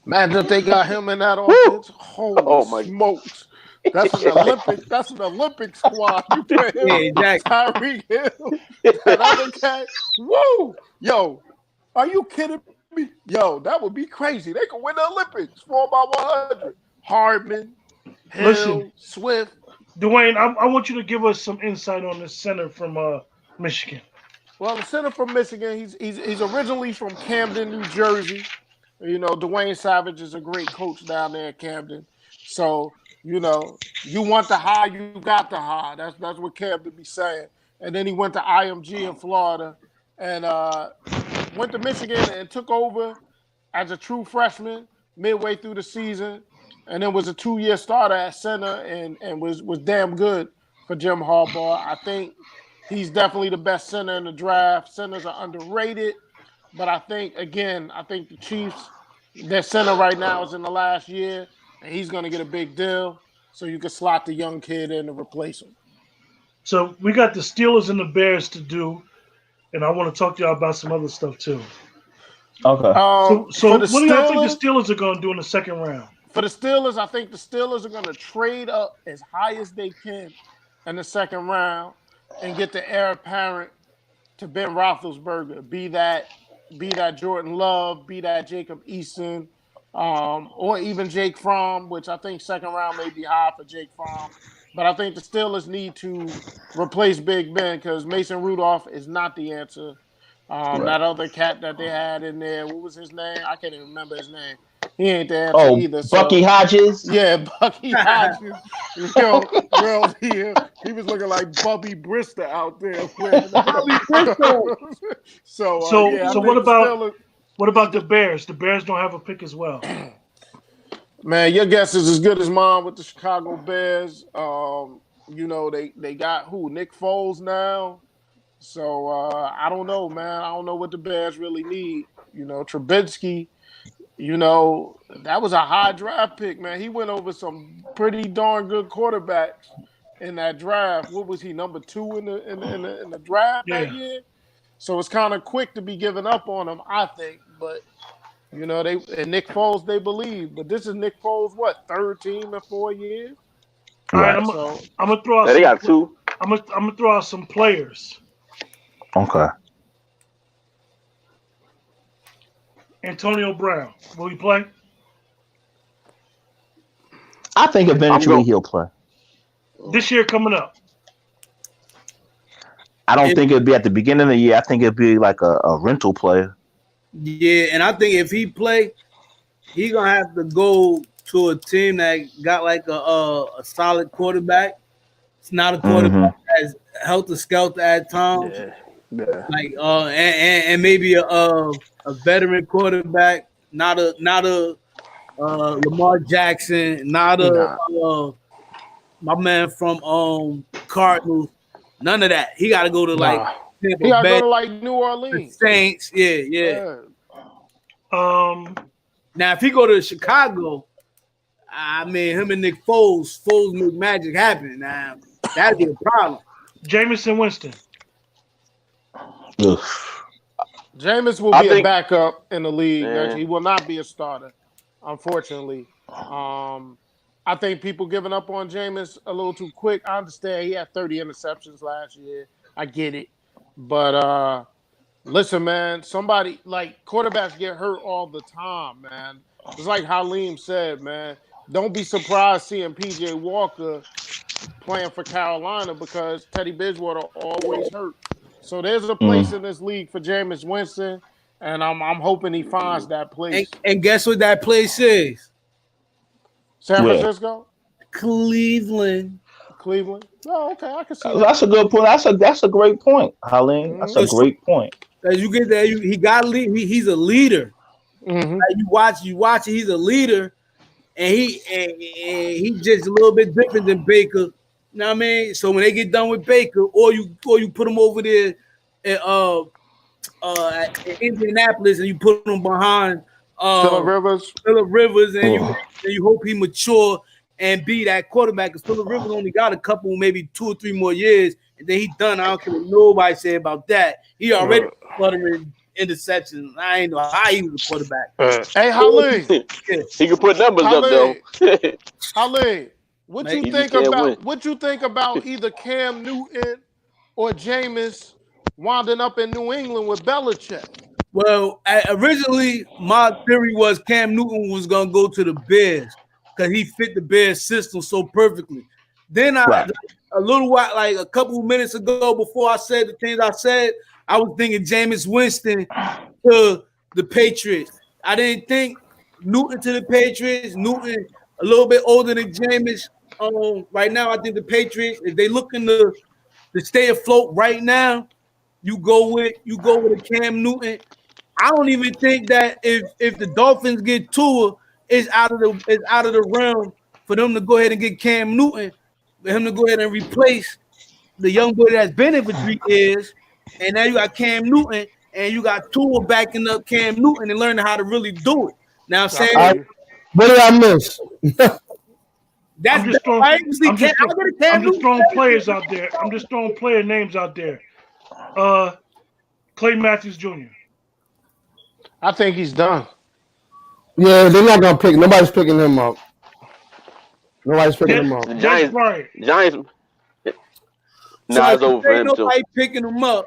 S2: Imagine if they got him in that offense. Holy
S5: my
S2: smokes! That's an Olympic. That's an Olympic squad. You put him,
S3: exactly.
S2: Tyreek Hill, that other cat. Woo! Yo, are you kidding me? Yo, that would be crazy. They could win the Olympics 4x100. Hardman, Hill,
S1: Listen.
S2: Swift.
S1: Dwayne, I want you to give us some insight on this center from Michigan.
S2: Well, the center from Michigan, he's originally from Camden, New Jersey. You know, Dwayne Savage is a great coach down there at Camden. So, you know, you want the high, you got the high. That's what Camden be saying. And then he went to IMG in Florida and went to Michigan and took over as a true freshman midway through the season. And then was a 2-year starter at center and was damn good for Jim Harbaugh. I think he's definitely the best center in the draft. Centers are underrated. But I think the Chiefs, their center right now is in the last year, and he's going to get a big deal. So you can slot the young kid in to replace him.
S1: So we got the Steelers and the Bears to do, and I want to talk to y'all about some other stuff too.
S4: Okay.
S1: So what do y'all think the Steelers are going to do in the second round?
S2: For the Steelers, I think the Steelers are going to trade up as high as they can in the second round and get the heir apparent to Ben Roethlisberger. Be that Jordan Love, be that Jacob Eason, or even Jake Fromm, which I think second round may be high for Jake Fromm. But I think the Steelers need to replace Big Ben because Mason Rudolph is not the answer. That other cat that they had in there, what was his name? I can't even remember his name. He ain't the answer either.
S4: Bucky Hodges?
S2: Yeah, Bucky Hodges. He was looking like Bubby Brister out there. Bubby Brister. So
S1: what about the Bears? The Bears don't have a pick as well.
S2: Man, your guess is as good as mine with the Chicago Bears. You know, they got who? Nick Foles now. So I don't know, man. I don't know what the Bears really need. You know, Trubisky, you know, that was a high draft pick, man. He went over some pretty darn good quarterbacks in that draft. What was he, number 2 in the draft that year? So it's kind of quick to be giving up on him, I think. But you know, Nick Foles, they believe. But this is Nick Foles, what, third team in 4 years?
S1: All right, I'm gonna throw out.
S5: They got 2.
S1: I'm gonna throw out some players.
S4: Okay.
S1: Antonio Brown, will he play?
S4: I think eventually he'll play.
S1: This year coming up.
S4: I don't think it'll be at the beginning of the year. I think it'll be like a rental player.
S3: Yeah, and I think if he play, he gonna have to go to a team that got like a solid quarterback. It's not a quarterback that's helter skelter at times.
S2: Yeah.
S3: Like and maybe a veteran quarterback, not a Lamar Jackson, not a my man from Cardinals. None of that. He got to go to like
S2: he got to go to like New Orleans,
S3: Saints. Yeah. Now if he go to Chicago, I mean him and Nick Foles make magic happen. Now that'd be a problem.
S1: Jameis Winston.
S2: Jameis will be a backup in the league. Yeah. He will not be a starter, unfortunately. I think people giving up on Jameis a little too quick. I understand he had 30 interceptions last year. I get it. But listen, man, somebody like quarterbacks get hurt all the time, man. It's like Halim said, man. don't be surprised seeing PJ Walker playing for Carolina because Teddy Bridgewater always hurt. So there's a place in this league for Jameis Winston, and I'm hoping he finds that place.
S3: And guess what that place is?
S2: San
S4: Where?
S2: Francisco,
S3: Cleveland.
S2: Oh, okay, I can see that.
S4: That's a good point. That's a great point, Haleen. That's a great point.
S3: As you get there, he got he's a leader.
S2: Mm-hmm.
S3: Like you watch it, he's a leader, and he just a little bit different than Baker. You know what I mean? So when they get done with Baker, or you put him over there at Indianapolis and you put him behind
S2: Phillip
S3: Rivers, and you hope he mature and be that quarterback. Because Phillip Rivers only got a couple, maybe 2 or 3 more years, and then he's done. I don't care what nobody say about that. He already fluttering interceptions. I ain't know how he was a quarterback.
S2: Hey, Haleen,
S5: He can put numbers up though.
S2: Haleen, what
S5: Man,
S2: you
S5: you
S2: think
S5: can't
S2: about
S5: win.
S2: what you think about either Cam Newton or Jameis winding up in New England with Belichick?
S3: Well, originally my theory was Cam Newton was gonna go to the Bears because he fit the Bears system so perfectly. Then a little while, like a couple of minutes ago, before I said the things I said, I was thinking Jameis Winston to the Patriots. I didn't think Newton to the Patriots. Newton a little bit older than Jameis. Right now, I think the Patriots, if they looking to stay afloat right now, you go with a Cam Newton. I don't even think that if the Dolphins get Tua, it's out of the realm for them to go ahead and get Cam Newton, for him to go ahead and replace the young boy that's been in for 3 years. And now you got Cam Newton, and you got Tua backing up Cam Newton and learning how to really do it. Now I'm saying,
S6: what did I miss?
S1: I'm just throwing players out there. I'm just throwing player names out there. Clay Matthews Jr.
S2: I think he's done.
S6: Yeah, they're not gonna pick. Nobody's picking him up. Nobody's picking him up.
S1: Giants.
S5: Nah, it's over for him too.
S3: Nobody picking him up.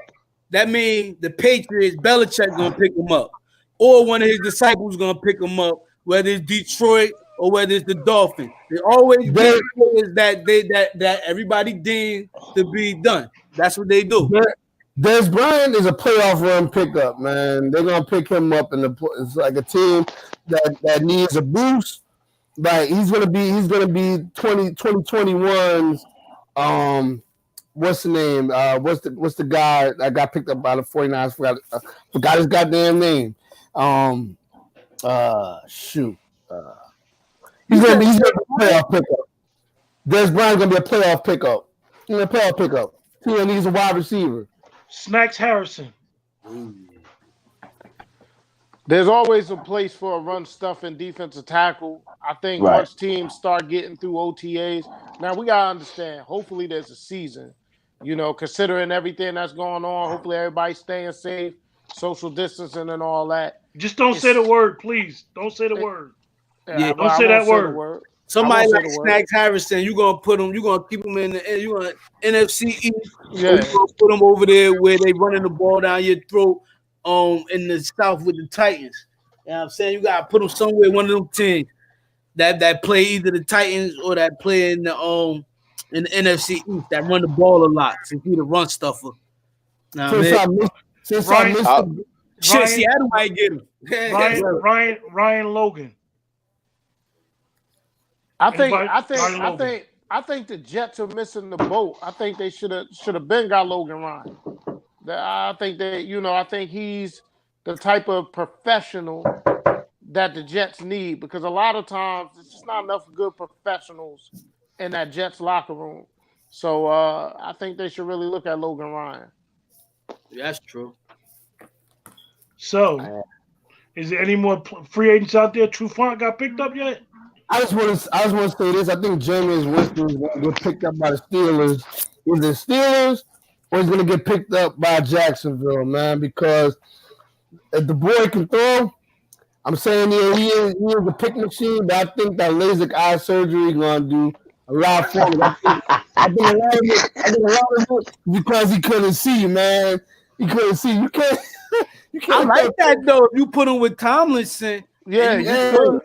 S3: That means the Patriots, Belichick gonna pick him up, or one of his disciples gonna pick him up. Whether it's Detroit or whether it's the Dolphins, they always do that everybody deemed to be done. That's what they do.
S6: Des Bryant is a playoff run pickup, man. They're gonna pick him up it's like a team that needs a boost. Like he's gonna be 2021's what's the name? What's the guy that got picked up by the 49ers? Forgot his goddamn name. He's gonna be a playoff pickup. Des Bryant's gonna be a playoff pickup. He's a playoff pickup. He needs a wide receiver.
S1: Snacks Harrison.
S2: There's always a place for a run stuff and defensive tackle. I think once teams start getting through OTAs, now we gotta understand. Hopefully, there's a season. You know, considering everything that's going on, hopefully everybody's staying safe, social distancing, and all that.
S1: Just don't say the word, please. Don't say the word.
S3: Yeah,
S1: don't say that word.
S3: Somebody like Snacks Harrison, you're gonna keep them in the NFC East.
S2: Yeah.
S3: You're gonna put them over there where they running the ball down your throat in the South with the Titans. You know what I'm saying? You gotta put them somewhere, one of them teams that play either the Titans or that play in the NFC East that run the ball a lot. Since he the run stuffer. Seattle might get him.
S1: Ryan Logan.
S2: I think the Jets are missing the boat. I think they should have been got Logan Ryan. I think he's the type of professional that the Jets need, because a lot of times there's just not enough good professionals in that Jets locker room. So I think they should really look at Logan Ryan.
S3: That's true.
S1: So, is there any more free agents out there? Trufant got picked up yet?
S6: I just want to say this. I think Jameis Winston is going to get picked up by the Steelers. Either Steelers or he's going to get picked up by Jacksonville, man, because if the boy can throw, I'm saying he is a pick machine, but I think that LASIK eye surgery is going to do a lot for him. I think a lot of it because he couldn't see, man. He couldn't see. You can't.
S3: I like that though. If you put him with Tomlinson,
S2: Yeah,
S3: And
S2: you
S6: Yeah.
S2: could.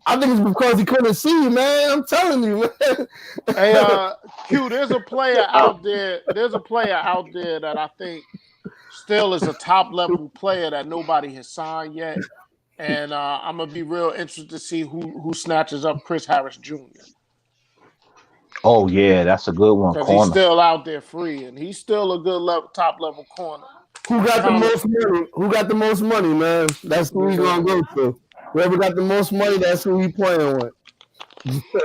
S6: I think it's because he couldn't see, man. I'm telling you, man.
S2: Hey, Q, there's a player out there. There's a player out there that I think still is a top level player that nobody has signed yet. And I'm gonna be real interested to see who snatches up Chris Harris Jr.
S4: Oh yeah, that's a good one.
S2: because he's
S4: Corner.
S2: still out there free, and he's still a good top level corner.
S6: Who got the most money? Who got the most money, man? That's who he's gonna go to. Whoever got the most money, that's who he playing with.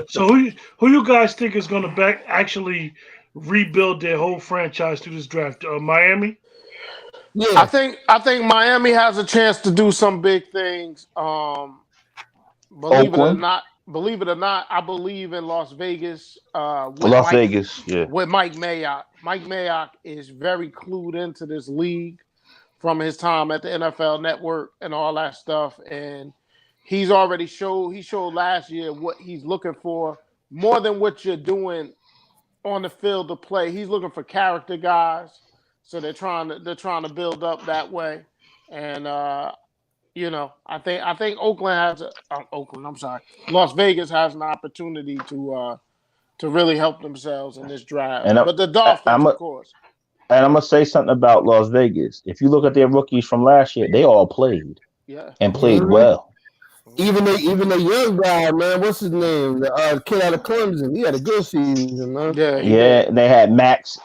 S1: So who you guys think is going to actually rebuild their whole franchise through this draft? Miami.
S6: Yeah,
S2: I think Miami has a chance to do some big things. Believe
S4: Oakland?
S2: it or not, I believe in Las Vegas.
S4: Vegas, yeah.
S2: With Mike Mayock. Mike Mayock is very clued into this league from his time at the NFL Network and all that stuff. And he's already he showed last year what he's looking for more than what you're doing on the field to play. He's looking for character guys. So they're trying to build up that way. And I think Las Vegas has an opportunity to really help themselves in this draft. But the Dolphins, of course.
S4: And I'm gonna say something about Las Vegas. If you look at their rookies from last year, they all played.
S2: Yeah.
S4: And played well.
S6: Even the young guy, man, what's his name? The kid out of Clemson. He had a good season, man.
S4: Yeah. They had Max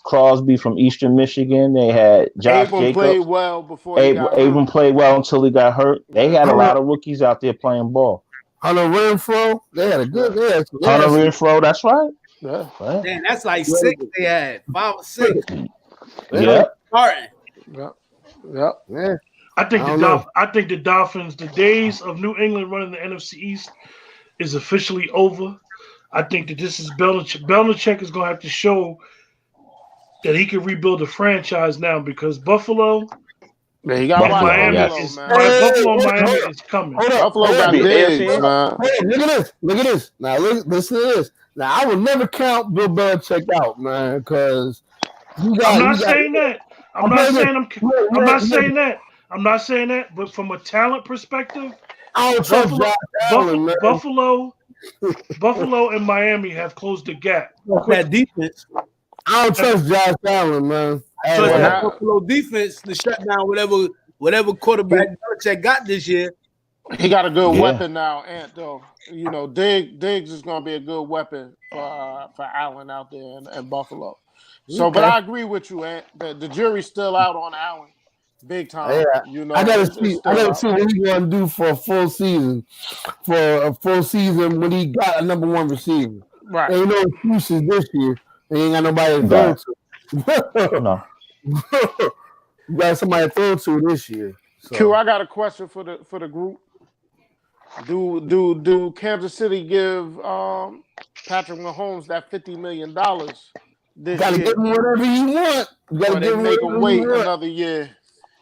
S4: Crosby from Eastern Michigan. They had Josh
S2: Abram
S4: Jacobs.
S2: played well before
S4: Abram played well until he got hurt. They had a lot of rookies out there playing ball.
S6: Hunter Renfrow, they had a good.
S4: Hunter Renfrow, that's right.
S2: Yeah.
S4: Right.
S3: Man, that's like 6 they had. 5 or 6.
S4: Yeah.
S3: Starting.
S2: Yeah.
S1: I think the Dolphins, the days of New England running the NFC East is officially over. I think that this is Belichick. Belichick is going to have to show that he can rebuild the franchise now because Buffalo
S2: he got
S1: Miami is coming.
S2: Buffalo got Diggs, man.
S6: Look at this. Now listen to this. Now I would never count Bill Belichick out, man, because
S1: I'm not saying that. I'm not saying that. But from a talent perspective,
S6: I don't trust Josh Allen, man.
S1: Buffalo and Miami have closed the gap.
S3: That defense.
S6: I don't trust Josh Allen, man.
S3: Trust that Buffalo defense to shut down whatever quarterback Belichick got this year.
S2: He got a good weapon now, Ant. Though Diggs is going to be a good weapon for Allen out there in Buffalo. So, but I agree with you, Ant. The jury's still out on Allen, big time.
S6: Yeah. I gotta see what he's going to do for a full season. For a full season when he got a number one receiver.
S2: Right.
S6: Ain't no excuses this year. They ain't got nobody to throw to.
S4: No.
S6: You got somebody to throw to this year. So.
S2: Q, I got a question for the group. Do Kansas City give Patrick Mahomes that $50 million this
S6: gotta
S2: year?
S6: give him whatever you want. You gotta give him
S2: make
S6: whatever
S2: him wait
S6: you want.
S2: another year.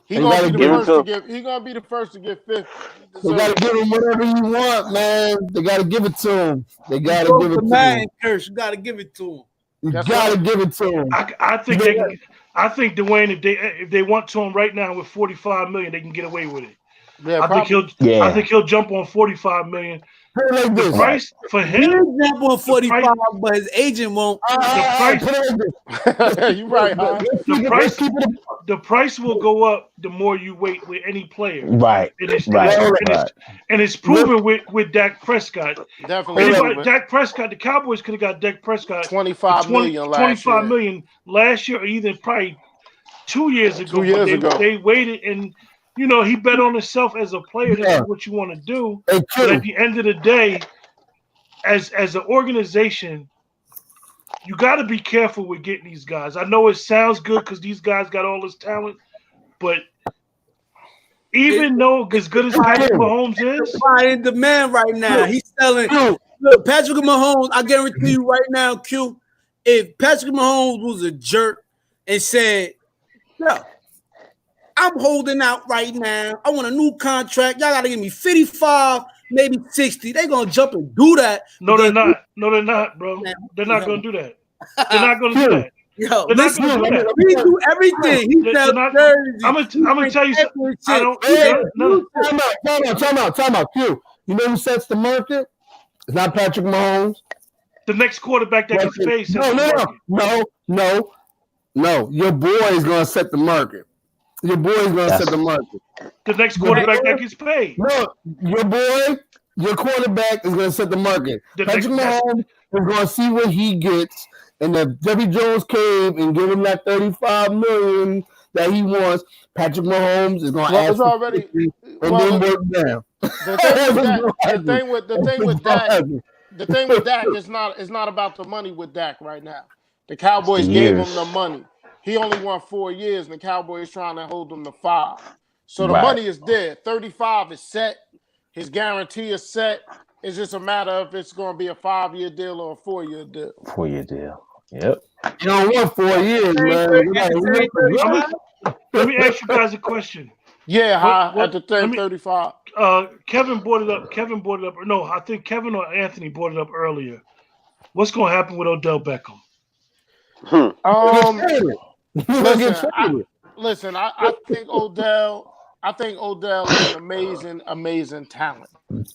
S2: He's gonna be the first to get 50.
S6: They gotta give him whatever you want, man. They gotta give it to him. They gotta give it to him.
S3: Curse, you gotta give it to him.
S6: You gotta give it to him.
S1: I think Dwayne, if they want to him right now with $45 million, they can get away with it.
S2: Yeah,
S1: I think he'll jump on $45 million.
S6: Like
S1: the price for him,
S3: he'll jump on 45, but his agent won't.
S2: You right, huh?
S1: The price will go up the more you wait with any player.
S4: Right.
S1: And it's proven with Dak Prescott.
S2: Definitely.
S1: Dak Prescott, the Cowboys could have got Dak Prescott
S2: $25 million
S1: last year, or either probably 2 years ago. They waited, and he bet on himself as a player. This is what you want to do. But at the end of the day, as an organization, you got to be careful with getting these guys. I know it sounds good because these guys got all this talent, but even though as good as Patrick Mahomes is,
S3: in demand right now. He's selling. Look, Patrick Mahomes, I guarantee you right now, Q, if Patrick Mahomes was a jerk and said, "No, I'm holding out right now. I want a new contract. Y'all got to give me 55, maybe 60. They're going to jump and do that.
S1: No, they're not. No, they're not, bro. They're not going to do that. They're not going to do that.
S3: Yo,
S1: They're not
S3: listen,
S1: gonna do that.
S3: we do everything. He
S1: They're
S3: sells
S1: not-
S3: jerseys.
S1: I'm gonna tell you something. I don't.
S6: Time out. Q. You know who sets the market? It's not Patrick Mahomes.
S1: The next quarterback that gets paid. sets the market.
S6: No. Your boy is gonna set the market. Your boy is gonna set the market.
S1: The next quarterback that gets paid.
S6: No, your quarterback is gonna set the market. Patrick Mahomes is gonna see what he gets in the Jerry Jones cave and give him that $35 million that he wants. Patrick Mahomes is gonna ask for 50 and then work down.
S2: The thing with Dak is not about the money with Dak right now. The Cowboys gave him the money. He only won 4 years, and the Cowboys trying to hold him to 5. So the money is there. 35 is set. His guarantee is set. It's just a matter of if it's going to be a 5-year deal or a 4-year deal.
S4: 4-year deal. Yep.
S6: You don't want 4 years, man.
S1: Let me ask you guys a question.
S2: Yeah, at the 35.
S1: Kevin brought it up. No, I think Kevin or Anthony brought it up earlier. What's going to happen with Odell Beckham?
S2: Listen, I think Odell is an amazing talent.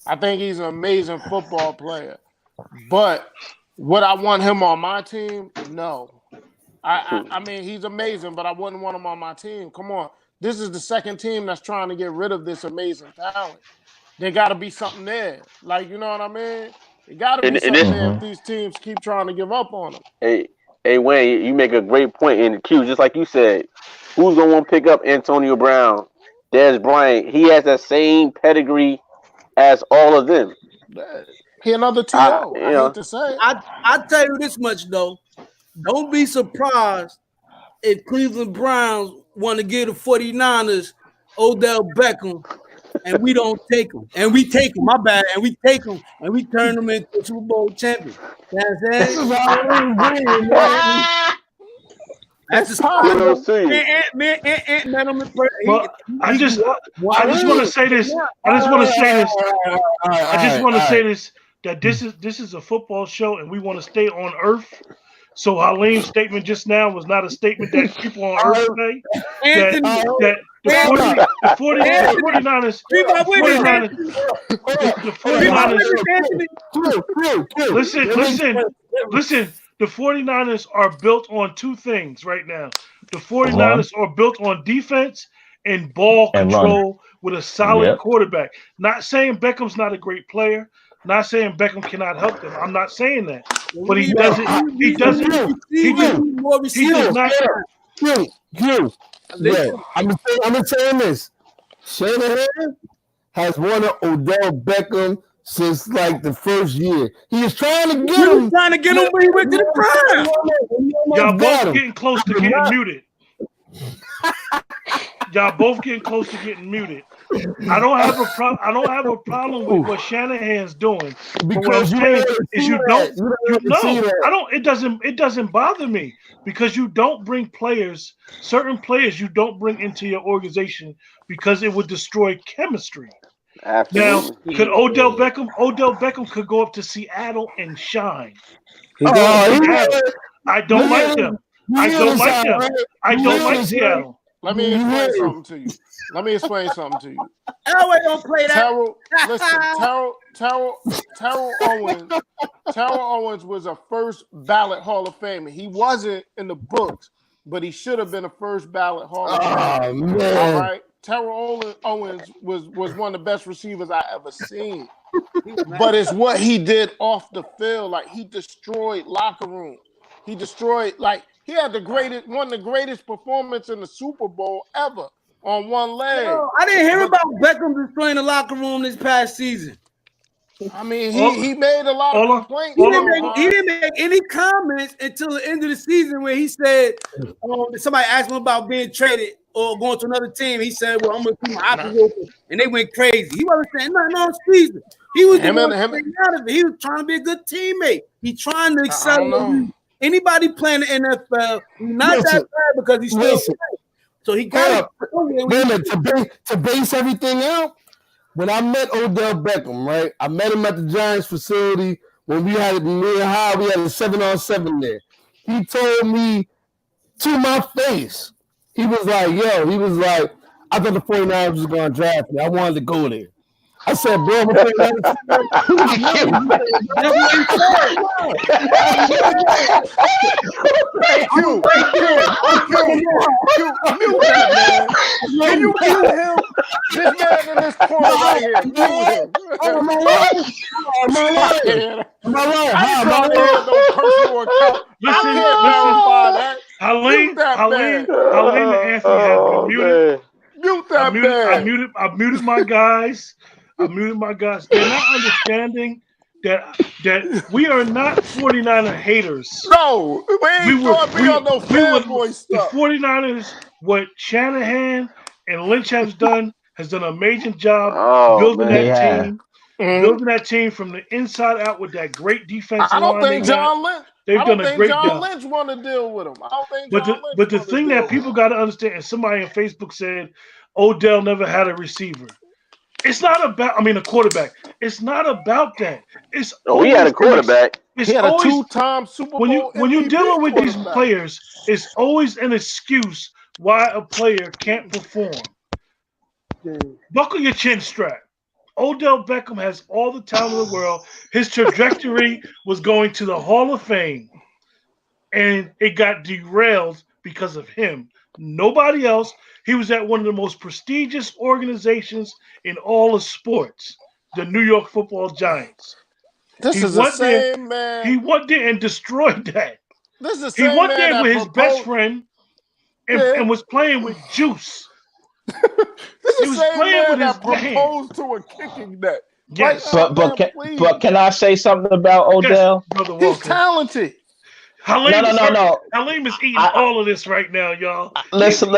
S2: I think he's an amazing football player. But would I want him on my team? No. I mean, he's amazing, but I wouldn't want him on my team. Come on. This is the second team that's trying to get rid of this amazing talent. There got to be something there. Like, you know what I mean? There got to be something there if these teams keep trying to give up on him.
S5: Hey, Wayne, you make a great point in the Q. Just like you said, who's going to want to pick up Antonio Brown, Dez Bryant? He has that same pedigree as all of them.
S2: He another T.O. I hate to say it.
S3: I tell you this much, though. Don't be surprised if Cleveland Browns want to give the 49ers Odell Beckham and we don't take him. And we take him, my bad. And we take him and we turn him into a Super Bowl champion. You know what I'm saying? That's the spot.
S1: I just want to say this. That this is a football show and we want to stay on Earth. So Halim's statement just now was not a statement that people on Earth say. That the 49ers. Listen. The 49ers are built on two things right now. The 49ers are built on defense and ball control with a solid quarterback. Not saying Beckham's not a great player. Not saying Beckham cannot help them. I'm not saying that. But he doesn't not.
S6: I'm saying this. Shanahan has wanted Odell Beckham since like the first year. He was trying to get him.
S3: When he went to the Browns.
S1: Y'all both getting close to getting muted. Y'all both getting close to getting muted. I don't have a problem with what Shanahan's doing. Because you don't. It doesn't bother me because you don't bring certain players you don't bring into your organization because it would destroy chemistry.
S5: Absolutely.
S1: Now, could Odell Beckham could go up to Seattle and shine. I don't like them. I don't like Seattle.
S2: Let me explain something to you.
S3: Elway don't play that.
S2: Terrell Owens was a first ballot Hall of Famer. He wasn't in the books, but he should have been a first ballot Hall of Famer.
S6: Man.
S2: All right. Terrell Owens was one of the best receivers I ever seen. But it's what he did off the field. Like, he destroyed locker rooms. He destroyed, he had one of the greatest performance in the Super Bowl ever on one leg.
S3: No, I didn't hear about Beckham destroying the locker room this past season.
S2: I mean, he made a lot of complaints.
S3: He didn't make any comments until the end of the season where he said, somebody asked him about being traded or going to another team. He said, well, I'm going to keep my options open. And they went crazy. He wasn't saying nothing on season. He was out of it. He was trying to be a good teammate. He's trying to excel. Anybody playing the NFL, not that bad because he's still playing. So he got
S6: to base everything out. When I met Odell Beckham, right? I met him at the Giants facility when we had a 7-on-7 there. He told me to my face. He was like, I thought the 49ers was going to draft me. I wanted to go there. I said, bro, I'm going to
S2: Hey, Q, mute that man. Can you mute him? This man in this corner right here. Mute him.
S6: Am I right?
S2: I ain't trying to hear no personal account. I can't verify that.
S1: Halim and Anthony have been muted.
S2: Mute that man.
S1: I muted my guys. They're not understanding that we are not 49er haters.
S2: No, we ain't going to be on no fanboy stuff.
S1: The 49ers, what Shanahan and Lynch has done an amazing job building that team from the inside out with that great defensive line.
S2: I don't think John Lynch.
S1: They've done a great job.
S2: John Lynch want to deal with him. I don't think.
S1: But the thing that people got to understand, and somebody on Facebook said, Odell never had a receiver. It's not about. A quarterback. It's not about that.
S5: He had a quarterback.
S2: He had a two-time Super Bowl.
S1: When you're dealing with these players, it's always an excuse why a player can't perform. Buckle your chin strap. Odell Beckham has all the talent in the world. His trajectory was going to the Hall of Fame, and it got derailed because of him. Nobody else. He was at one of the most prestigious organizations in all of sports, the New York Football Giants.
S2: This is the same man.
S1: He went there and destroyed that.
S2: This is the same man.
S1: He went there with his best friend and was playing with juice.
S2: This is the same man that proposed to a kicking net.
S1: Yes,
S4: but can I say something about Odell?
S1: Yes,
S2: he's talented.
S1: No. Halim is eating all of this right now, y'all.
S4: Listen.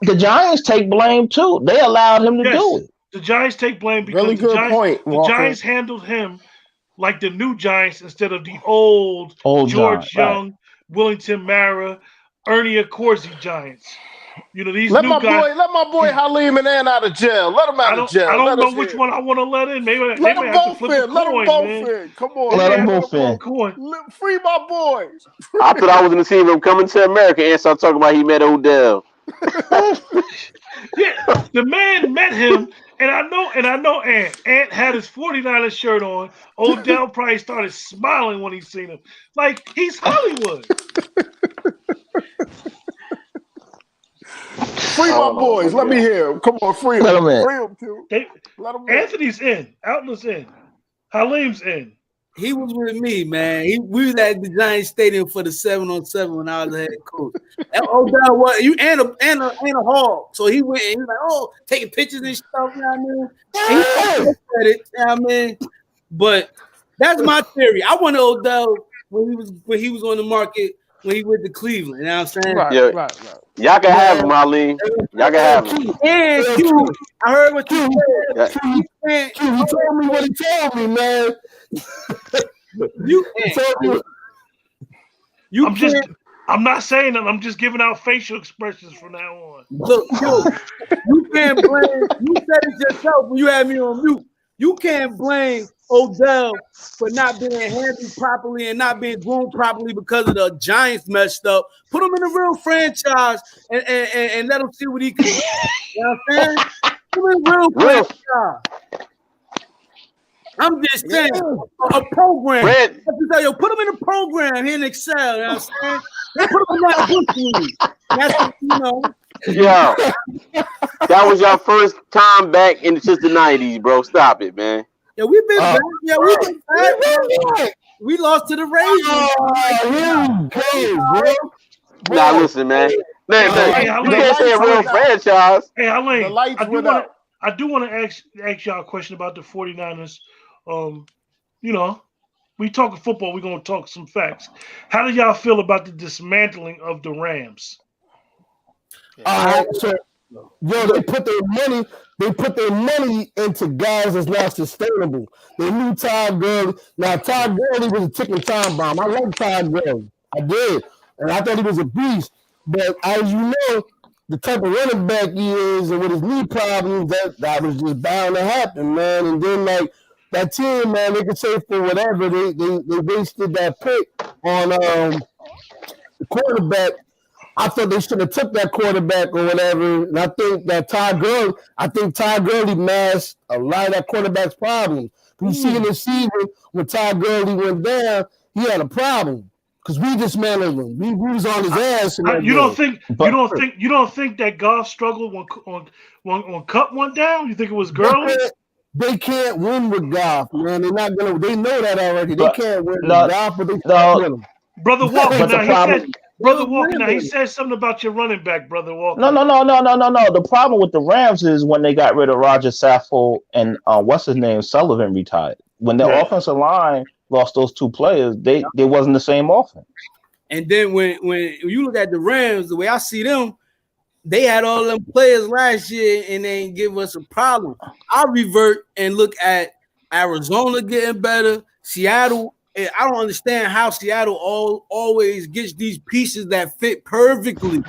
S4: The Giants take blame too. They allowed him to do it.
S1: The Giants take blame because
S2: really good point.
S1: The Giants handled him like the new Giants instead of the old George Young, Willington Mara, Ernie Accorsi Giants. These
S2: let
S1: new
S2: my
S1: guys.
S2: Let my boy Halim and Ann out of jail. Let him out of jail.
S1: I don't know which one I want to let in. Maybe
S2: let them both in. Let them both in. Come on,
S4: let them both in.
S2: Free my boys.
S5: I thought I was going to see him coming to America and start talking about he met Odell.
S1: Yeah, the man met him, and I know Ant. Ant had his 49ers shirt on. Odell probably started smiling when he seen him. Like, he's Hollywood.
S2: Free my boys. Let me hear him. Come on, free him.
S4: Let him in.
S2: Free him too. Let him in.
S1: Anthony's in. Outland's in. Halim's in.
S3: He was with me, man. We was at the Giants Stadium for the 7-on-7 when I was the head coach. And Odell was you and a hog. So he went and he was like, taking pictures and stuff, you know what I mean? And he said it, you know what I mean? But that's my theory. I wanted Odell when he was on the market when he went to Cleveland, you know what I'm saying?
S2: Right.
S5: Y'all can have him, Halim. Y'all can have him.
S3: And Q, I heard what you said.
S6: He told me what he told me, man.
S1: I'm not saying that. I'm just giving out facial expressions from now on.
S3: Look, you can't blame. You said it yourself when you had me on mute. You can't blame Odell for not being handled properly and not being groomed properly because of the Giants messed up. Put him in a real franchise and let him see what he can do. You know what I'm saying? Put him in a real franchise. I'm just saying, a program. Put him in a program here in Excel. You know what I'm saying? Put him in that book league. That's what,
S5: Yo, that was your first time back since the 90s, bro. Stop it, man.
S3: Yeah, we've been back. Yeah, we've been back. We lost to the Ravens.
S5: Nah, listen, man. You can't say a real franchise.
S1: Hey, Halim,
S2: the lights went out.
S1: I do want to ask y'all a question about the 49ers. We talking football, we're going to talk some facts. How do y'all feel about the dismantling of the Rams?
S6: They put their money into guys that's not sustainable. They knew Todd Gurley. Now, Todd Gurley was a ticking time bomb. I like Todd Gurley. I did. And I thought he was a beast. But as you know, the type of running back he is and with his knee problems, that was just bound to happen, man. And then, that team, man, they can say for whatever they wasted that pick on the quarterback. I thought they should have took that quarterback or whatever. And I think that Todd Gurley masked a lot of that quarterback's problems. You see in the season when Todd Gurley went down, he had a problem because we dismantled him. We was on his ass.
S1: You don't think that Goff struggled when Cup went down? You think it was Gurley?
S6: They can't win with Goff, man. They're not gonna. They know that already. They can't win with Goff, but they can't win him.
S1: Brother Walker, he said something about your running back, Brother Walker.
S4: No. The problem with the Rams is when they got rid of Roger Saffold and what's his name, Sullivan retired. When the offensive line lost those two players, they wasn't the same offense.
S3: And then when you look at the Rams, the way I see them, they had all them players last year and they didn't give us a problem. I revert and look at Arizona getting better, Seattle. I don't understand how Seattle always gets these pieces that fit perfectly.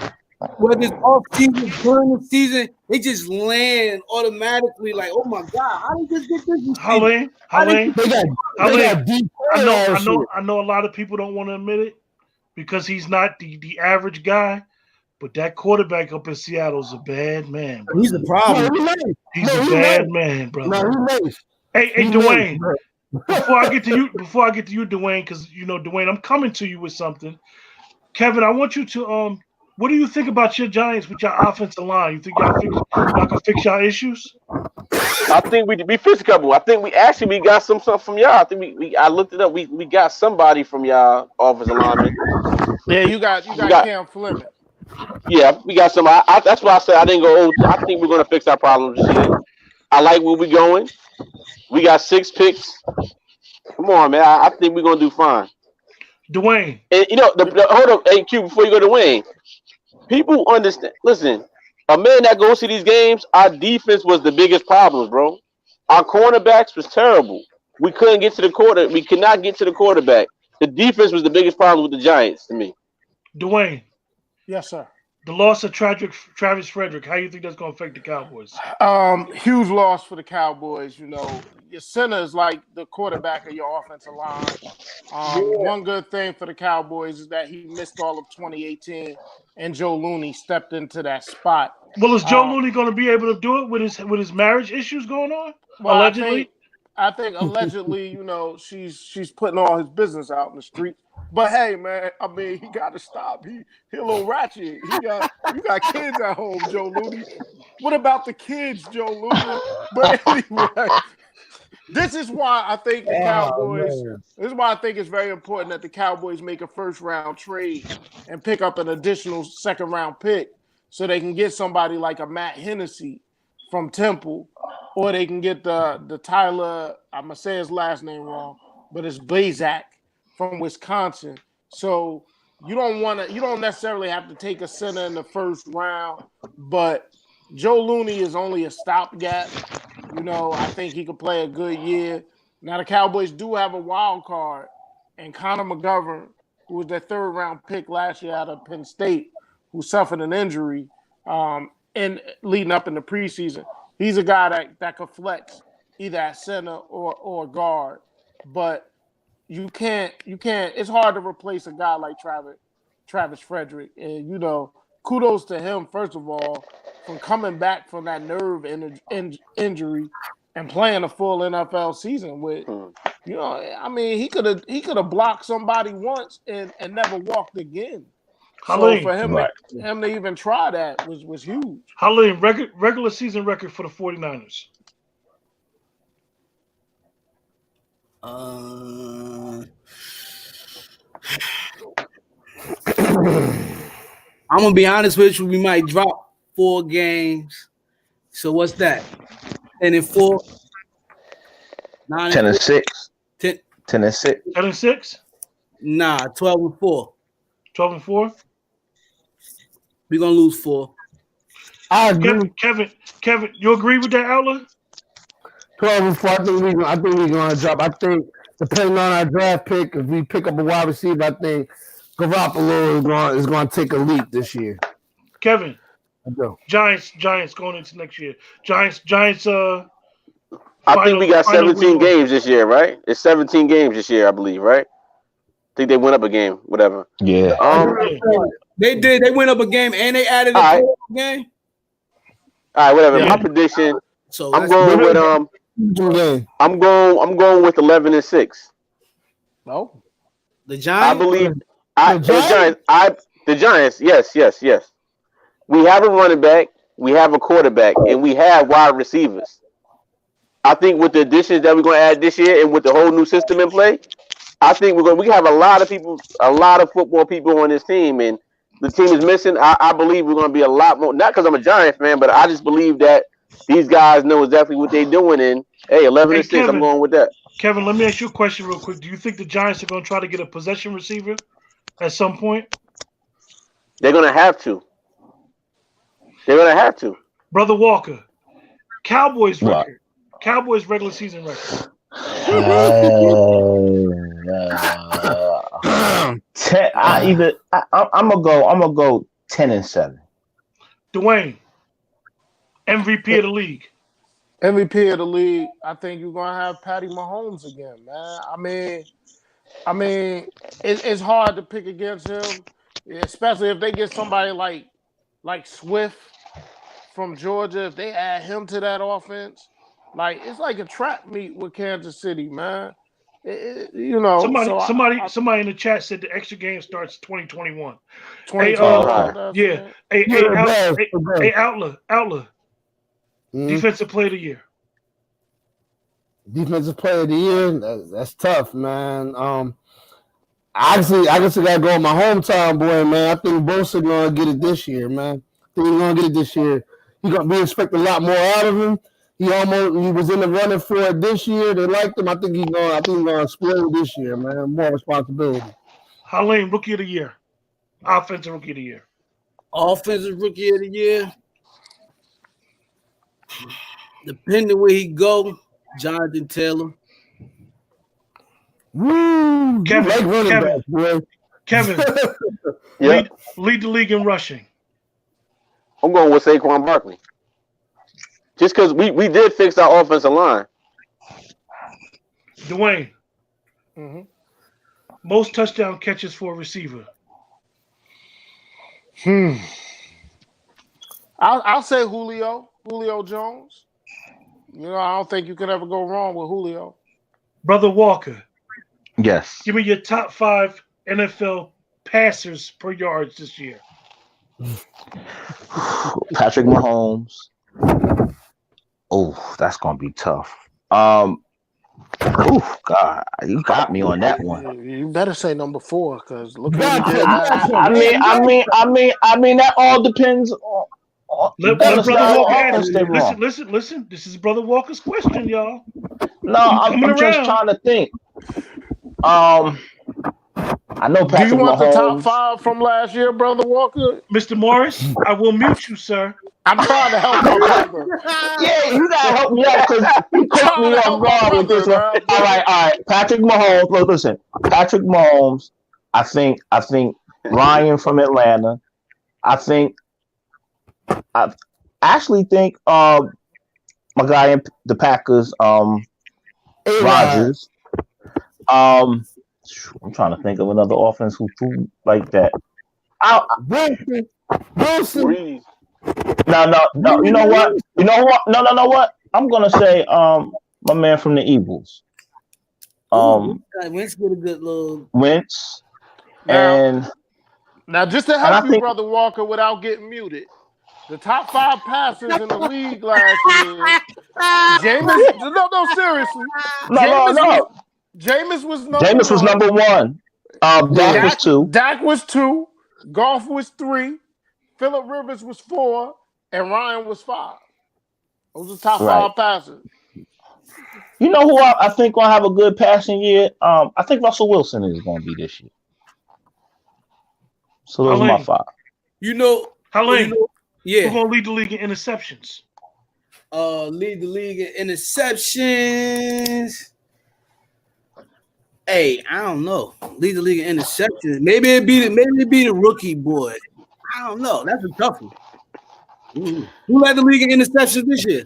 S3: Whether it's off season, during the season, they just land automatically. Like, oh my God, how did they get this?
S1: Helene,
S6: deep.
S1: I know a lot of people don't want to admit it because he's not the average guy, but that quarterback up in Seattle is a bad man. Bro.
S3: He's the problem.
S1: He's a bad man, brother. Hey, Dwayne. Before I get to you, Dwayne, because Dwayne, I'm coming to you with something. Kevin, I want you to what do you think about your Giants with your offensive line? You think y'all can fix y'all issues?
S5: I think we fixed a couple. I think we got some stuff from y'all. I think I looked it up. We got somebody from y'all offensive lineman.
S2: Yeah, you got Cam Fleming.
S5: Yeah, we got some. That's why I said I didn't go. I think we're gonna fix our problems this year. I like where we're going. We got 6 picks. Come on, man. I think we're gonna do fine.
S1: Dwayne.
S5: And hold up, AQ, before you go to Dwayne. People understand. Listen, a man that goes to these games, our defense was the biggest problem, bro. Our cornerbacks was terrible. We couldn't get to the quarter. We could not get to the quarterback. The defense was the biggest problem with the Giants to me.
S1: Dwayne.
S2: Yes, sir.
S1: The loss of Travis Frederick, how do you think that's going to affect the Cowboys?
S2: Huge loss for the Cowboys. Your center is like the quarterback of your offensive line. One good thing for the Cowboys is that he missed all of 2018, and Joe Looney stepped into that spot.
S1: Well, is Joe Looney going to be able to do it with his marriage issues going on?
S2: Well,
S1: allegedly,
S2: I think allegedly, she's putting all his business out in the street. But hey, man, I mean, he got to stop. He a little ratchet. You got kids at home, Joe Looney. What about the kids, Joe Looney? But anyway, this is why I think the Cowboys. This is why I think it's very important that the Cowboys make a first-round trade and pick up an additional second-round pick, so they can get somebody like a Matt Hennessy from Temple, or they can get the Tyler. I'm gonna say his last name wrong, but it's Blazak from Wisconsin. So you don't necessarily have to take a center in the first round, but Joe Looney is only a stopgap. I think he could play a good year. Now the Cowboys do have a wild card, and Connor McGovern, who was their 3rd round pick last year out of Penn State, who suffered an injury and leading up in the preseason. He's a guy that could flex either at center or guard, but you can't. It's hard to replace a guy like Travis Frederick, and kudos to him first of all for coming back from that nerve injury and playing a full NFL season with. I mean, he could have blocked somebody once and never walked again. So for him to even try that was huge.
S1: Halim, regular season record for the 49ers.
S3: I'm gonna be honest with you. We might drop 4 games. So what's that? 10-4,
S4: 10-6, 10-6,
S1: 10-6.
S3: Nah, 12-4.
S1: 12-4.
S3: We're gonna lose 4.
S6: I agree.
S1: Kevin, you agree with that outlook?
S6: 12-4. I think we're gonna drop. I think depending on our draft pick, if we pick up a wide receiver, I think Garoppolo is going to take a leap this year.
S1: Kevin, Giants going into next year. Giants.
S5: I think we got
S1: Final
S5: 17
S1: week.
S5: games this year, right? It's 17 games this year, I believe, right? I think they went up a game, whatever.
S4: Yeah.
S3: They did. They went up a game and they added a
S5: All right.
S3: playoff game.
S5: All right, whatever.
S2: Yeah.
S5: My prediction.
S3: So
S5: I'm
S3: that's
S5: going with
S6: Game.
S5: I'm going with 11-6.
S2: No.
S3: the
S5: I
S3: Giants.
S5: believe
S6: The
S5: the Giants. Yes. We have a running back, we have a quarterback, and we have wide receivers. I think with the additions that we're going to add this year, and with the whole new system in play, I think we have a lot of people, a lot of football people on this team, and the team is missing. I believe we're going to be a lot more. Not because I'm a Giants fan, but I just believe that these guys know exactly what they're doing. And hey, 11-6,
S1: Kevin.
S5: I'm going with that.
S1: Kevin, let me ask you a question real quick. Do you think the Giants are going to try to get a possession receiver at some point?
S5: They're going to have to. They're going to have to.
S1: Brother Walker, Cowboys
S4: What?
S1: record. Cowboys regular season record.
S4: 10. I'm gonna go 10-7.
S1: Dwayne, MVP of the league.
S2: MVP of the league, I think you're gonna have Patty Mahomes again, man. I mean, it's hard to pick against him, especially if they get somebody like Swift from Georgia. If they add him to that offense, like it's like a trap meet with Kansas City, man. You know,
S1: Somebody in the chat said the extra game starts 2021.
S2: 2021.
S1: Yeah. Hey, Outlaw. Defensive player of the year.
S6: Defensive player of the year. That's tough, man. I guess I gotta go with my hometown boy, man. I think Bosa gonna get it this year, man. I think he's gonna get it this year. We expect a lot more out of him. He was in the running for it this year. They liked him. I think he's gonna explode this year, man. More responsibility.
S1: Halim, rookie of the year. Offensive rookie of the year.
S3: Offensive rookie of the year. Depending where he go, Jonathan Taylor.
S6: Woo!
S1: Kevin,
S5: Yeah.
S1: lead the league in rushing.
S5: I'm going with Saquon Barkley. Just because we did fix our offensive line.
S1: Dwayne,
S2: Mm-hmm.
S1: most touchdown catches for a receiver.
S2: I'll say Julio Jones. You know, I don't think you could ever go wrong with Julio.
S1: Brother Walker,
S4: Yes.
S1: give me your top 5 NFL passers per yards this year.
S4: Patrick Mahomes. Oh, that's gonna be tough. God, you got me on that one.
S2: You better say number 4 because look what
S6: God,
S2: he did.
S4: I mean, that all depends on.
S1: Let Brother Walker answer. Listen. This is Brother Walker's question, y'all.
S4: No, I'm just trying to think. I know
S2: Do
S4: Patrick
S2: you want
S4: Mahomes.
S2: the top 5 from last year, Brother Walker?
S1: Mr. Morris, I will mute you, sir.
S2: I'm trying to help my brother.
S4: Yeah, you gotta help me out because you caught me off guard with this one. All right. Patrick Mahomes. Look, listen. Patrick Mahomes. I think Ryan from Atlanta. I actually think my guy in the Packers, Rodgers. I'm trying to think of another offense who like that.
S6: Wilson.
S5: Breeze.
S4: No. You know what? No. I'm gonna say my man from the Eagles.
S3: Wentz get a good little.
S4: Wentz.
S2: Now just to help you,
S4: think-
S2: Brother Walker, without getting muted, the top 5 passers in the league last year, Jameis. No, seriously.
S4: No.
S2: Jameis was number
S4: Jameis was
S2: 1.
S4: number 1. Dak was 2.
S2: Dak was 2. Goff was 3. Phillip Rivers was 4. And Ryan was 5. Those are top 5 passers.
S4: You know who I think will have a good passing year? I think Russell Wilson is going to be this year. So those are my 5.
S3: You know,
S1: Halim,
S3: yeah.
S1: who's gonna lead the league in interceptions?
S3: Lead the league in interceptions. Hey, I don't know. Lead the league in interceptions. Maybe it be the rookie boy. I don't know. That's a tough one. Who led the league in interceptions this year?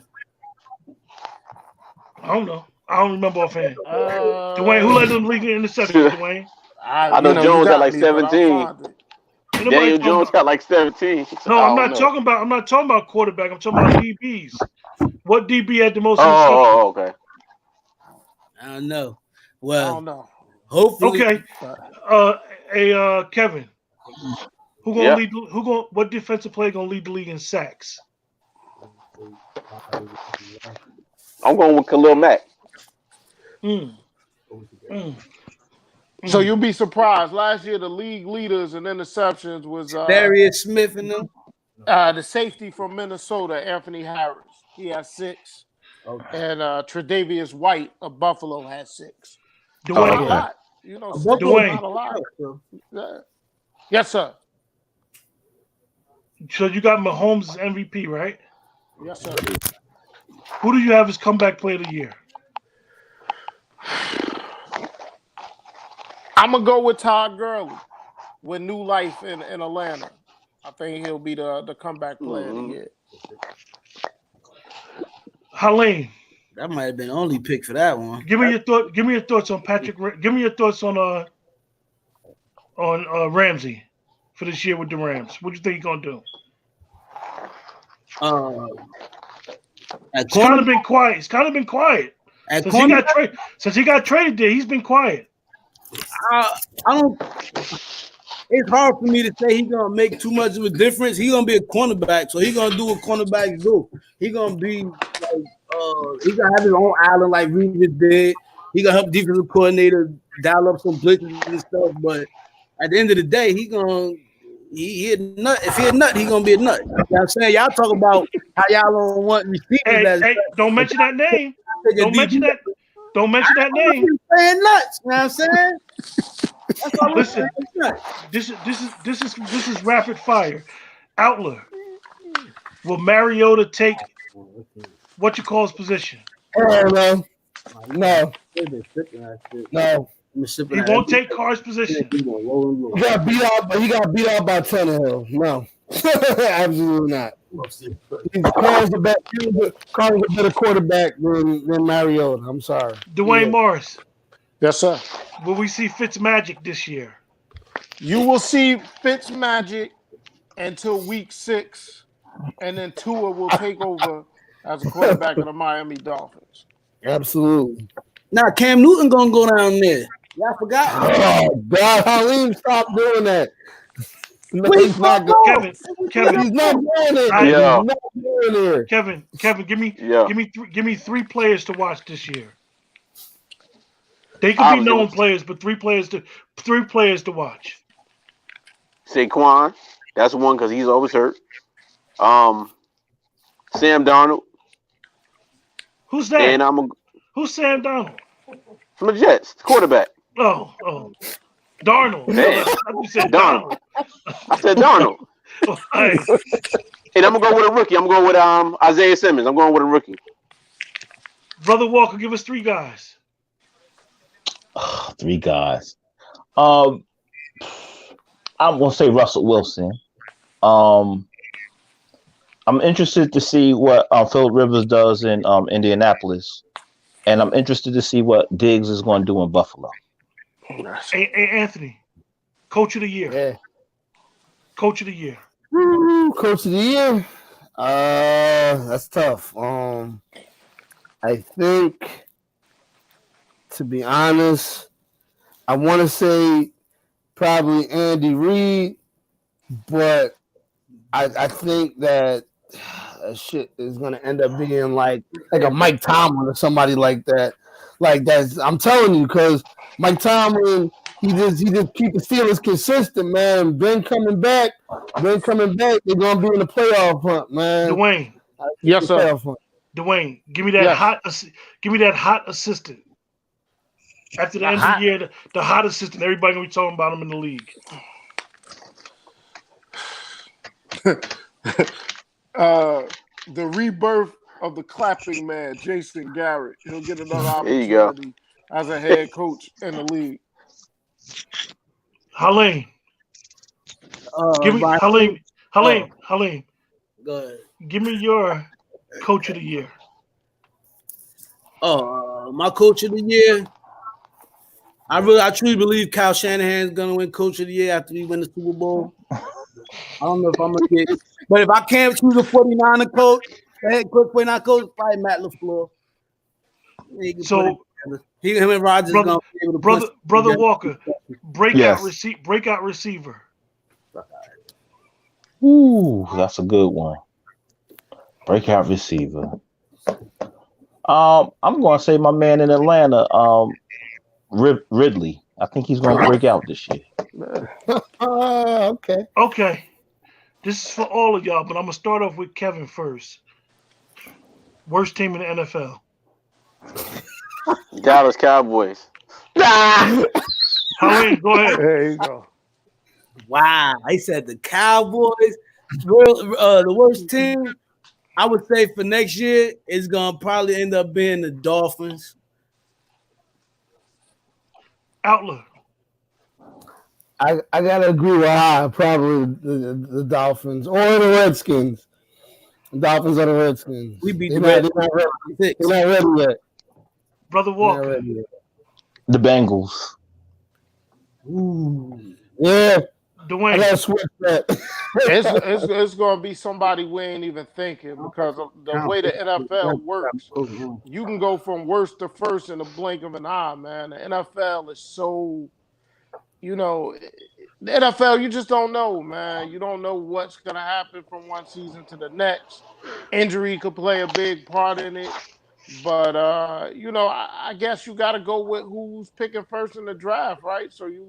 S1: I don't know. I don't remember offhand.
S2: Uh,
S1: Dwayne, who led the league in interceptions? Dwayne.
S5: I know
S2: you
S5: Jones had
S2: got
S5: like
S2: me, but I'll
S5: 17.
S2: find it.
S1: Ain't nobody
S5: Daniel
S1: talking
S5: Jones
S1: about.
S5: got like 17.
S1: No,
S5: I
S1: I'm
S5: don't
S1: not
S5: know.
S1: talking about. I'm not talking about quarterback. I'm talking about DBs. What DB had the most interceptions?
S5: Oh, okay.
S3: I don't know.
S2: I
S3: Well,
S2: don't know.
S3: hopefully,
S1: Okay. Kevin. Who gonna
S5: Yeah.
S1: lead? Who gonna? What defensive player gonna lead the league in sacks?
S5: I'm going with Khalil Mack.
S1: Mm. Mm.
S2: So you'll be surprised. Last year, the league leaders in interceptions was
S3: Darius Smith and them.
S2: the safety from Minnesota, Anthony Harris. He has 6. And Tre'Davious White of Buffalo has 6.
S1: Dwayne.
S2: Not a
S4: Okay.
S2: lot. 6
S3: Buffalo-
S2: is not a lot. Yeah. Yes, sir.
S1: So you got Mahomes as MVP, right?
S2: Yes, sir.
S1: Who do you have as comeback player of the year?
S2: I'm going to go with Todd Gurley with new life in Atlanta. I think he'll be the comeback player of the year.
S1: Helene,
S3: That might have been the only pick for that one.
S1: give me your thought. Give me your thoughts on Patrick. Give me your thoughts on Ramsey for this year with the Rams. What do you think he's gonna do?
S3: At
S1: It's kind
S3: corner,
S1: of been quiet. It's kind of been quiet
S3: at
S1: since he
S3: corner,
S1: got traded. Since he got traded there, he's been quiet.
S3: I don't. It's hard for me to say he's gonna make too much of a difference. He's gonna be a cornerback, so he's gonna do what cornerbacks do. He's gonna be like, he's gonna have his own island like Reeves did. He gonna help defensive coordinator dial up some blitzes and stuff. But at the end of the day, he a nut. If he a nut, he gonna be a nut. You know what I'm saying? Y'all talk about how y'all don't want receivers.
S1: Hey, don't mention that name. Don't mention that. Don't mention that name.
S3: Saying nuts. You know what I'm saying? That's all I'm
S1: Listen,
S3: saying.
S1: this is rapid fire. Outler. Will Mariota take what you call his position?
S6: No.
S1: He won't take Carr's position.
S6: He got beat out by Tannehill. No. Absolutely not. Carr's a better quarterback than Mariota. I'm sorry.
S1: Dwayne Morris.
S2: Yes, sir.
S1: Will we see Fitzmagic this year?
S2: You will see Fitzmagic until week 6, and then Tua will take over as a quarterback of the Miami Dolphins.
S6: Absolutely.
S3: Now Cam Newton gonna go down there. Y'all forgot.
S6: Oh God, Halim, stop doing that. No, he's not going.
S1: Kevin,
S6: He's not doing it.
S5: Yeah.
S6: He's not doing it.
S1: Kevin,
S5: Yeah.
S1: give me 3 players to watch this year. They could be known players, but 3 players to watch.
S5: Saquon. That's one because he's always hurt. Sam Darnold.
S1: Who's that?
S5: And
S1: Who's Sam Darnold?
S5: from the Jets, quarterback.
S1: Oh, Darnold.
S5: Damn.
S1: You said
S5: Darnold. I said Darnold.
S1: All right.
S5: And I'm gonna go with a rookie. I'm going with Isaiah Simmons. I'm going with a rookie.
S1: Brother Walker, give us 3 guys.
S4: 3 guys. I'm gonna say Russell Wilson. I'm interested to see what Philip Rivers does in Indianapolis, and I'm interested to see what Diggs is going to do in Buffalo.
S1: Hey, Anthony, Coach of the Year.
S6: Yeah.
S1: Coach of the Year.
S6: Coach of the Year. That's tough. I think, to be honest, I want to say probably Andy Reid, but I think that shit is gonna end up being like a Mike Tomlin or somebody like that. Like that's I'm telling you, because Mike Tomlin, he just keep the Steelers consistent, man. Ben coming back, they're gonna be in the playoff hunt, man.
S1: Dwayne.
S2: Yes, sir.
S1: Dwayne, give me that hot assistant. After the end of the year, the hot assistant, everybody gonna be talking about him in the league.
S2: The rebirth of the clapping man, Jason Garrett. He'll get another
S5: There you go.
S2: opportunity as a head coach in the league.
S1: Helene. Give me Helene.
S3: Go ahead.
S1: Give me your Coach of the Year.
S3: My coach of the year. I truly believe Kyle Shanahan's gonna win coach of the year after we win the Super Bowl. I don't know if I'm gonna get, but if I can't choose a 49er coach, head coach, 49 coach, probably Matt LaFleur.
S1: So
S3: him and Rodgers gonna be able to
S1: brother Walker, breakout
S4: Yes.
S1: breakout receiver.
S4: Ooh, that's a good one. Breakout receiver. I'm going to say my man in Atlanta, Ridley. I think he's going to break out this year.
S6: Okay.
S1: Okay. This is for all of y'all, but I'm gonna start off with Kevin first. Worst team in the NFL.
S5: Dallas Cowboys.
S1: Colleen, go ahead.
S2: There you go.
S3: Wow, I said the Cowboys. The worst team, I would say for next year is gonna probably end up being the Dolphins.
S1: Outlook.
S6: I gotta agree with her. Probably the Dolphins or the Redskins. The Dolphins or the Redskins.
S3: We beat
S6: They're
S3: the
S6: not
S3: Redskins.
S6: ready yet.
S1: Brother
S6: They're not
S1: Walker.
S6: ready yet.
S4: The Bengals.
S3: Ooh.
S6: Yeah, I
S1: Dwayne.
S6: gotta switch that.
S2: It's going to be somebody we ain't even thinking because of the way the NFL works. You can go from worst to first in the blink of an eye, man. The NFL is so, the NFL, you just don't know, man. You don't know what's going to happen from one season to the next. Injury could play a big part in it. But, I guess you got to go with who's picking first in the draft, right? So you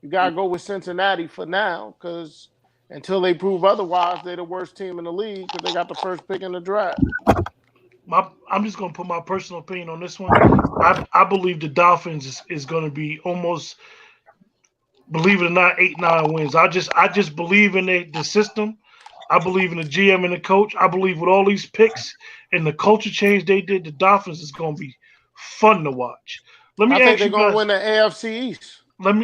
S2: got to go with Cincinnati for now because until they prove otherwise, they're the worst team in the league because they got the first pick in the draft.
S1: I'm just gonna put my personal opinion on this one. I believe the Dolphins is gonna be almost, believe it or not, 8-9 wins. I just believe in the system. I believe in the GM and the coach. I believe with all these picks and the culture change they did, the Dolphins is gonna be fun to watch. Let me
S2: I think
S1: ask
S2: they're
S1: you
S2: going to
S1: guys.
S2: win the AFC East.
S1: Let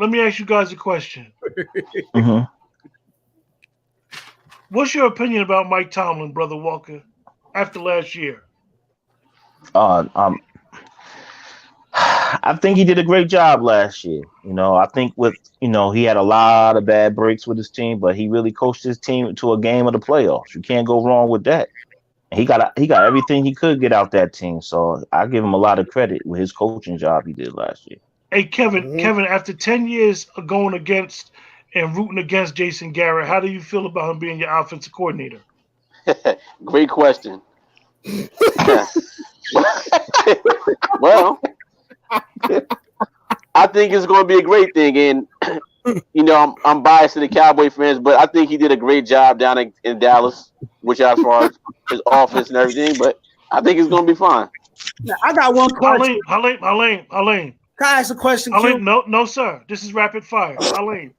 S1: me ask you guys a question.
S4: Mm-hmm.
S1: What's your opinion about Mike Tomlin, Brother Walker, after last year?
S4: I think he did a great job last year. I think he had a lot of bad breaks with his team, but he really coached his team to a game of the playoffs. You can't go wrong with that. And he got everything he could get out that team. So I give him a lot of credit with his coaching job he did last year.
S1: Hey, Kevin, after 10 years of going against and rooting against Jason Garrett, how do you feel about him being your offensive coordinator?
S5: Great question. Well, I think it's going to be a great thing, and I'm biased to the Cowboy fans, but I think he did a great job down in Dallas, which as far as his offense and everything. But I think it's going to be fine.
S3: Now, I got one question.
S1: Alain.
S3: Can I ask a question,
S1: Alain,
S3: Q?
S1: no, sir. This is rapid fire. Alain,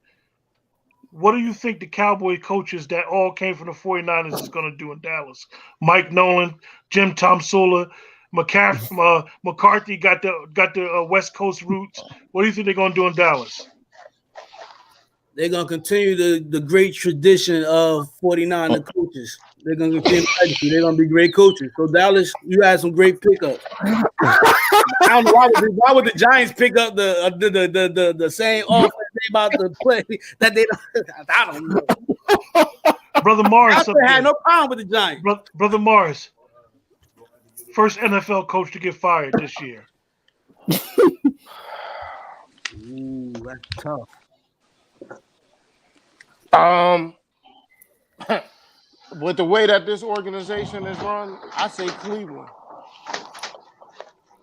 S1: what do you think the Cowboy coaches that all came from the 49ers is going to do in Dallas? Mike Nolan, Jim Tomsula, McCarthy got the West Coast roots. What do you think they're going to do in Dallas?
S3: They're going to continue the great tradition of 49er coaches. They're going to continue the legacy. They're going to be great coaches. So, Dallas, you had some great pickups. I don't know why would the Giants pick up the same offense they about to play that they don't. I don't know.
S1: Brother Morris
S3: I had no problem with the Giants.
S1: Brother Morris, first NFL coach to get fired this year.
S3: Ooh, that's tough.
S2: With the way that this organization is run, I say Cleveland.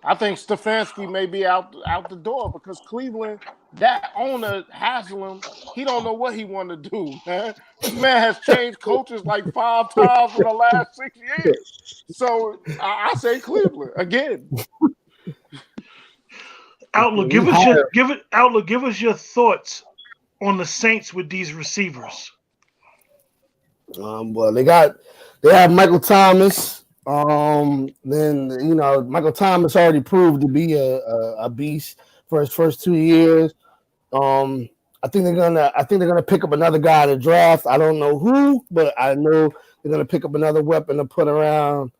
S2: I think Stefanski may be out the door because Cleveland, that owner Haslam, he don't know what he want to do, man. This man has changed coaches like 5 times in the last 6 years. So I say Cleveland again.
S1: Outlook, give us your thoughts on the Saints with these receivers.
S6: Well, they have Michael Thomas. Then Michael Thomas already proved to be a beast for his first 2 years. I think they're gonna pick up another guy in the draft. I don't know who, but I know they're gonna pick up another weapon to put around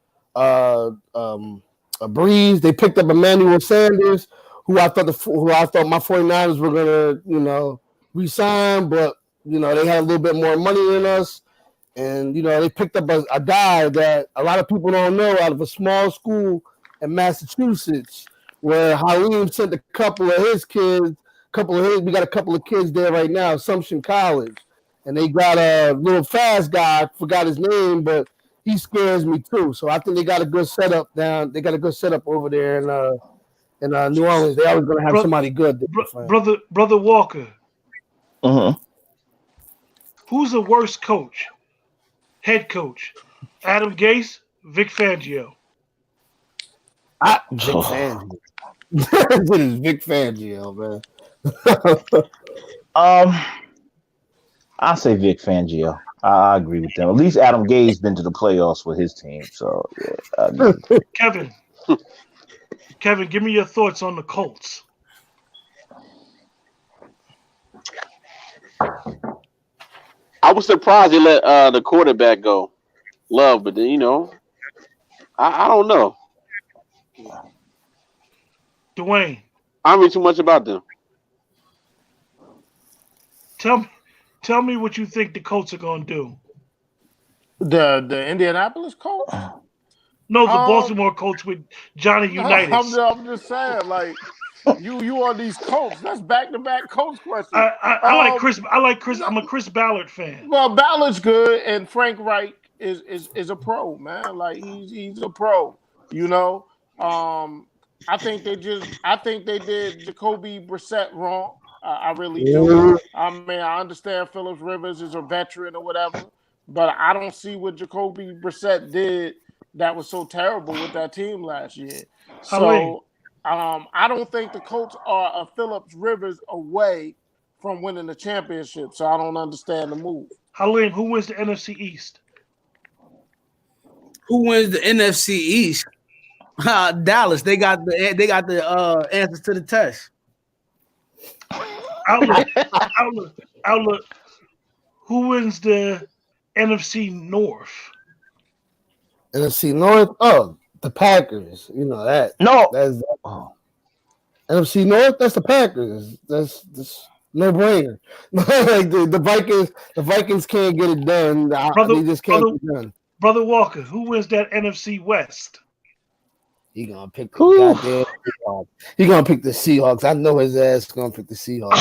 S6: a breeze. They picked up Emmanuel Sanders, who I thought my 49ers were gonna, re-sign, but they had a little bit more money than us. And they picked up a guy that a lot of people don't know out of a small school in Massachusetts, where Halim sent a couple of his kids. We got a couple of kids there right now, Assumption College, and they got a little fast guy. I forgot his name, but he scares me too. So I think they got a good setup down. They got a good setup over there in New Orleans. They always gonna have somebody good.
S1: Brother Walker.
S4: Mm-hmm.
S1: Who's the worst coach? Head coach, Adam Gase, Vic Fangio.
S6: Vic Fangio. It is Vic Fangio, man.
S4: I say Vic Fangio. I agree with them. At least Adam Gase been to the playoffs with his team. So yeah.
S1: Kevin, give me your thoughts on the Colts.
S5: I was surprised they let the quarterback go, Love, but then I don't know.
S1: Dwayne,
S5: I don't read too much about them.
S1: Tell me what you think the Colts are gonna do.
S2: The Indianapolis Colts?
S1: No, the Baltimore Colts with Johnny Unitas.
S2: I'm just saying, like you on these Colts. That's back-to-back Colts questions.
S1: I like Chris. I'm a Chris Ballard fan.
S2: Well, Ballard's good, and Frank Reich is a pro, man. Like he's a pro. I think they did Jacoby Brissett wrong. I really do. I mean, I understand Phillips Rivers is a veteran or whatever, but I don't see what Jacoby Brissett did that was so terrible with that team last year. So I don't think the Colts are a Phillips Rivers away from winning the championship. So I don't understand the move.
S1: Halim, who wins the NFC East?
S3: Who wins the NFC East? Dallas. They got the answers to the test.
S1: Outlook. Who wins the NFC North?
S6: NFC North? Oh, the Packers. You know that.
S4: No.
S6: That's NFC North, that's the Packers. That's no brainer. Like the Vikings can't get it done. They just can't get it done.
S1: Brother Walker, who wins that NFC West?
S6: He gonna pick the goddamn Seahawks. He gonna pick the Seahawks. I know his ass is gonna pick the Seahawks.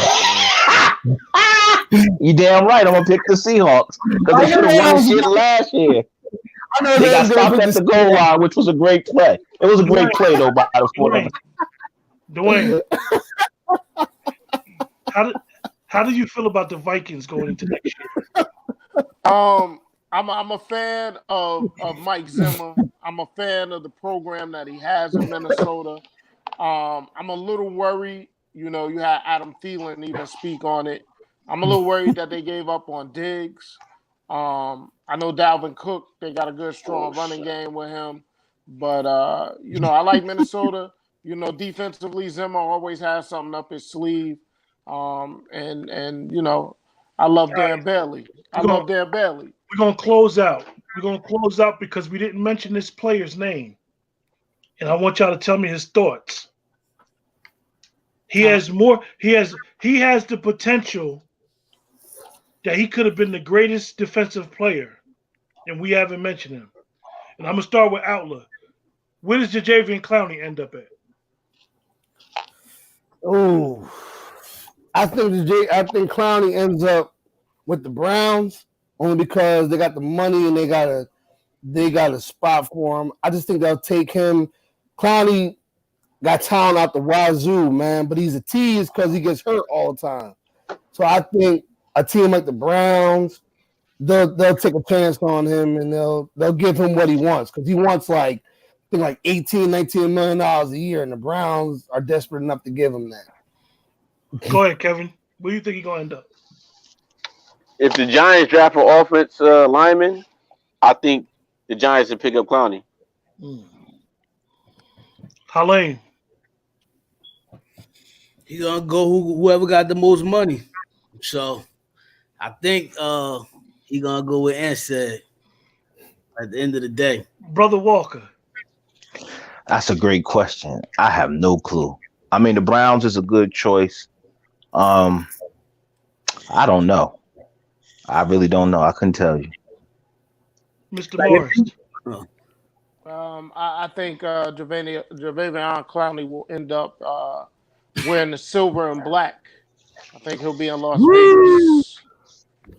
S4: You damn right. I'm gonna pick the Seahawks because they should have won shit last year. They got stopped at the goal line, which was a great play. It was a great play though by the 49ers.
S1: Dwayne, how do you feel about the Vikings going into next year?
S2: I'm a fan of Mike Zimmer. I'm a fan of the program that he has in Minnesota. I'm a little worried. You had Adam Thielen even speak on it. I'm a little worried that they gave up on Diggs. I know Dalvin Cook, they got a good, strong running game with him. But, I like Minnesota. Defensively, Zimmer always has something up his sleeve. And I love Dan Bailey. We're
S1: going to close out. We're going to close out because we didn't mention this player's name. And I want y'all to tell me his thoughts. He has the potential that he could have been the greatest defensive player, and we haven't mentioned him. And I'm going to start with Outlook. Where does Jadeveon Clowney end up at?
S6: Oh, I think Clowney ends up with the Browns only because they got the money and they got a spot for him. I just think they'll take him. Clowney got talent out the wazoo, man, but he's a tease because he gets hurt all the time. So I think a team like the Browns, they'll take a chance on him and they'll give him what he wants because he wants like $18, $19 million a year, and the Browns are desperate enough to give him that.
S1: Go ahead, Kevin. Where do you think he's going to end up?
S5: If the Giants draft an offense lineman, I think the Giants will pick up Clowney.
S1: Halim.
S3: He's gonna go whoever got the most money. So I think he's gonna go with Ansett at the end of the day.
S1: Brother Walker.
S4: That's a great question. I have no clue. I mean, the Browns is a good choice. I don't know. I really don't know. I couldn't tell you.
S1: Mr. Morris.
S2: I think Jadeveon Clowney will end up wearing the silver and black. I think he'll be in Las Vegas.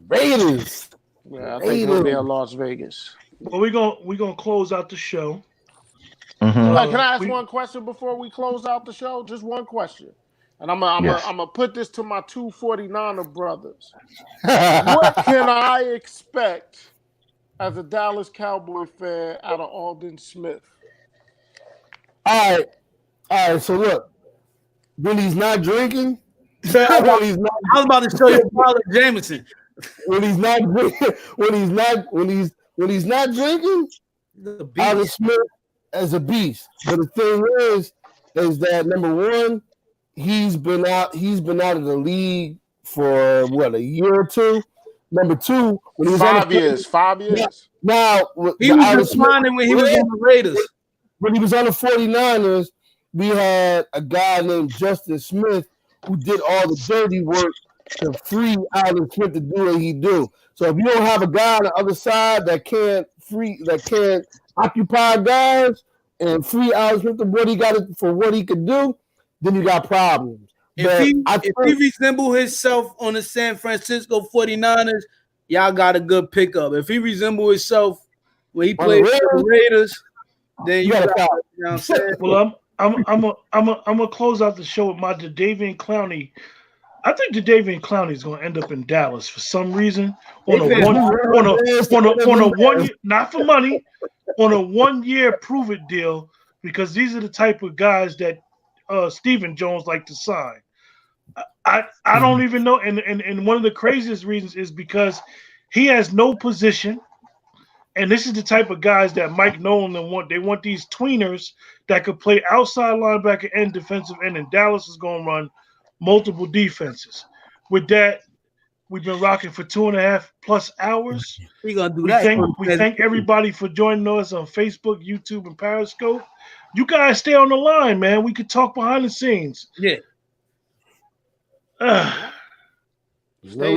S6: Raiders.
S2: Yeah, I think he'll be in Las Vegas.
S1: Well, we're gonna close out the show.
S4: Mhm.
S2: Can I ask one question before we close out the show? Just one question. And I'm gonna put this to my two 49er brothers. What can I expect as a Dallas Cowboy fan out of Aldon Smith?
S6: All right. So look, when he's not drinking,
S3: I was about to show you Tyler Jameson.
S6: when he's not drinking, Aldon Smith as a beast. But the thing is that number one, he's been out of the league for what, a year or two. Number two, when he was
S2: 5 years. 5 years.
S6: Now
S3: He was declining when he was on the Raiders.
S6: When he was on the 49ers, we had a guy named Justin Smith who did all the dirty work to free Aldon Smith to do what he do. So if you don't have a guy on the other side that can't occupy guys and free Aldon Smith for what he could do, then you got problems.
S3: If he resemble himself on the San Francisco 49ers, y'all got a good pickup. If he resemble himself when he played for the Raiders, then you got you know what I'm saying?
S1: Well, I'm gonna close out the show with my Jadeveon Clowney. I think Jadeveon Clowney is gonna end up in Dallas for some reason on a one year, not for money, on a 1 year prove it deal, because these are the type of guys that Stephen Jones like to sign. I don't even know, and one of the craziest reasons is because he has no position, and this is the type of guys that Mike Nolan want. They want these tweeners that could play outside linebacker and defensive end, and Dallas is going to run multiple defenses. With that, we've been rocking for 2.5+ hours.
S3: We gonna do that.
S1: We thank everybody for joining us on Facebook, YouTube, and Periscope. You guys stay on the line, man. We could talk behind the scenes.
S3: Yeah.
S2: Stay